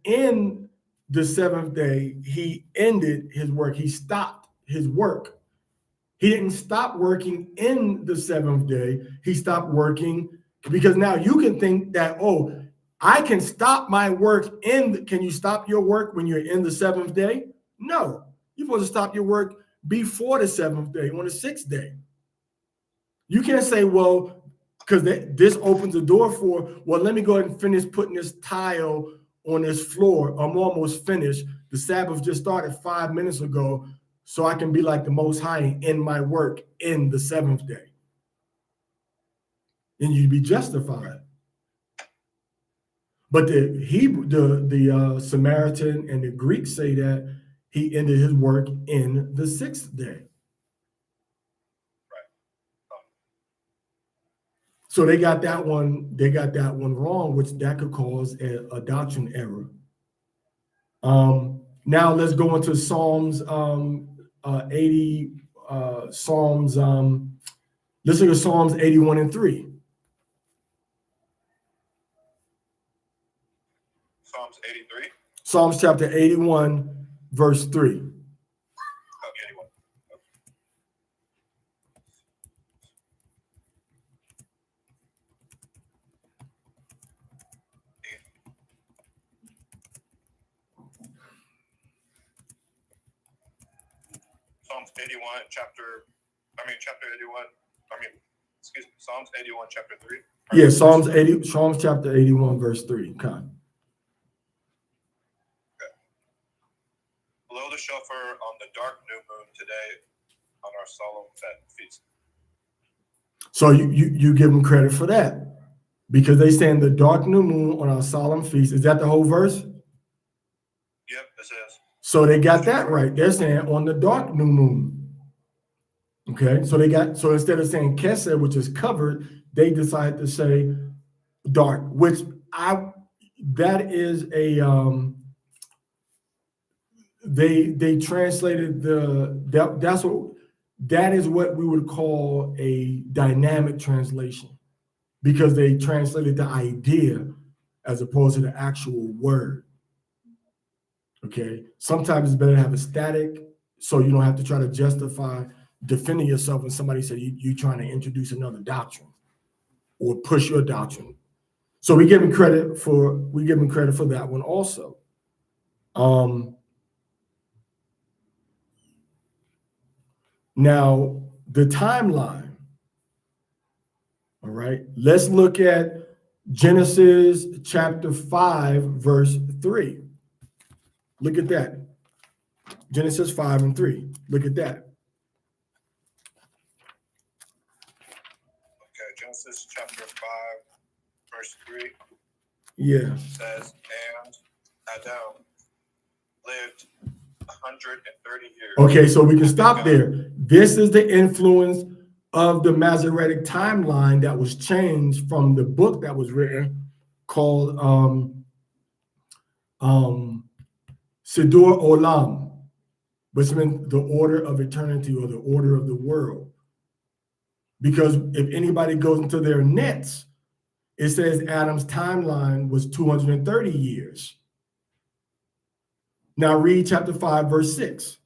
in the seventh day he ended his work. He stopped his work. He didn't stop working in the seventh day. He stopped working, because now you can think that, oh, I can stop my work can you stop your work when you're in the seventh day? No, you're supposed to stop your work before the seventh day, on the sixth day. You can't say, well, because this opens the door for, well, let me go ahead and finish putting this tile on this floor. I'm almost finished. The Sabbath just started 5 minutes ago, so I can be like the Most High in my work in the seventh day. And you'd be justified. But the Hebrew, the Samaritan and the Greeks say that he ended his work in the sixth day. So they got that one. They got that one wrong, which that could cause a doctrine error. Now let's go into Psalms 80. Psalms. Let's look at Psalms 81 and 3. Psalms 83. Psalms chapter 81, verse 3. Oh, 81. Psalms 81, chapter 81. Psalms 81, chapter 3. Yeah, Psalms chapter 81, verse 3. Okay. Blow the shofar on the dark new moon today on our solemn feast. So you give them credit for that, because they say in the dark new moon on our solemn feast. Is that the whole verse? Yep, it says. So they got that right. They're saying on the dark new moon. Okay, so instead of saying kesed, which is covered, they decided to say dark, which that is a they translated that is what we would call a dynamic translation, because they translated the idea as opposed to the actual word. Okay, sometimes it's better to have a static, so you don't have to try to justify defending yourself when somebody said you're trying to introduce another doctrine or push your doctrine. So we give him credit for that one also. Now the timeline. All right, let's look at Genesis chapter 5, verse 3. Look at that. Genesis 5 and 3. Look at that. Okay, Genesis chapter 5, verse 3. Yeah. Says, and Adam lived 130 years. Okay, so we can stop there. This is the influence of the Masoretic timeline that was changed from the book that was written called Sidur Olam. but it's been the order of eternity or the order of the world. Because if anybody goes into their nets, it says Adam's timeline was 230 years. Now read chapter 5, verse 6.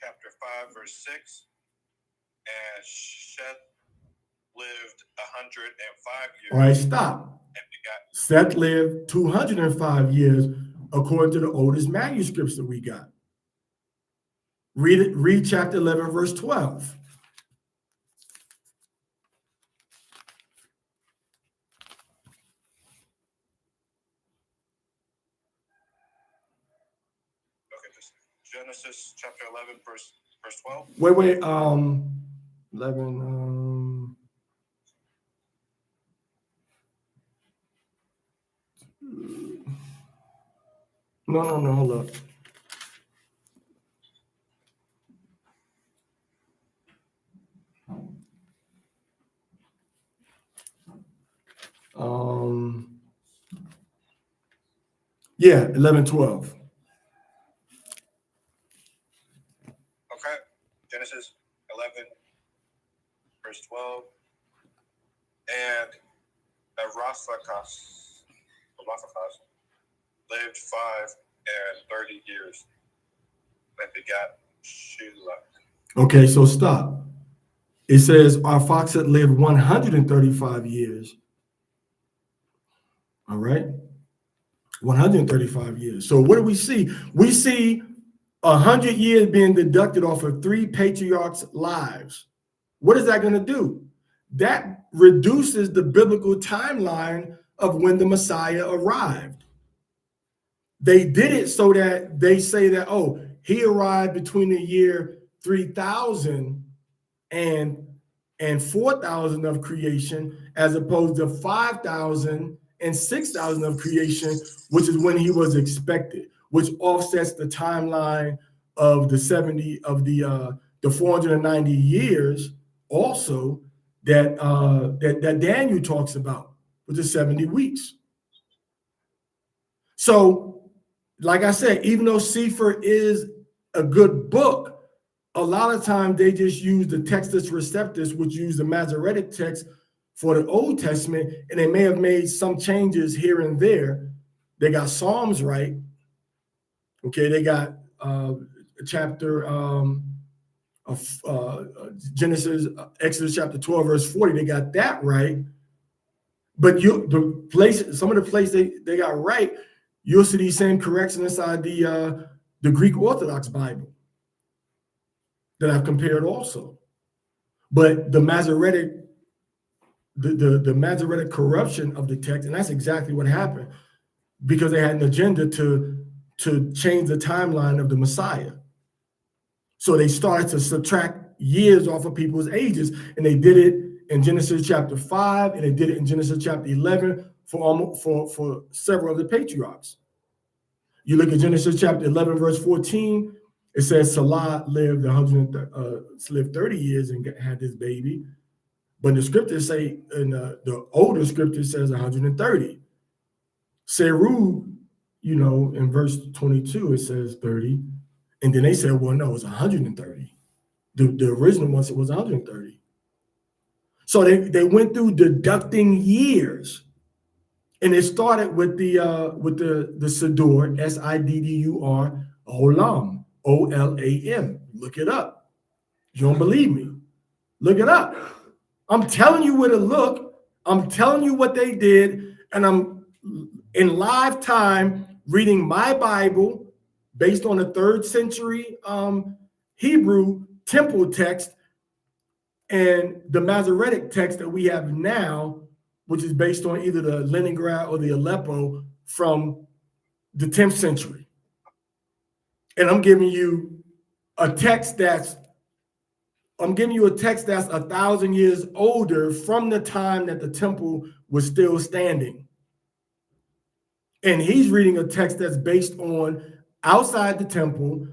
Chapter 5, verse 6. And Seth lived 105 years. All right, stop. And begot. Seth lived 205 years according to the oldest manuscripts that we got. Read chapter 11, verse 12. Okay, just Genesis chapter 11, verse 12. Wait, 11, no, hold up. Yeah, 11, 12. Okay, Genesis 11, verse 12. And Araphakas lived 530 years and begat Shelah. Okay, so stop. It says Arphaxad lived 135 years. All right, 135 years. So what do we see? We see 100 years being deducted off of 3 patriarchs' lives. What is that going to do? That reduces the biblical timeline of when the Messiah arrived. They did it so that they say that, oh, he arrived between the year 3000 and 4000 of creation, as opposed to 5000 and 6000 of creation, which is when he was expected, which offsets the timeline of the 70 of the 490 years also that that Daniel talks about, with the 70 weeks. So, like I said, even though Sefer is a good book, a lot of times they just use the Textus Receptus, which use the Masoretic text for the Old Testament, and they may have made some changes here and there. They got Psalms right. Okay, they got chapter Genesis, Exodus chapter 12, verse 40. They got that right. But some of the places they got right, you'll see these same corrections inside the Greek Orthodox Bible that I've compared also. But the Masoretic, the Masoretic corruption of the text, and that's exactly what happened, because they had an agenda to change the timeline of the Messiah. So they started to subtract years off of people's ages, and they did it in Genesis chapter 5, and they did it in Genesis chapter 11 for several of the patriarchs. You look at Genesis chapter 11, verse 14, it says Salah lived 30 years and had this baby. But the scriptures say, in the older scripture says 130. Serug, in verse 22, it says 30. And then they said, well, no, it's 130. The original one said it was 130. So they went through deducting years. And it started with the Siddur, Siddur, Olam, Olam. Look it up. You don't believe me? Look it up. I'm telling you where to look. I'm telling you what they did, and I'm in live time reading my Bible based on the 3rd century Hebrew temple text and the Masoretic text that we have now, which is based on either the Leningrad or the Aleppo from the 10th century. And I'm giving you a text that's 1,000 years older from the time that the temple was still standing. And he's reading a text that's based on outside the temple,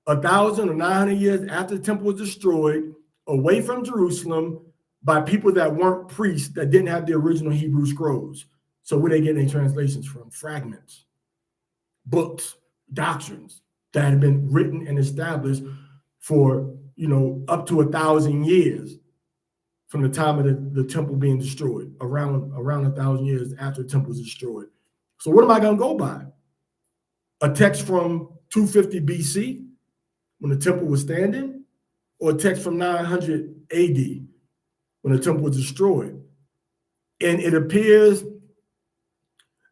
1,000 or 900 years after the temple was destroyed, away from Jerusalem, by people that weren't priests, that didn't have the original Hebrew scrolls. So where they getting their translations from? Fragments. books, doctrines that had been written and established for, up to 1,000 years from the time of the temple being destroyed, around 1,000 years after the temple was destroyed. So what am I going to go by? A text from 250 BC when the temple was standing, or a text from 900 AD when the temple was destroyed? And it appears,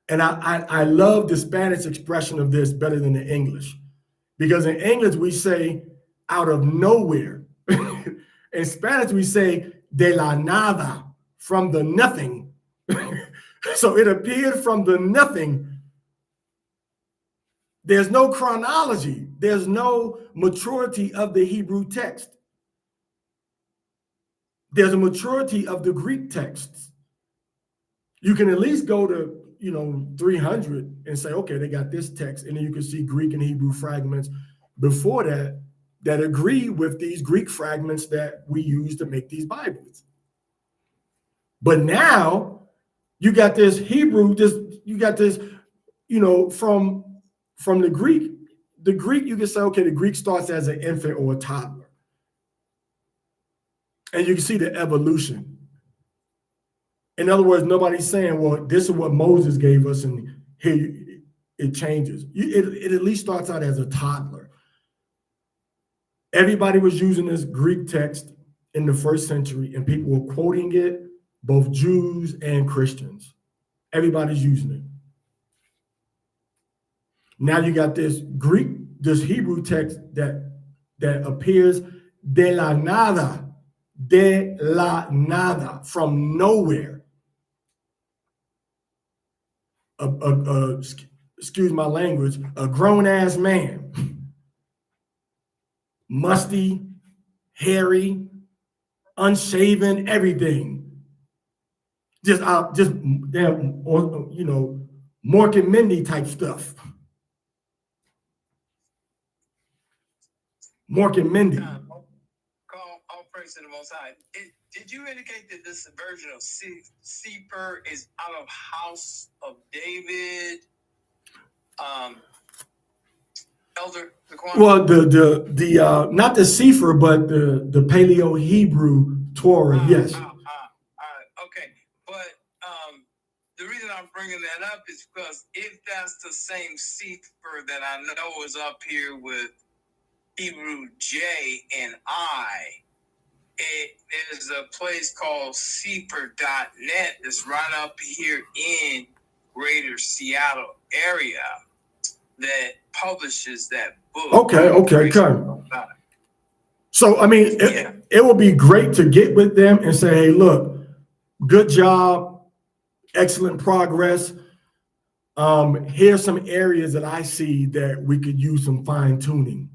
and I love the Spanish expression of this better than the English, because in English we say out of nowhere. In Spanish we say de la nada, from the nothing. So it appeared from the nothing. There's no chronology. There's no maturity of the Hebrew text. There's a maturity of the Greek texts. You can at least go to 300 and say, okay, they got this text, and then you can see Greek and Hebrew fragments before that agree with these Greek fragments that we use to make these Bibles. But now you got this Hebrew, you got this, from the Greek. The Greek, you can say, okay, the Greek starts as an infant or a toddler. And you can see the evolution. In other words, nobody's saying, well, this is what Moses gave us, and here it changes. It at least starts out as a toddler. Everybody was using this Greek text in the first century, and people were quoting it, both Jews and Christians. Everybody's using it. Now you got this Hebrew text that appears de la nada, from nowhere. Excuse my language, a grown-ass man, musty, hairy, unshaven, everything. Just damn, Mork and Mindy type stuff. Mork and Mindy. All praise to the Most High. Did you indicate that this version of Sefer is out of House of David? Elder Zaquan? Well, the not the Sefer, but the Paleo Hebrew Torah. Yes. Okay, but the reason I'm bringing that up is because if that's the same Sefer that I know is up here with Hebrew J and I, it is a place called Sefer.net that's right up here in Greater Seattle area that publishes that book. Okay. So, I mean, it would be great to get with them and say, hey, look, good job, excellent progress. Here's some areas that I see that we could use some fine tuning.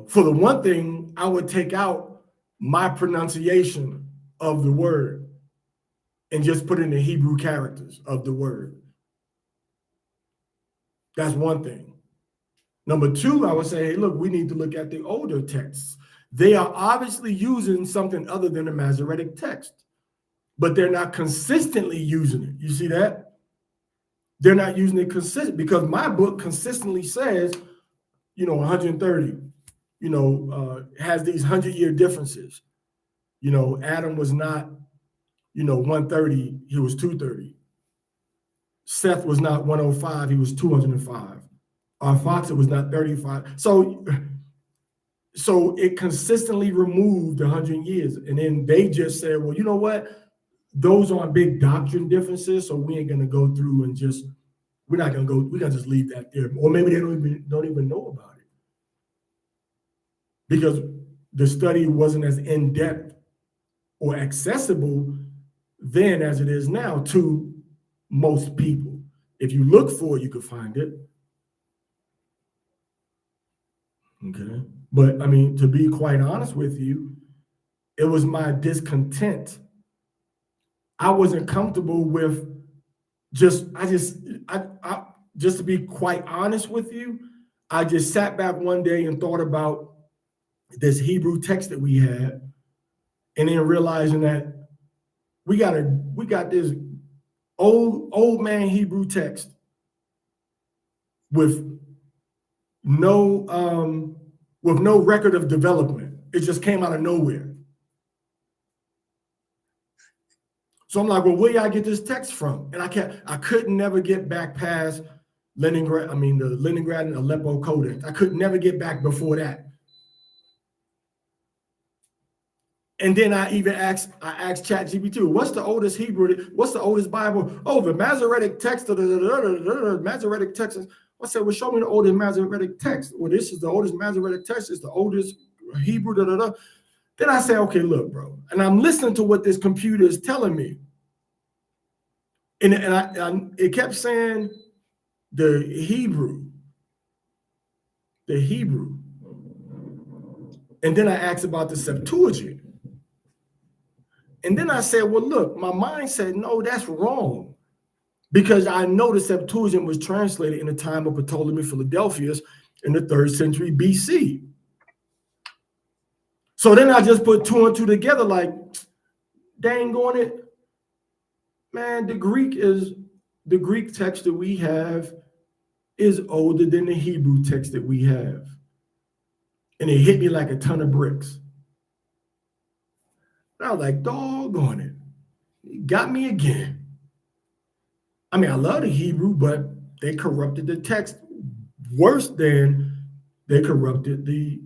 For the one thing, I would take out my pronunciation of the word and just put in the Hebrew characters of the word. That's one thing. Number two, I would say, hey, look, we need to look at the older texts. They are obviously using something other than the Masoretic text, but they're not consistently using it. You see that? They're not using it consistent, because my book consistently says, 130, has these 100-year differences. Adam was not, 130, he was 230. Seth was not 105, he was 205. Arphaxad was not 35. So it consistently removed 100 years. And then they just said, well, you know what? Those aren't big doctrine differences, so we ain't gonna go through and we're gonna just leave that there. Or maybe they don't even know about it, because the study wasn't as in-depth or accessible then as it is now to most people. If you look for it, you could find it. Okay. But I mean, to be quite honest with you, it was my discontent. I wasn't comfortable with just to be quite honest with you, I just sat back one day and thought about this Hebrew text that we had, and then realizing that we got this old man Hebrew text with no record of development. It just came out of nowhere. So I'm like, well, where y'all get this text from? And I couldn't never get back past Leningrad. I mean, the Leningrad and Aleppo Codex. I could never get back before that. And then I asked ChatGPT, what's the oldest Hebrew? What's the oldest Bible? Oh, the Masoretic text. Masoretic text. I said, well, show me the oldest Masoretic text. Well, this is the oldest Masoretic text. It's the oldest Hebrew. Then I say, okay, look, bro. And I'm listening to what this computer is telling me. And it kept saying the Hebrew. And then I asked about the Septuagint. And then I said, well, look, my mind said, no, that's wrong. Because I know the Septuagint was translated in the time of Ptolemy Philadelphus in the 3rd century BC. So then I just put 2 and 2 together, like, dang on it. Man, the Greek text that we have is older than the Hebrew text that we have. And it hit me like a ton of bricks. And I was like, doggone it. You got me again. I mean, I love the Hebrew, but they corrupted the text worse than they corrupted the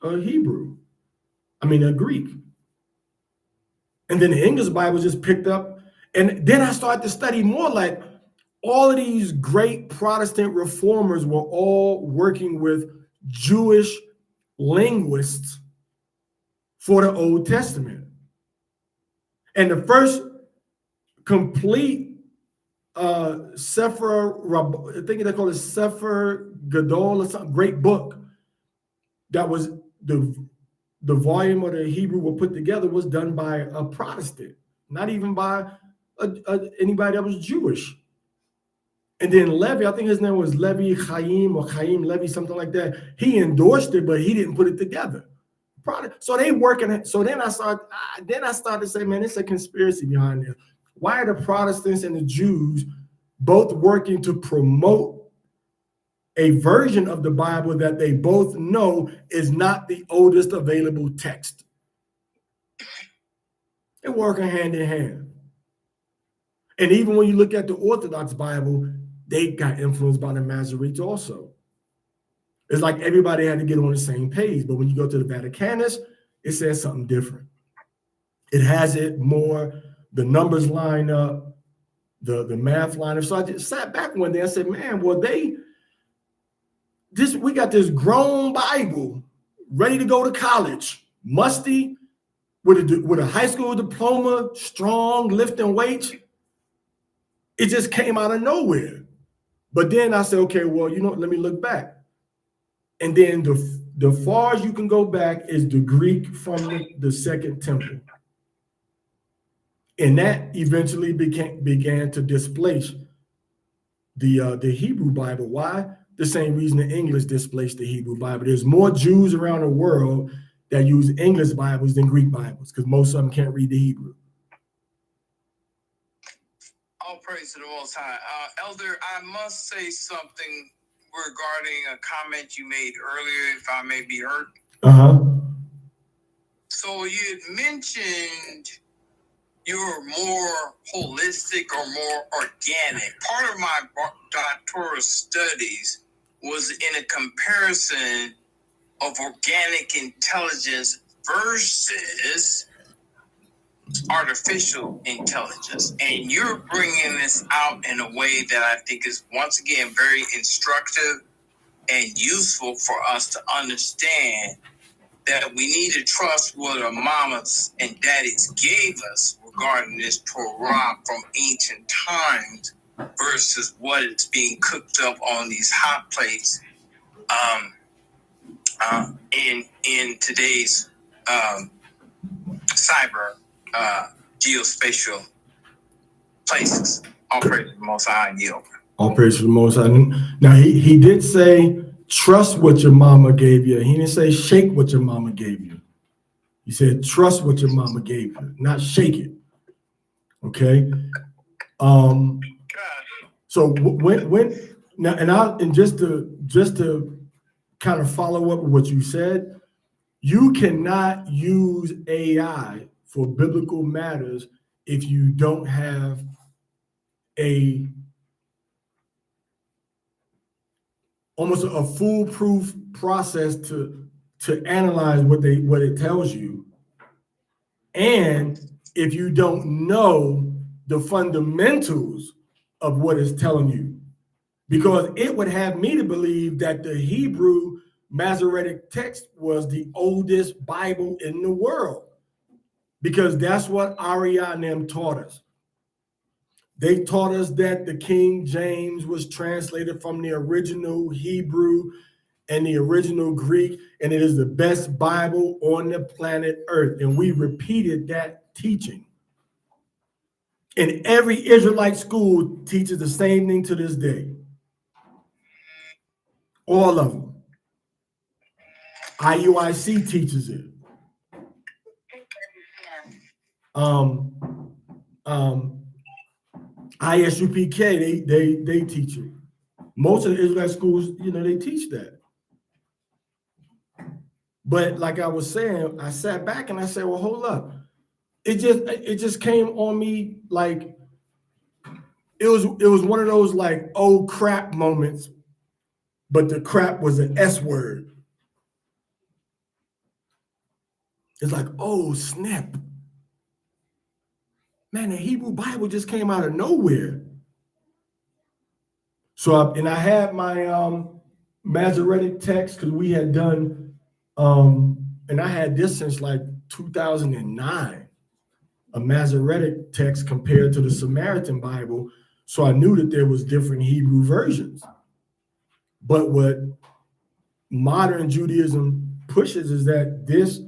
Hebrew. I mean, the Greek. And then the English Bible just picked up. And then I started to study more, like all of these great Protestant reformers were all working with Jewish linguists for the Old Testament. And the first complete Sefer, I think they call it Sefer Gadol or something, great book that was the volume of the Hebrew were put together was done by a Protestant, not even by anybody that was Jewish. And then Levi, I think his name was Levi Chaim or Chaim Levi, something like that. He endorsed it, but he didn't put it together. So they working. So then I started to say, man, it's a conspiracy behind this. Why are the Protestants and the Jews both working to promote a version of the Bible that they both know is not the oldest available text? They're working hand in hand. And even when you look at the Orthodox Bible, they got influenced by the Masoretes also. It's like everybody had to get on the same page. But when you go to the Vaticanus, it says something different. It has it more, the numbers line up, the math line up. So I just sat back one day, I said, man, well, we got this grown Bible ready to go to college, musty, with a high school diploma, strong, lifting weights. It just came out of nowhere. But then I said, okay, well, let me look back. And then the far as you can go back is the Greek from the Second Temple. And that eventually began to displace the Hebrew Bible. Why? The same reason the English displaced the Hebrew Bible. There's more Jews around the world that use English Bibles than Greek Bibles because most of them can't read the Hebrew. All praise to the Most High. Elder, I must say something regarding a comment you made earlier, if I may be heard. So you had mentioned you're more holistic or more organic. Part of my doctoral studies was in a comparison of organic intelligence versus artificial intelligence. And you're bringing this out in a way that I think is, once again, very instructive and useful for us to understand that we need to trust what our mamas and daddies gave us regarding this Torah from ancient times versus what is being cooked up on these hot plates in today's cyber geospatial places. All praise to the Most High and yield. All praise to the Most High. Now he did say, trust what your mama gave you. He didn't say shake what your mama gave you. He said trust what your mama gave you, not shake it. Okay. So when now and just to kind of follow up with what you said, you cannot use AI for biblical matters if you don't have almost a foolproof process to analyze what it tells you, and if you don't know the fundamentals of what it's telling you, because it would have me to believe that the Hebrew Masoretic text was the oldest Bible in the world, because that's what Ariana and them taught us. They taught us that the King James was translated from the original Hebrew and the original Greek, and it is the best Bible on the planet Earth. And we repeated that teaching. And every Israelite school teaches the same thing to this day. All of them. IUIC teaches it. ISUPK, they teach it. Most of the Israelite schools, they teach that. But like I was saying, I sat back and I said, well, hold up. It just came on me like it was one of those like, oh crap moments, but the crap was an S word. It's like, oh snap. Man, the Hebrew Bible just came out of nowhere. So I had my Masoretic text, because we had done, and I had this since like 2009, a Masoretic text compared to the Samaritan Bible. So I knew that there was different Hebrew versions. But what modern Judaism pushes is that this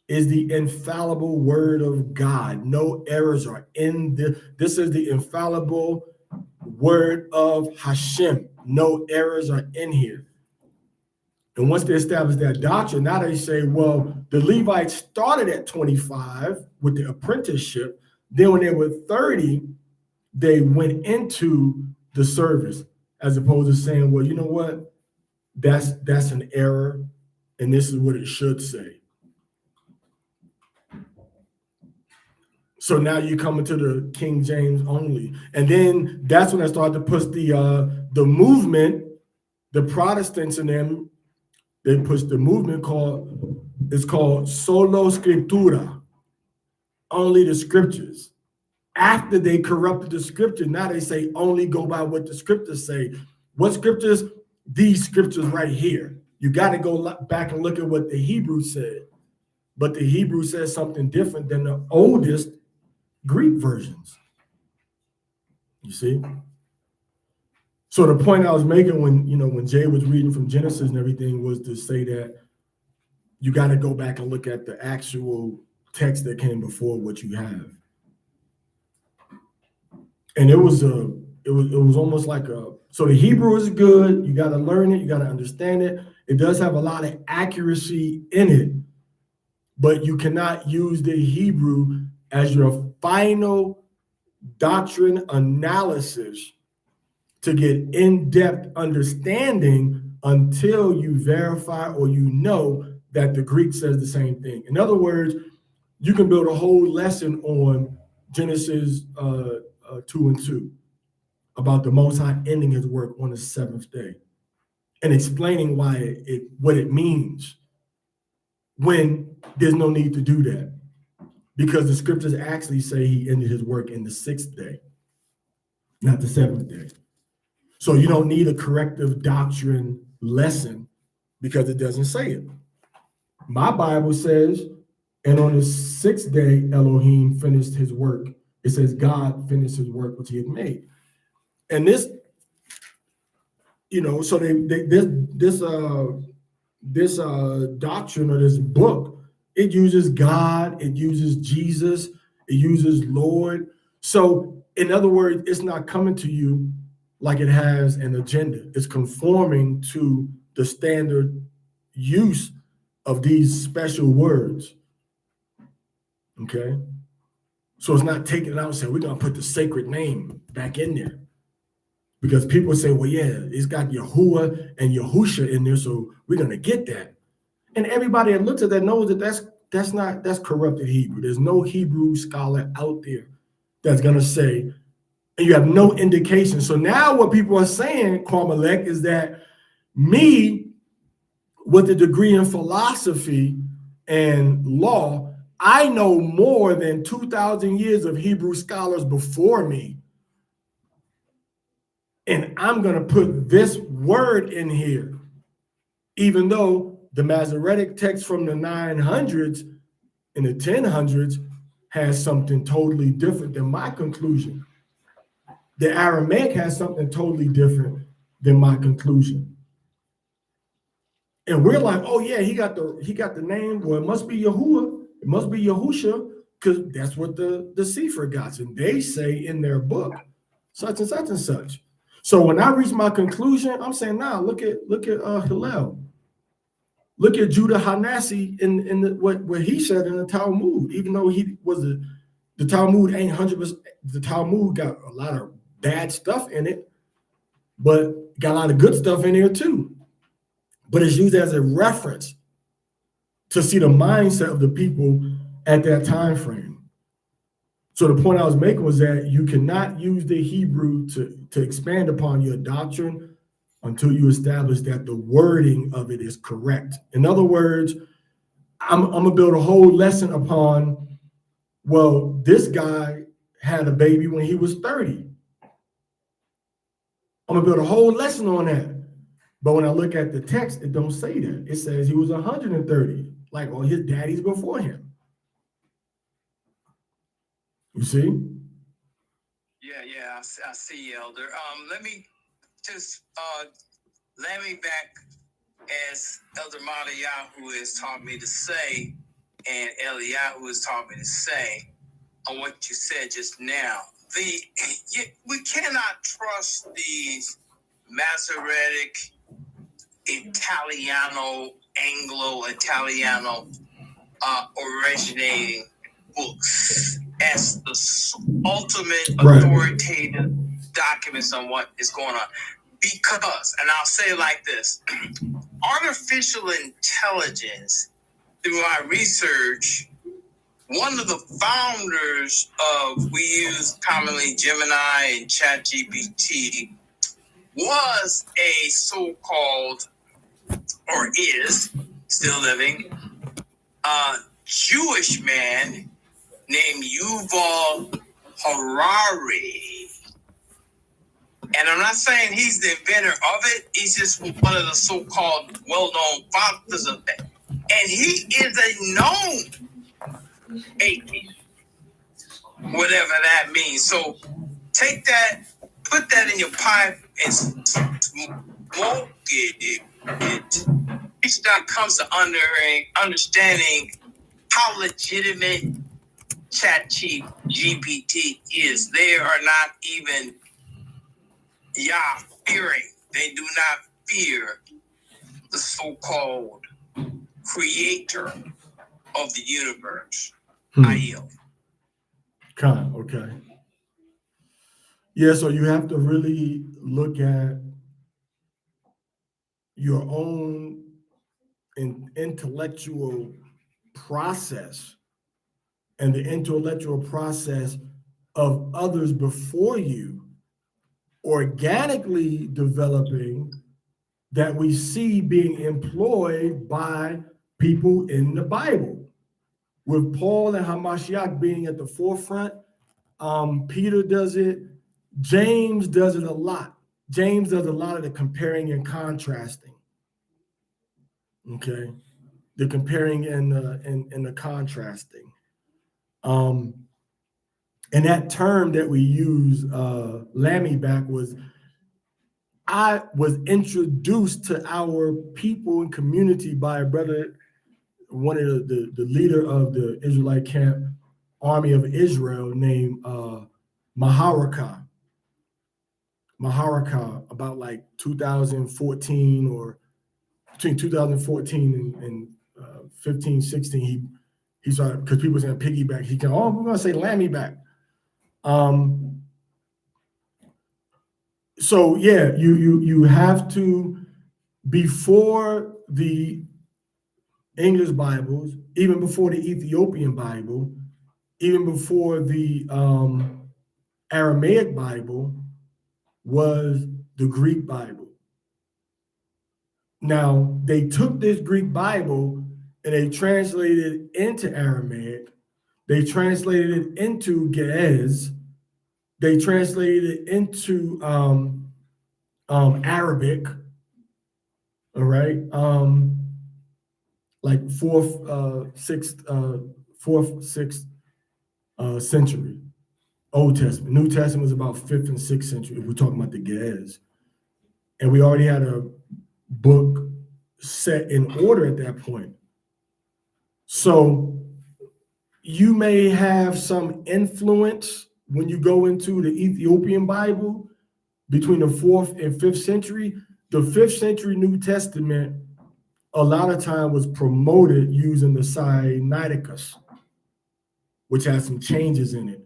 is the infallible word of God. No errors are in this. This is the infallible word of Hashem. No errors are in here. And once they establish that doctrine, now they say, well, the Levites started at 25 with the apprenticeship. Then when they were 30, they went into the service, as opposed to saying, well, you know what? That's an error, and this is what it should say. So now you come into the King James only. And then that's when I started to push the movement, the Protestants in them, they pushed the movement called Solo Scriptura, only the scriptures. After they corrupted the scripture, now they say only go by what the scriptures say. What scriptures? These scriptures right here. You got to go back and look at what the Hebrew said. But the Hebrew says something different than the oldest Greek versions. You see? So the point I was making when Jay was reading from Genesis and everything was to say that you got to go back and look at the actual text that came before what you have. And it was almost like so the Hebrew is good. You got to learn it. You got to understand it. It does have a lot of accuracy in it, but you cannot use the Hebrew as your final doctrine analysis to get in-depth understanding until you verify or you know that the Greek says the same thing. In other words, you can build a whole lesson on Genesis 2:2 about the Most High ending his work on the seventh day and explaining what it means, when there's no need to do that, because the scriptures actually say he ended his work in the sixth day, not the seventh day. So you don't need a corrective doctrine lesson because it doesn't say it. My Bible says, and on the sixth day, Elohim finished his work. It says God finished his work which he had made. And this, so this doctrine or this book, it uses God, it uses Jesus, it uses Lord. So in other words, it's not coming to you like it has an agenda. It's conforming to the standard use of these special words. Okay. So it's not taking it out and saying, we're going to put the sacred name back in there. Because people say, well, yeah, it's got Yahuwah and Yahusha in there, so we're going to get that. And everybody that looks at that knows that that's corrupted Hebrew. There's no Hebrew scholar out there that's going to say, and you have no indication. So now what people are saying, Carmelech, is that me, with a degree in philosophy and law, I know more than 2,000 years of Hebrew scholars before me. And I'm going to put this word in here, even though the Masoretic text from the 900s and the 1000s has something totally different than my conclusion. The Aramaic has something totally different than my conclusion. And we're like, oh yeah, he got the name. Well, it must be Yahuwah. It must be Yahusha, because that's what the Sefer got. And they say in their book, such and such and such. So when I reach my conclusion, I'm saying, nah, look at Hillel. Look at Judah Hanasi in what he said in the Talmud, even though he was the Talmud ain't 100%. The Talmud got a lot of bad stuff in it, but got a lot of good stuff in there too. But it's used as a reference to see the mindset of the people at that time frame. So the point I was making was that you cannot use the Hebrew to expand upon your doctrine until you establish that the wording of it is correct. In other words, I'm gonna build a whole lesson upon, well, this guy had a baby when he was 30. I'm gonna build a whole lesson on that. But when I look at the text, it don't say that. It says he was 130, like all his daddies before him. You see? Yeah, I see, Elder. Let me just let me back, as Elder Matayahu has taught me to say, and Eliyahu has taught me to say, on what you said just now. We cannot trust these Masoretic, Italiano, Anglo-Italiano originating books as the ultimate authoritative documents on what is going on. Because, and I'll say it like this, artificial intelligence, through my research, one of the founders of, we use commonly Gemini and ChatGPT, was a so-called, or is still living, Jewish man named Yuval Harari. And I'm not saying he's the inventor of it. He's just one of the so-called well-known fathers of that. And he is a known atheist, whatever that means. So take that, put that in your pipe and smoke it. Each time comes to understanding how legitimate ChatGPT is. They are not even fearing. They do not fear the so-called creator of the universe. I yield. Okay. Yeah, so you have to really look at your own intellectual process and the intellectual process of others before you organically developing that we see being employed by people in the Bible. With Paul and Hamashiach being at the forefront, Peter does it, James does it a lot. James does a lot of the comparing and contrasting. Okay, the comparing and the contrasting. And that term that we use, Lammy back, I was introduced to our people and community by a brother, one of the leader of the Israelite camp, Army of Israel, named Maharakah, about like 2014 or between 2014 and 15, 16, he He started, because people saying piggyback. He can, we're gonna say lammy back. So yeah, you have to, before the English Bibles, even before the Ethiopian Bible, even before the Aramaic Bible, was the Greek Bible. Now, they took this Greek Bible and they translated it into Aramaic. They translated it into Ge'ez. They translated it into Arabic. All right. Like fourth, sixth century. Old Testament. New Testament was about 5th and 6th century, if we're talking about the Ge'ez. And we already had a book set in order at that point. So you may have some influence when you go into the Ethiopian Bible between the 4th and 5th century. The 5th century New Testament, a lot of time, was promoted using the Sinaiticus, which had some changes in it,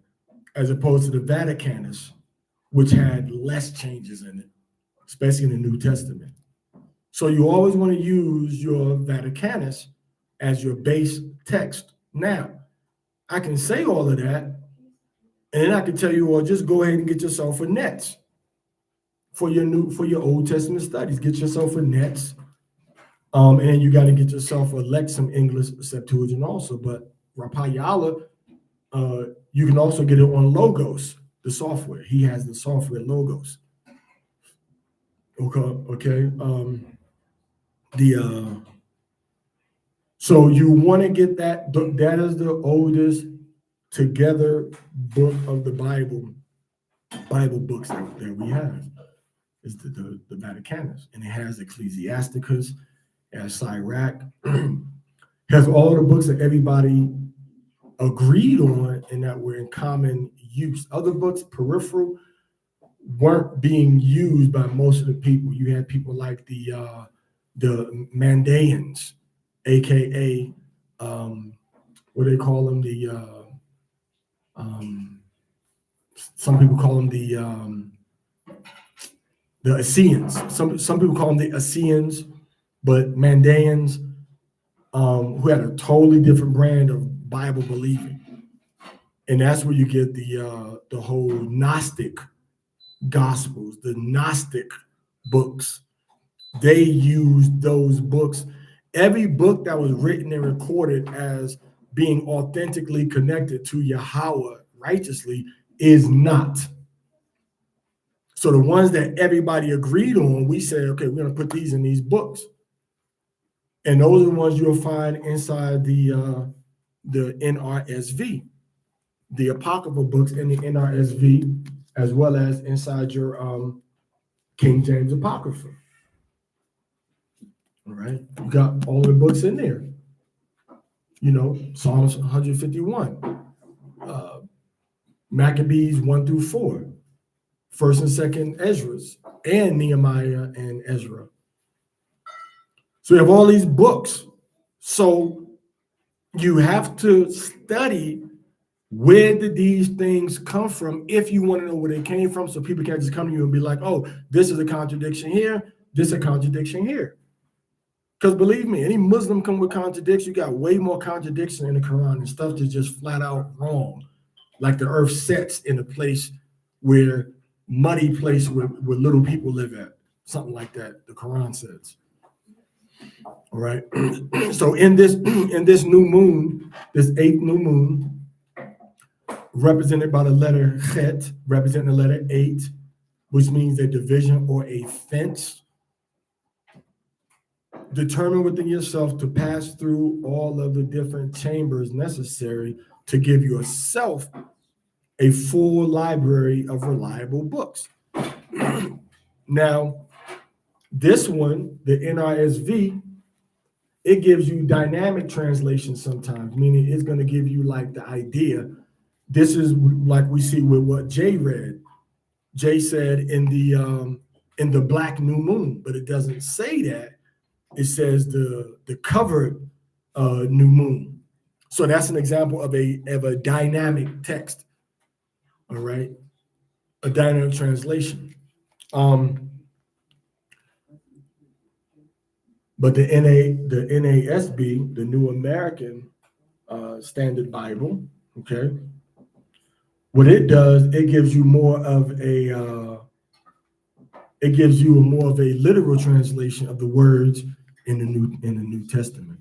as opposed to the Vaticanus, which had less changes in it, especially in the New Testament. So you always want to use your Vaticanus as your base text. Now, I can say all of that, and then I can tell you, well, just go ahead and get yourself a NETS for your Old Testament studies. Get yourself a NETS, and then you got to get yourself a Lexham English Septuagint also. But Rapayala, you can also get it on Logos, the software. He has the software Logos. Okay. So you want to get that. That is the oldest together book of the Bible books that we have. Is the Vaticanus, and it has Ecclesiasticus, it has Sirach, has all the books that everybody agreed on and that were in common use. Other books, peripheral, weren't being used by most of the people. You had people like the Mandaeans, aka what do they call them? Some people call them the Essenes. Some people call them the Essenes, but Mandaeans, who had a totally different brand of Bible believing. And that's where you get the whole Gnostic Gospels, the Gnostic books. They used those books. Every book that was written and recorded as being authentically connected to Yahweh righteously is not. So the ones that everybody agreed on, we said, okay, we're going to put these in these books. And those are the ones you'll find inside the NRSV, the apocryphal books in the NRSV, as well as inside your King James Apocrypha. All right, you got all the books in there. Psalms 151, Maccabees 1 through 4, 1st and 2nd Ezra's, and Nehemiah and Ezra. So you have all these books. So you have to study, where did these things come from, if you want to know where they came from, so people can't just come to you and be like, oh, this is a contradiction here, this is a contradiction here. Because believe me, any Muslim come with contradictions, you got way more contradiction in the Quran and stuff that's just flat out wrong. Like the earth sets in a place where muddy place where little people live at. Something like that, the Quran says. All right. So in this new moon, this 8th new moon, represented by the letter Chet, representing the letter 8, which means a division or a fence. Determine within yourself to pass through all of the different chambers necessary to give yourself a full library of reliable books. Now, this one, the NRSV, it gives you dynamic translation sometimes, meaning it's going to give you like the idea. This is like we see with what Jay read. Jay said in the black new moon, but it doesn't say that. It says the covered new moon. So that's an example of a dynamic text. All right, a dynamic translation. But the NASB, the New American Standard Bible, okay, what it does, it gives you more of a literal translation of the words in the New Testament.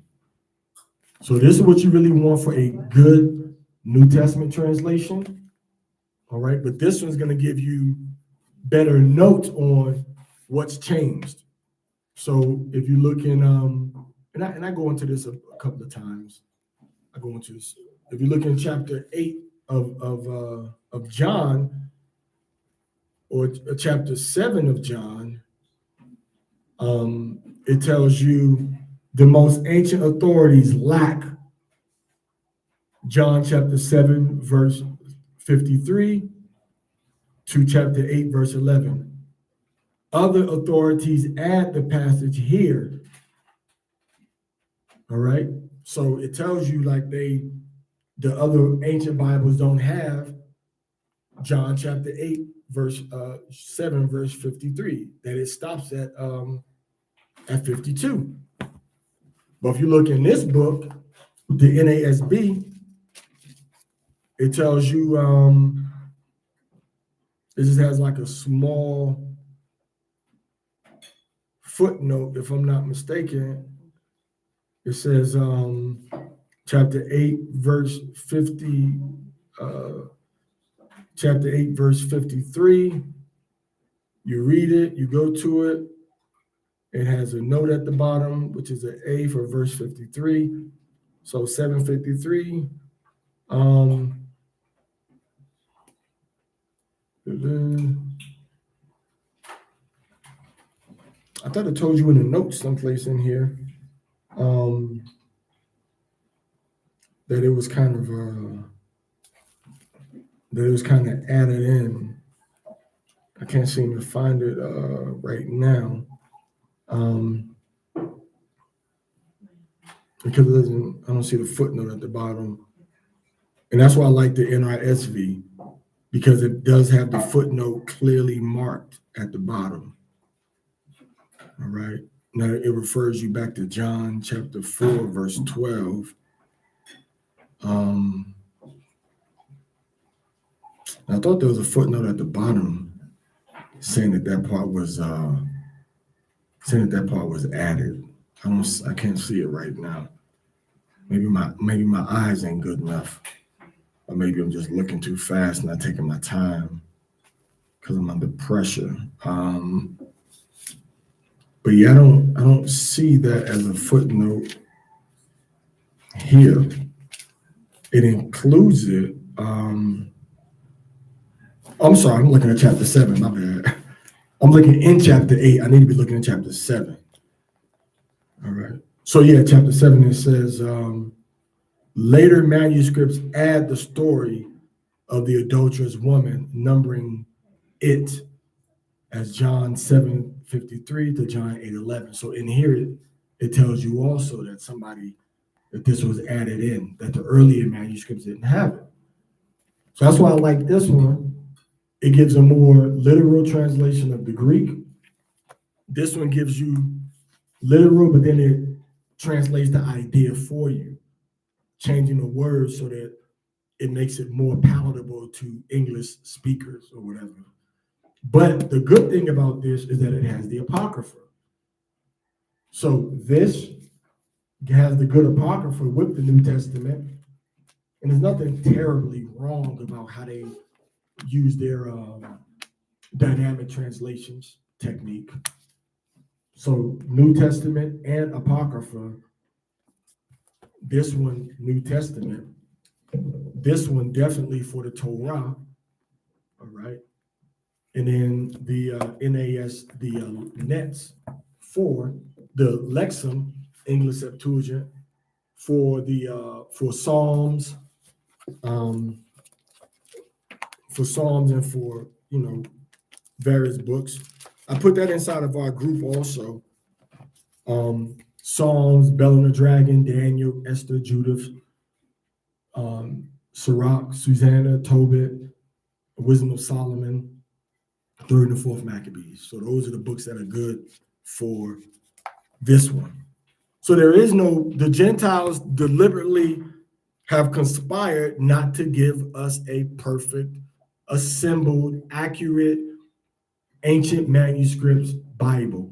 So this is what you really want for a good New Testament translation. All right, but this one's going to give you better notes on what's changed. So if you look in, and I go into this a couple of times. I go into this. If you look in chapter 8 of John, or chapter 7 of John, it tells you the most ancient authorities lack. John chapter 7, verse 53 to chapter 8, verse 11. Other authorities add the passage here. All right. So it tells you like the other ancient Bibles don't have John chapter 8, verse 7, verse 53, that it stops at 52. But if you look in this book, the NASB, it tells you it just has like a small footnote, if I'm not mistaken. It says chapter 8, verse 50, chapter 8, verse 53. You read it, you go to it. It has a note at the bottom, which is an A for verse 53. So 753. I thought I told you in the notes someplace in here that it was kind of added in. I can't seem to find it right now because it doesn't. I don't see the footnote at the bottom, and that's why I like the NRSV, because it does have the footnote clearly marked at the bottom. All right. Now it refers you back to John chapter 4, verse 12. I thought there was a footnote at the bottom saying that part was added. I can't see it right now. Maybe my eyes ain't good enough, or maybe I'm just looking too fast and not taking my time because I'm under pressure. But yeah, I don't see that as a footnote here. It includes it. I'm sorry, I'm looking at chapter 7, my bad. I'm looking in chapter 8. I need to be looking at chapter 7. All right. So yeah, chapter 7, it says, later manuscripts add the story of the adulterous woman, numbering it as John 7:53 to John 8:11. So in here, it tells you also that this was added in, that the earlier manuscripts didn't have it. So that's why I like this one. It gives a more literal translation of the Greek. This one gives you literal, but then it translates the idea for you, changing the words so that it makes it more palatable to English speakers or whatever. But the good thing about this is that it has the Apocrypha. So this has the good Apocrypha with the New Testament, and there's nothing terribly wrong about how they use their dynamic translations technique. So New Testament and Apocrypha, this one New Testament, this one definitely for the Torah, all right? And then the Nets for the Lexham English Septuagint, for Psalms, and for various books. I put that inside of our group also. Psalms, Bell and the Dragon, Daniel, Esther, Judith, Sirach, Susanna, Tobit, Wisdom of Solomon, 3rd and 4th Maccabees. So those are the books that are good for this one. So the Gentiles deliberately have conspired not to give us a perfect, assembled, accurate, ancient manuscripts Bible.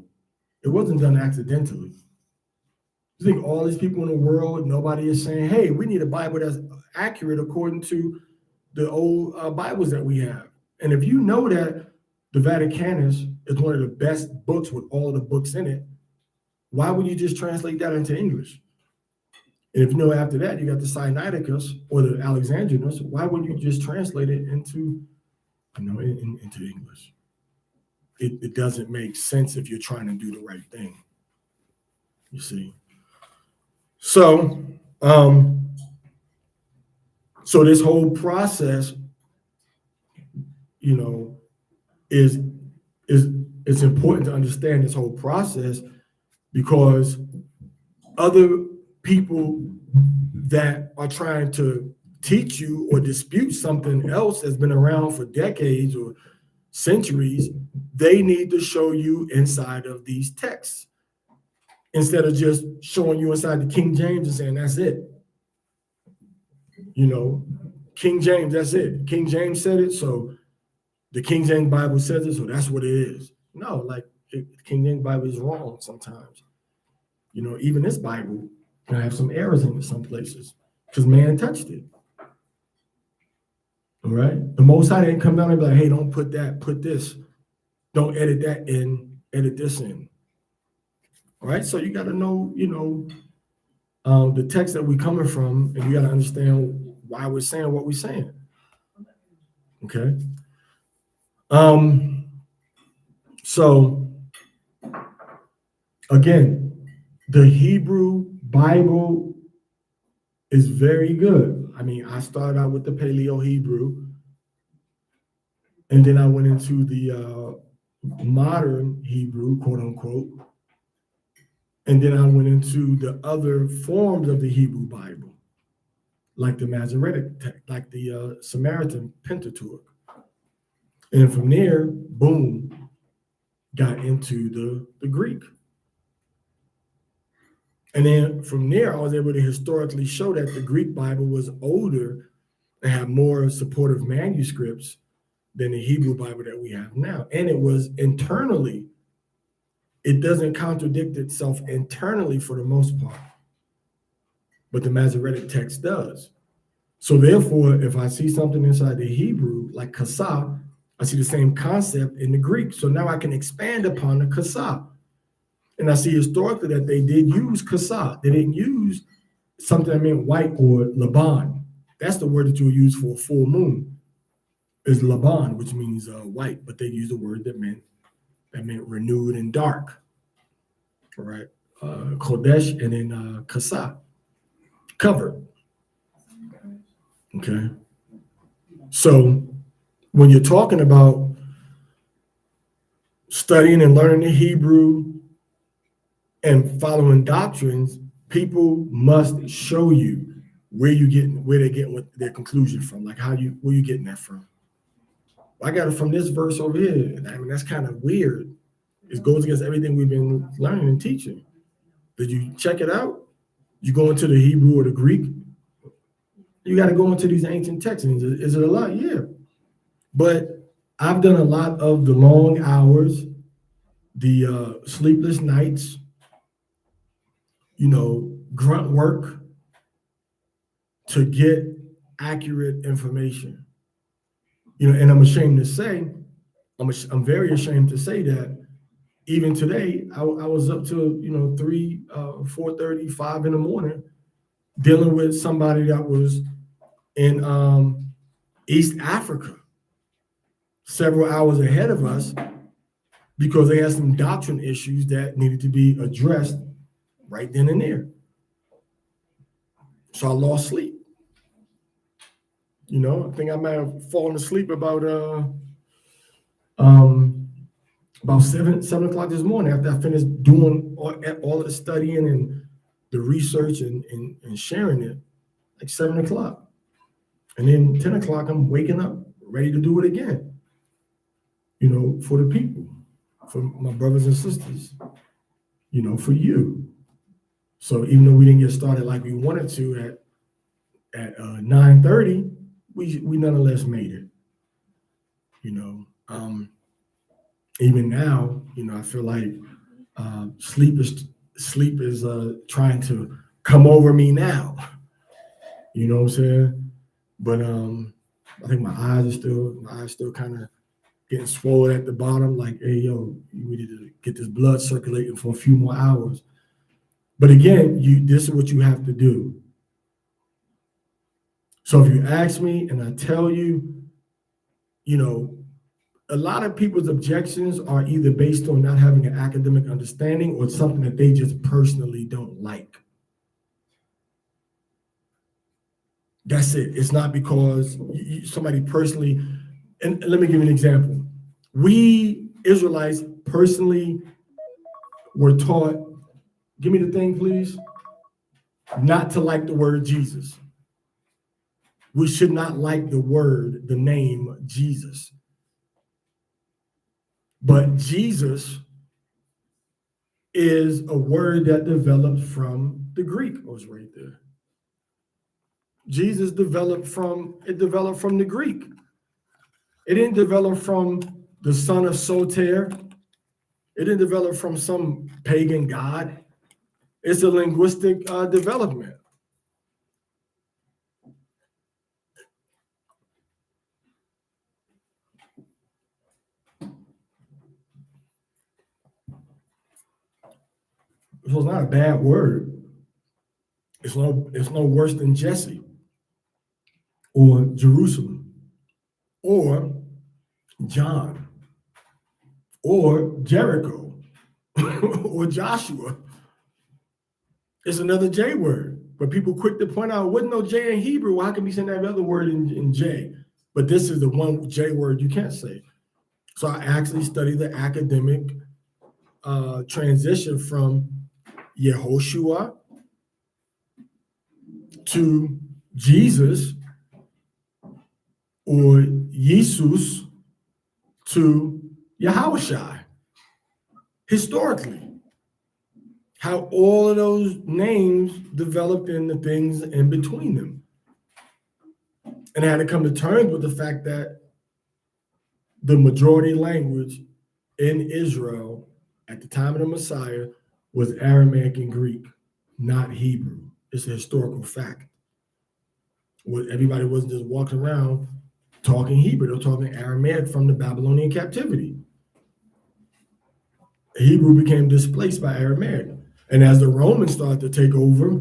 It wasn't done accidentally. You think all these people in the world, nobody is saying, hey, we need a Bible that's accurate according to the old Bibles that we have. And if you know that the Vaticanus is one of the best books with all of the books in it, why would you just translate that into English? And if you know after that, you got the Sinaiticus or the Alexandrinus, why wouldn't you just translate it into, into English? It doesn't make sense if you're trying to do the right thing, you see. So, so this whole process, is it's important to understand this whole process, because other people that are trying to teach you or dispute something else that's been around for decades or centuries, they need to show you inside of these texts instead of just showing you inside the King James and saying that's it. King James, that's it. King James said it, so the King James Bible says it, so that's what it is. No, the King James Bible is wrong sometimes. Even this Bible can have some errors in it some places because man touched it. All right? The Most High didn't come down and be like, hey, don't put that, put this. Don't edit that in, edit this in. All right? So you got to know, the text that we're coming from, and you got to understand why we're saying what we're saying. Okay? So again, the Hebrew Bible is very good. I mean, I started out with the Paleo Hebrew, and then I went into the modern Hebrew, quote unquote, and then I went into the other forms of the Hebrew Bible, like the Masoretic text, like the Samaritan Pentateuch. And from there, boom, got into the Greek. And then from there, I was able to historically show that the Greek Bible was older and had more supportive manuscripts than the Hebrew Bible that we have now. And it was internally, it doesn't contradict itself internally for the most part, but the Masoretic text does. So therefore, if I see something inside the Hebrew, like kasa, I see the same concept in the Greek. So now I can expand upon the kasa. And I see historically that they did use kasa. They didn't use something that meant white or Laban. That's the word that you use for a full moon, is Laban, which means white. But they used a word that meant renewed and dark. All right, Chodesh, and then kasa, covered. Okay, so when you're talking about studying and learning the Hebrew and following doctrines, people must show you where they're getting their conclusion from. Like where you getting that from? I got it from this verse over here. I mean, that's kind of weird. It goes against everything we've been learning and teaching. Did you check it out? You go into the Hebrew or the Greek, you got to go into these ancient texts. Is it a lot? Yeah. But I've done a lot of the long hours, the sleepless nights, grunt work to get accurate information. And I'm ashamed to say, I'm very ashamed to say that even today, I was up to 3, 4:30, 5 in the morning, dealing with somebody that was in East Africa, several hours ahead of us, because they had some doctrine issues that needed to be addressed right then and there. So I lost sleep. I think I might have fallen asleep about 7 o'clock this morning after I finished doing all of the studying and the research and sharing it, like 7 o'clock. And then 10 o'clock, I'm waking up, ready to do it again, for the people, for my brothers and sisters, for you. So even though we didn't get started like we wanted to at 9:30, we nonetheless made it. Even now, I feel like sleep is trying to come over me now. You know what I'm saying? But I think my eyes still kind of getting swollen at the bottom. Like, hey, yo, you need to get this blood circulating for a few more hours. But again, this is what you have to do. So if you ask me and I tell you, a lot of people's objections are either based on not having an academic understanding or something that they just personally don't like. That's it. It's not because somebody personally, and let me give you an example. We Israelites personally were taught, give me the thing, please, not to like the word Jesus. We should not like the name Jesus. But Jesus is a word that developed from the Greek. Oh, it's right there. Jesus developed from the Greek. It didn't develop from the son of Soter. It didn't develop from some pagan god. It's a linguistic development. So it's not a bad word. It's no worse than Jesse or Jerusalem or John or Jericho or Joshua. It's another J word, but people quick to point out, wasn't no J in Hebrew. Well, how can we send that other word in J? But this is the one J word you can't say. So I actually studied the academic transition from Yehoshua to Jesus or Jesus to Yahushua. Historically, how all of those names developed in the things in between them. And I had to come to terms with the fact that the majority language in Israel at the time of the Messiah was Aramaic and Greek, not Hebrew. It's a historical fact. Everybody wasn't just walking around talking Hebrew. They were talking Aramaic from the Babylonian captivity. Hebrew became displaced by Aramaic. And as the Romans started to take over,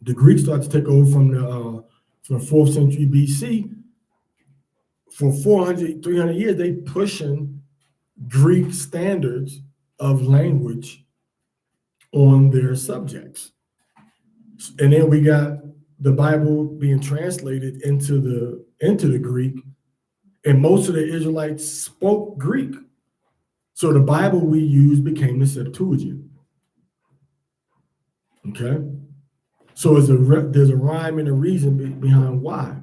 the Greeks started to take over from the 4th century BC. For 400, 300 years, they pushing Greek standards of language on their subjects. And then we got the Bible being translated into the Greek, and most of the Israelites spoke Greek. So the Bible we use became the Septuagint. Okay? So there's a rhyme and a reason behind why.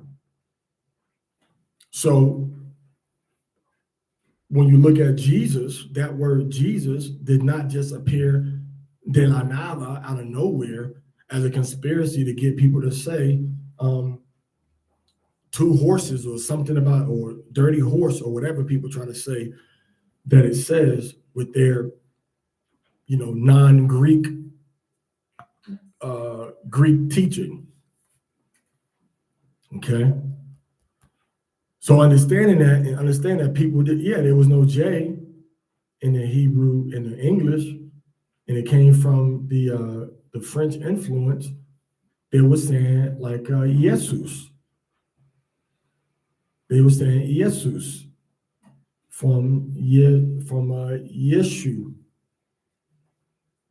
So when you look at Jesus, that word Jesus did not just appear de la nada, out of nowhere, as a conspiracy to get people to say two horses or something about, or dirty horse or whatever people try to say that it says with their, non-Greek Greek teaching. Okay. So understand that people did, there was no J in the Hebrew, in the English, and it came from the French influence. They were saying like Jesus. They were saying Jesus from Yeshu.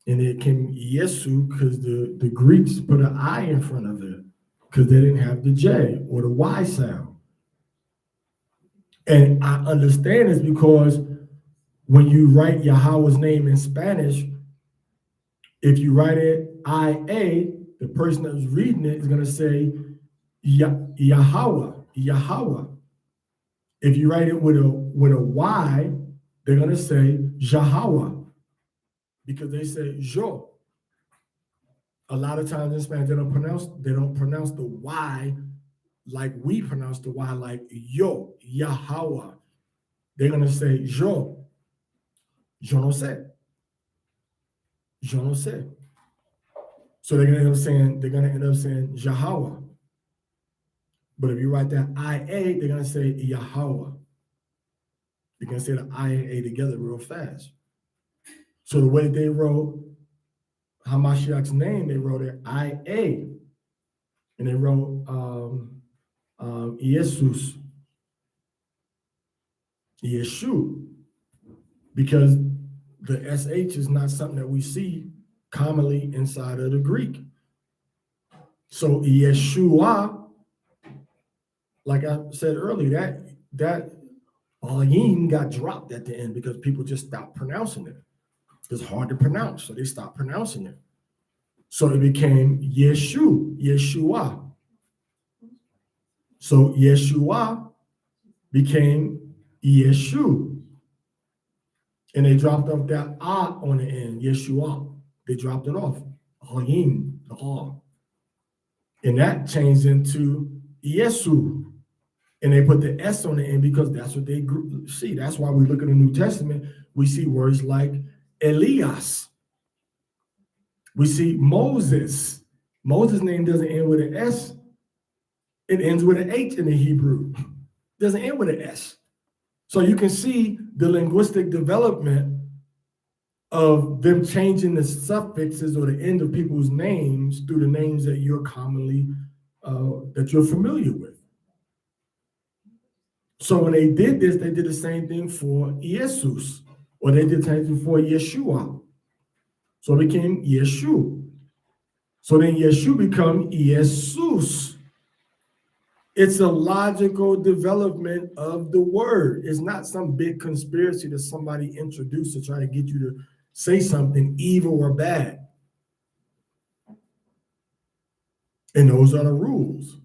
And it came Yesu because the Greeks put an I in front of it because they didn't have the J or the Y sound. And I understand this because when you write Yahweh's name in Spanish, if you write it IA, the person that's reading it is going to say Yahweh. If you write it with a Y, they're gonna say Yahweh because they say Jo. A lot of times in Spanish they don't pronounce the Y like we pronounce the Y, like yo, Yahweh. They're gonna say yo no sé. Yo no sé. So they're gonna end up saying Yahweh. But if you write that IA, they're gonna say Yahweh. They're gonna say the I and A together real fast. So the way they wrote Hamashiach's name, they wrote it IA, and they wrote Jesus, Yeshu, because the SH is not something that we see commonly inside of the Greek. So Yeshua, like I said earlier, that Ayin got dropped at the end because people just stopped pronouncing it. It's hard to pronounce, so they stopped pronouncing it. So it became Yeshua. So Yeshua became Yeshu. And they dropped off that ah on the end, Yeshua. They dropped it off. Ayin, the ah. And that changed into Yesu. And they put the S on the end because that's what they see. That's why we look at the New Testament, we see words like Elias. We see Moses. Moses' name doesn't end with an S. It ends with an H in the Hebrew. It doesn't end with an S. So you can see the linguistic development of them changing the suffixes or the end of people's names through the names that you're commonly, that you're familiar with. So when they did this, they did the same thing for Jesus, or they did the same thing for Yeshua. So it became Yeshu. So then Yeshu become Jesus. It's a logical development of the word. It's not some big conspiracy that somebody introduced to try to get you to say something evil or bad. And those are the rules,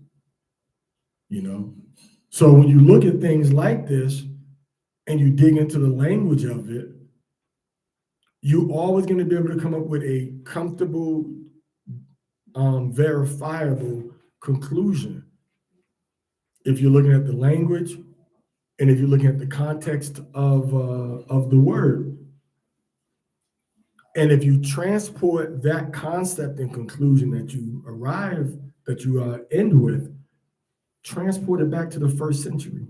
you know? So when you look at things like this and you dig into the language of it, you're always going to be able to come up with a comfortable, verifiable conclusion. If you're looking at the language and if you're looking at the context of the word. And if you transport that concept and conclusion that you end with, transport it back to the first century.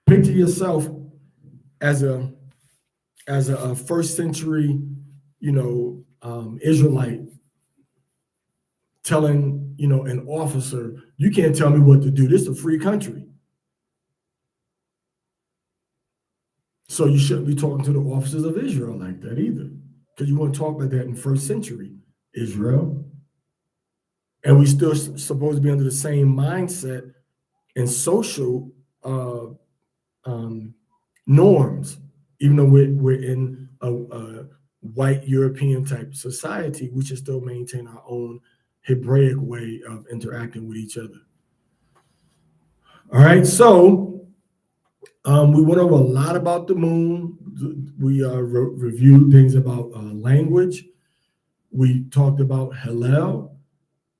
Picture yourself as a first century, Israelite telling, an officer, you can't tell me what to do. This is a free country. So you shouldn't be talking to the officers of Israel like that either, because you want to talk like that in first century Israel. And we still supposed to be under the same mindset and social norms, even though we're in a white European type society, we should still maintain our own Hebraic way of interacting with each other. All right, so we went over a lot about the moon. We reviewed things about language. We talked about Hillel,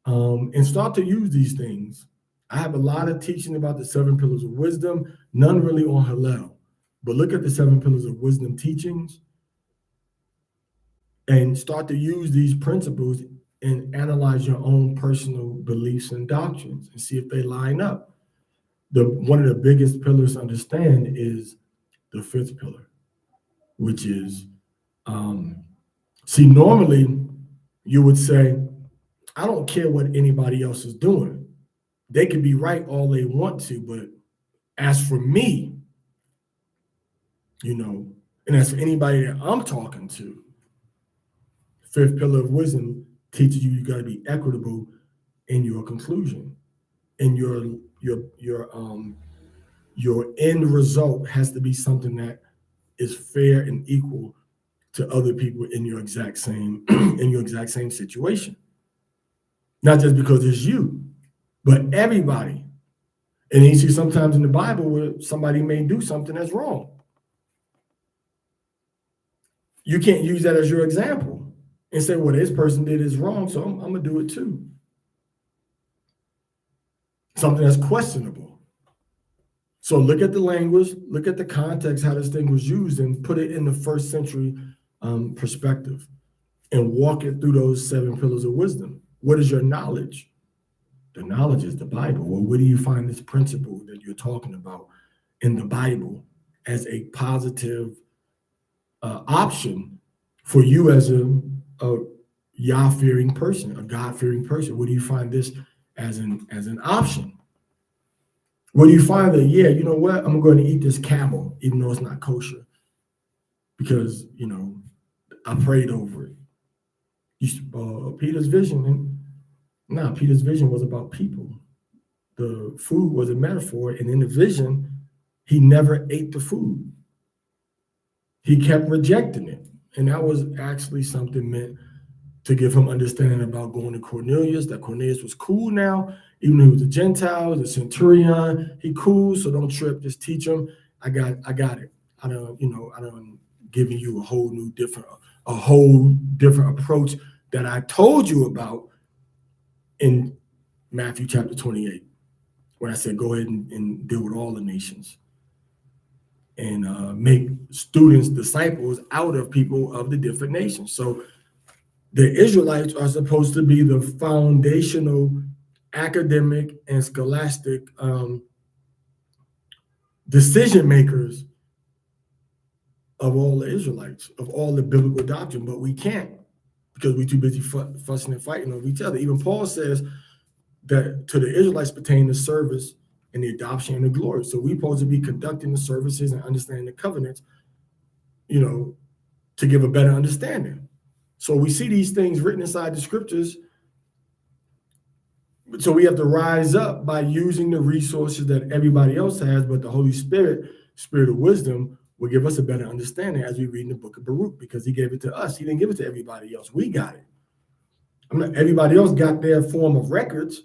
and start to use these things. I have a lot of teaching about the 7 pillars of wisdom, none really on Hillel, but look at the 7 pillars of wisdom teachings and start to use these principles and analyze your own personal beliefs and doctrines and see if they line up. One of the biggest pillars to understand is the 5th pillar, which is, normally you would say, I don't care what anybody else is doing. They can be right all they want to, but as for me, and as for anybody that I'm talking to, 5th pillar of wisdom teaches you got to be equitable in your conclusion, and your end result has to be something that is fair and equal to other people in your exact same situation. Not just because it's you, but everybody. And you see sometimes in the Bible where somebody may do something that's wrong. You can't use that as your example and say, well, this person did is wrong, so I'm going to do it too. Something that's questionable. So look at the language, look at the context, how this thing was used, and put it in the first century perspective and walk it through those 7 pillars of wisdom. What is your knowledge? The knowledge is the Bible. Well, where do you find this principle that you're talking about in the Bible as a positive option for you as a Yah-fearing person, a God-fearing person? Where do you find this as an option? Where do you find that, yeah, you know what, I'm going to eat this camel, even though it's not kosher, because, you know, I prayed over it. Peter's vision was about people. The food was a metaphor, and in the vision, he never ate the food. He kept rejecting it. And that was actually something meant to give him understanding about going to Cornelius, that Cornelius was cool now, even though he was a Gentile, the centurion, he cool, so don't trip, just teach him. I got it. I don't giving you a whole different approach that I told you about in Matthew chapter 28, when I said, go ahead and deal with all the nations and make students, disciples out of people of the different nations. So the Israelites are supposed to be the foundational academic and scholastic decision makers of all the Israelites, of all the biblical doctrine, but we can't because we're too busy fussing and fighting over each other. Even Paul says that to the Israelites pertain the service and the adoption and the glory. So we're supposed to be conducting the services and understanding the covenants, you know, to give a better understanding. So we see these things written inside the scriptures. So we have to rise up by using the resources that everybody else has, but the Holy Spirit, Spirit of wisdom, will give us a better understanding as we read in the book of Baruch, because he gave it to us. He didn't give it to everybody else. We got it. Everybody else got their form of records,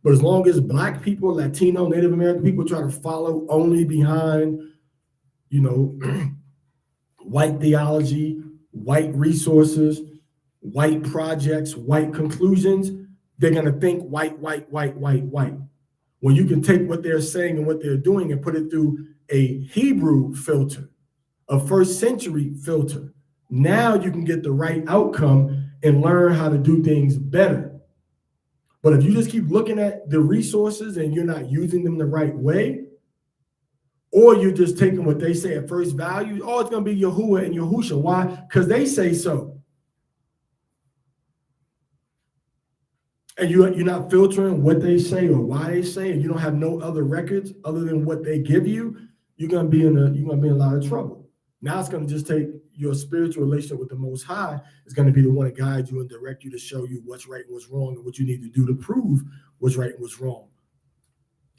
but as long as Black people, Latino, Native American people try to follow only behind, you know, white theology, white resources, white projects, white conclusions, they're going to think white. When you can take what they're saying and what they're doing and put it through a Hebrew filter, a first century filter, now you can get the right outcome and learn how to do things better. But if you just keep looking at the resources and you're not using them the right way, or you're just taking what they say at first value, oh, it's going to be Yahuwah and Yahusha. Why? Because they say so. And you're not filtering what they say or why they say, and you don't have no other records other than what they give you, you're gonna be in a lot of trouble. Now it's gonna just take your spiritual relationship with the Most High. It's gonna be the one to guide you and direct you to show you what's right and what's wrong and what you need to do to prove what's right and what's wrong.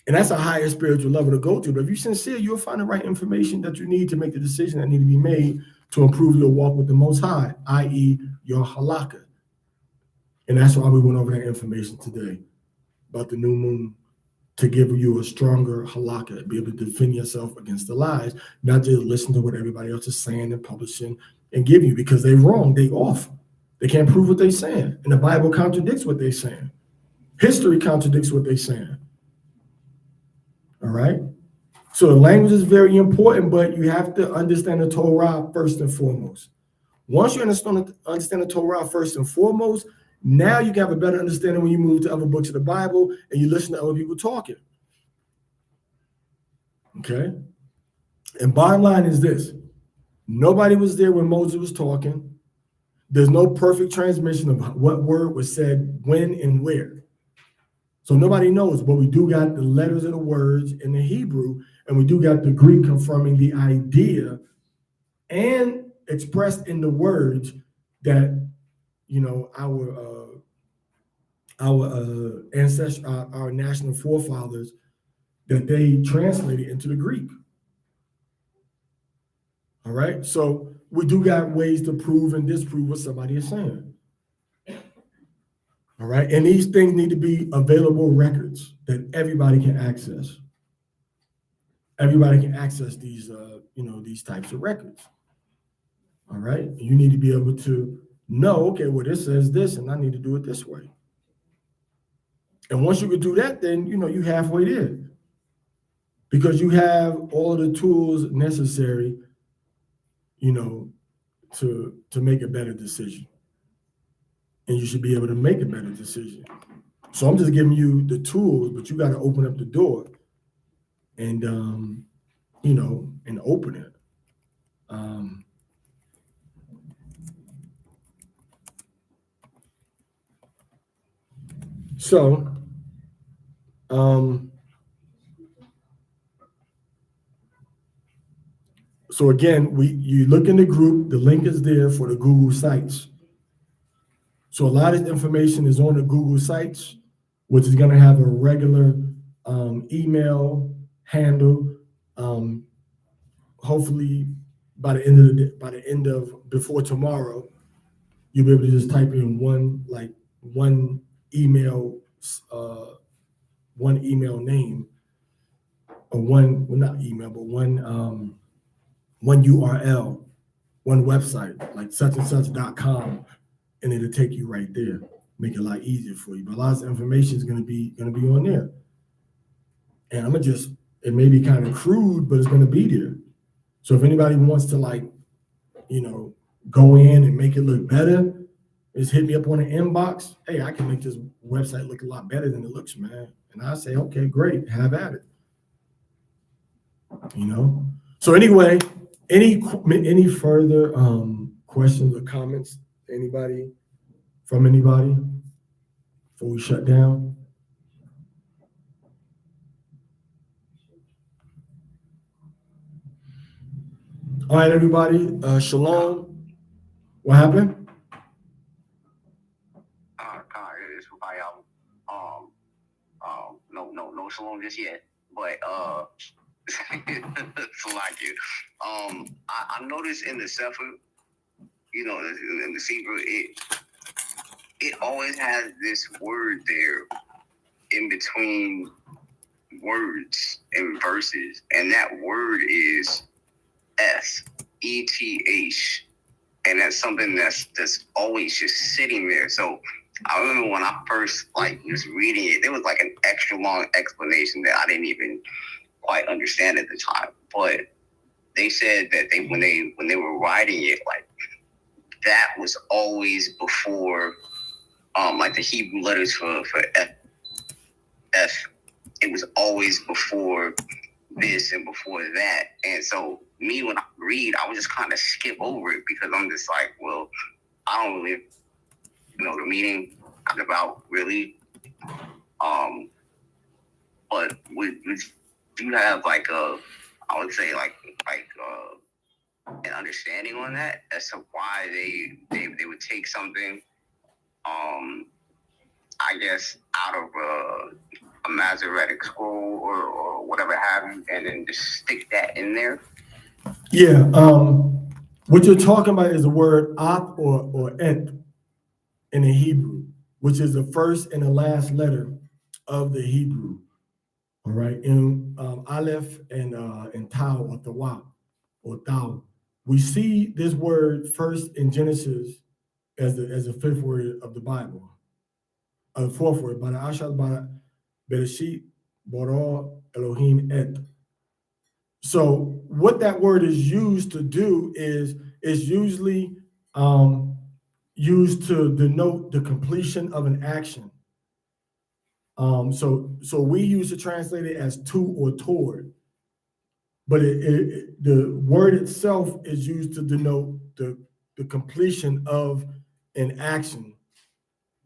And that's a higher spiritual level to go to. But if you're sincere, you'll find the right information that you need to make the decision that need to be made to improve your walk with the Most High, i.e. your halakha. And that's why we went over that information today about the new moon, to give you a stronger halakha, be able to defend yourself against the lies, not just listen to what everybody else is saying and publishing and give you, because they're wrong, they off. They can't prove what they're saying. And the Bible contradicts what they're saying. History contradicts what they're saying. All right? So the language is very important, but you have to understand the Torah first and foremost. Once you understand the Torah first and foremost, now you can have a better understanding when you move to other books of the Bible and you listen to other people talking. Okay? And bottom line is this. Nobody was there when Moses was talking. There's no perfect transmission of what word was said when and where. So nobody knows, but we do got the letters of the words in the Hebrew, and we do got the Greek confirming the idea and expressed in the words that, you know, our ancestors, our national forefathers, that they translated into the Greek. All right, so we do got ways to prove and disprove what somebody is saying. All right. And these things need to be available records that everybody can access. Everybody can access these, these types of records. All right. You need to be able to know, okay, well, this says this, and I need to do it this way. And once you can do that, then, you halfway there. Because you have all of the tools necessary, to make a better decision. And you should be able to make a better decision. So I'm just giving you the tools, but you got to open up the door and, and open it. So again, you look in the group, the link is there for the Google Sites. So a lot of information is on the Google Sites, which is going to have a regular email handle. Hopefully by the end of before tomorrow, you'll be able to just type in one email name, or not email, but one URL, one website, like such and such.com, and it'll take you right there. Make it a lot easier for you. But lots of information is gonna be on there. And it may be kind of crude, but it's gonna be there. So if anybody wants to go in and make it look better, just hit me up on the inbox. Hey, I can make this website look a lot better than it looks, man. And I say, okay, great, have at it. So anyway, any further questions or comments? Anybody before we shut down? All right, everybody. Shalom. What happened? No shalom just yet. But so like you. I noticed in the Sefer, in the Hebrew, it always has this word there in between words and verses, and that word is ETH, and that's something that's always just sitting there. So I remember when I first was reading it, there was like an extra long explanation that I didn't even quite understand at the time. But they said that when they were writing it, that was always before the Hebrew letters for F. It was always before this and before that. And so me, when I read, I would just kind of skip over it because I'm just like, well, I don't really know the meaning about really. But would you have I would say an understanding on that as to why they would take something, I guess, out of a Masoretic scroll or whatever have you, and then just stick that in there? Yeah. What you're talking about is the word ap or et in the Hebrew, which is the first and the last letter of the Hebrew. All right. In Aleph and Tau or Tawa or Tau, we see this word first in Genesis as the fifth word of the Bible. The fourth word, Bara Ashal Bara Bereshit Bara Elohim Et. So what that word is used to do is usually used to denote the completion of an action. So we used to translate it as to or toward, but the word itself is used to denote the completion of an action.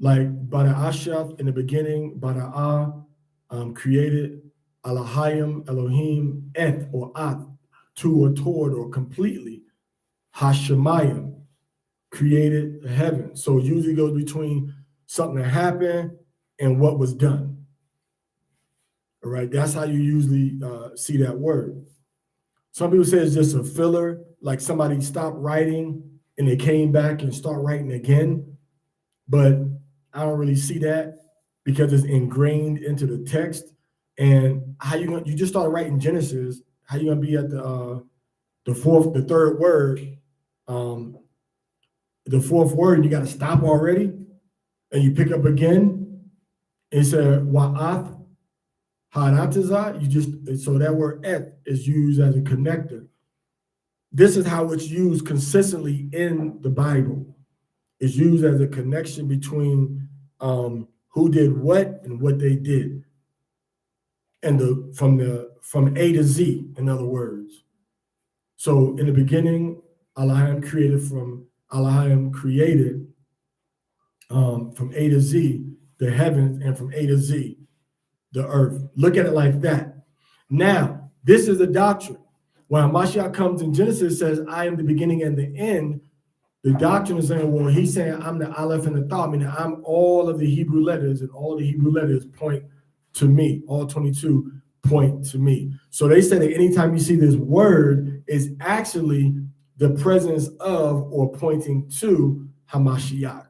Like Bara Ashaf in the beginning, Bara'ah, created, Alahayim, Elohim, Et or At, to or toward or completely, Hashemayim, created the heaven. So it usually goes between something that happened and what was done. All right, that's how you usually see that word. Some people say it's just a filler, like somebody stopped writing and they came back and start writing again. But I don't really see that because it's ingrained into the text. And how you going? You just started writing Genesis. How you gonna be at the third word, the fourth word, and you got to stop already, and you pick up again? It said wa'ath haratazah. You just so that word et is used as a connector. This is how it's used consistently in the Bible. It's used as a connection between who did what and what they did, and from A to Z, in other words. So in the beginning, Elohim created from A to Z the heavens, and from A to Z the earth. Look at it like that. Now, this is the doctrine. When Hamashiach comes in Genesis, says, I am the beginning and the end, the doctrine is saying, well, he's saying, I'm the Aleph and the Tau, meaning I'm all of the Hebrew letters, and all the Hebrew letters point to me. All 22 point to me. So they say that anytime you see this word, it's actually the presence of or pointing to Hamashiach.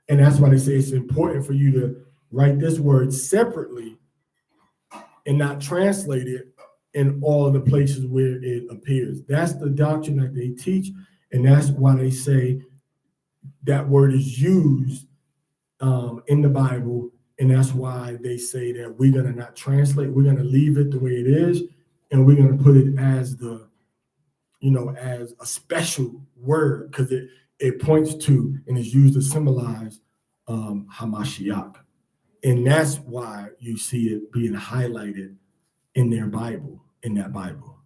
And that's why they say it's important for you to write this word separately and not translate it in all of the places where it appears. That's the doctrine that they teach, and that's why they say that word is used in the Bible, and that's why they say that we're gonna not translate, we're gonna leave it the way it is, and we're gonna put it as as a special word, because it points to and is used to symbolize Hamashiach. And that's why you see it being highlighted in their Bible, in that Bible.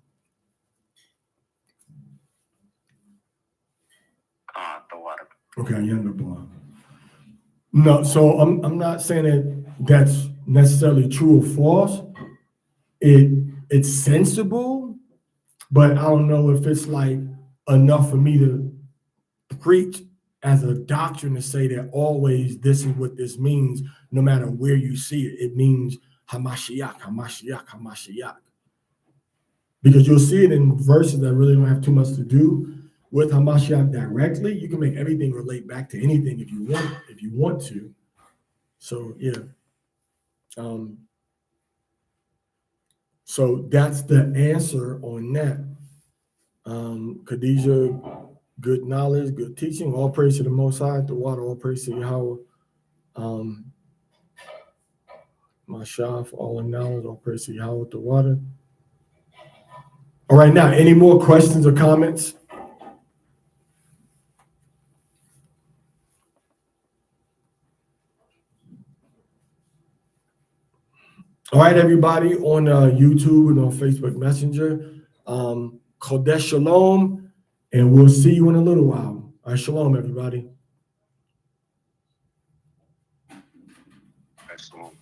The water. Okay, younger boy. No, so I'm not saying that that's necessarily true or false. It's sensible, but I don't know if it's like enough for me to preach as a doctrine to say that always this is what this means, no matter where you see it. It means Hamashiach, Hamashiach, Hamashiach. Because you'll see it in verses that really don't have too much to do with Hamashiach directly. You can make everything relate back to anything if you want to. So yeah. So that's the answer on that. Khadijah, good knowledge, good teaching, all praise to the Most High, the water, all praise to Yahweh. Mashah for all the knowledge, all praise to Yahweh, the water. All right, now, any more questions or comments? All right, everybody on YouTube and on Facebook Messenger, Chodesh Shalom, and we'll see you in a little while. All right, Shalom, everybody. Excellent.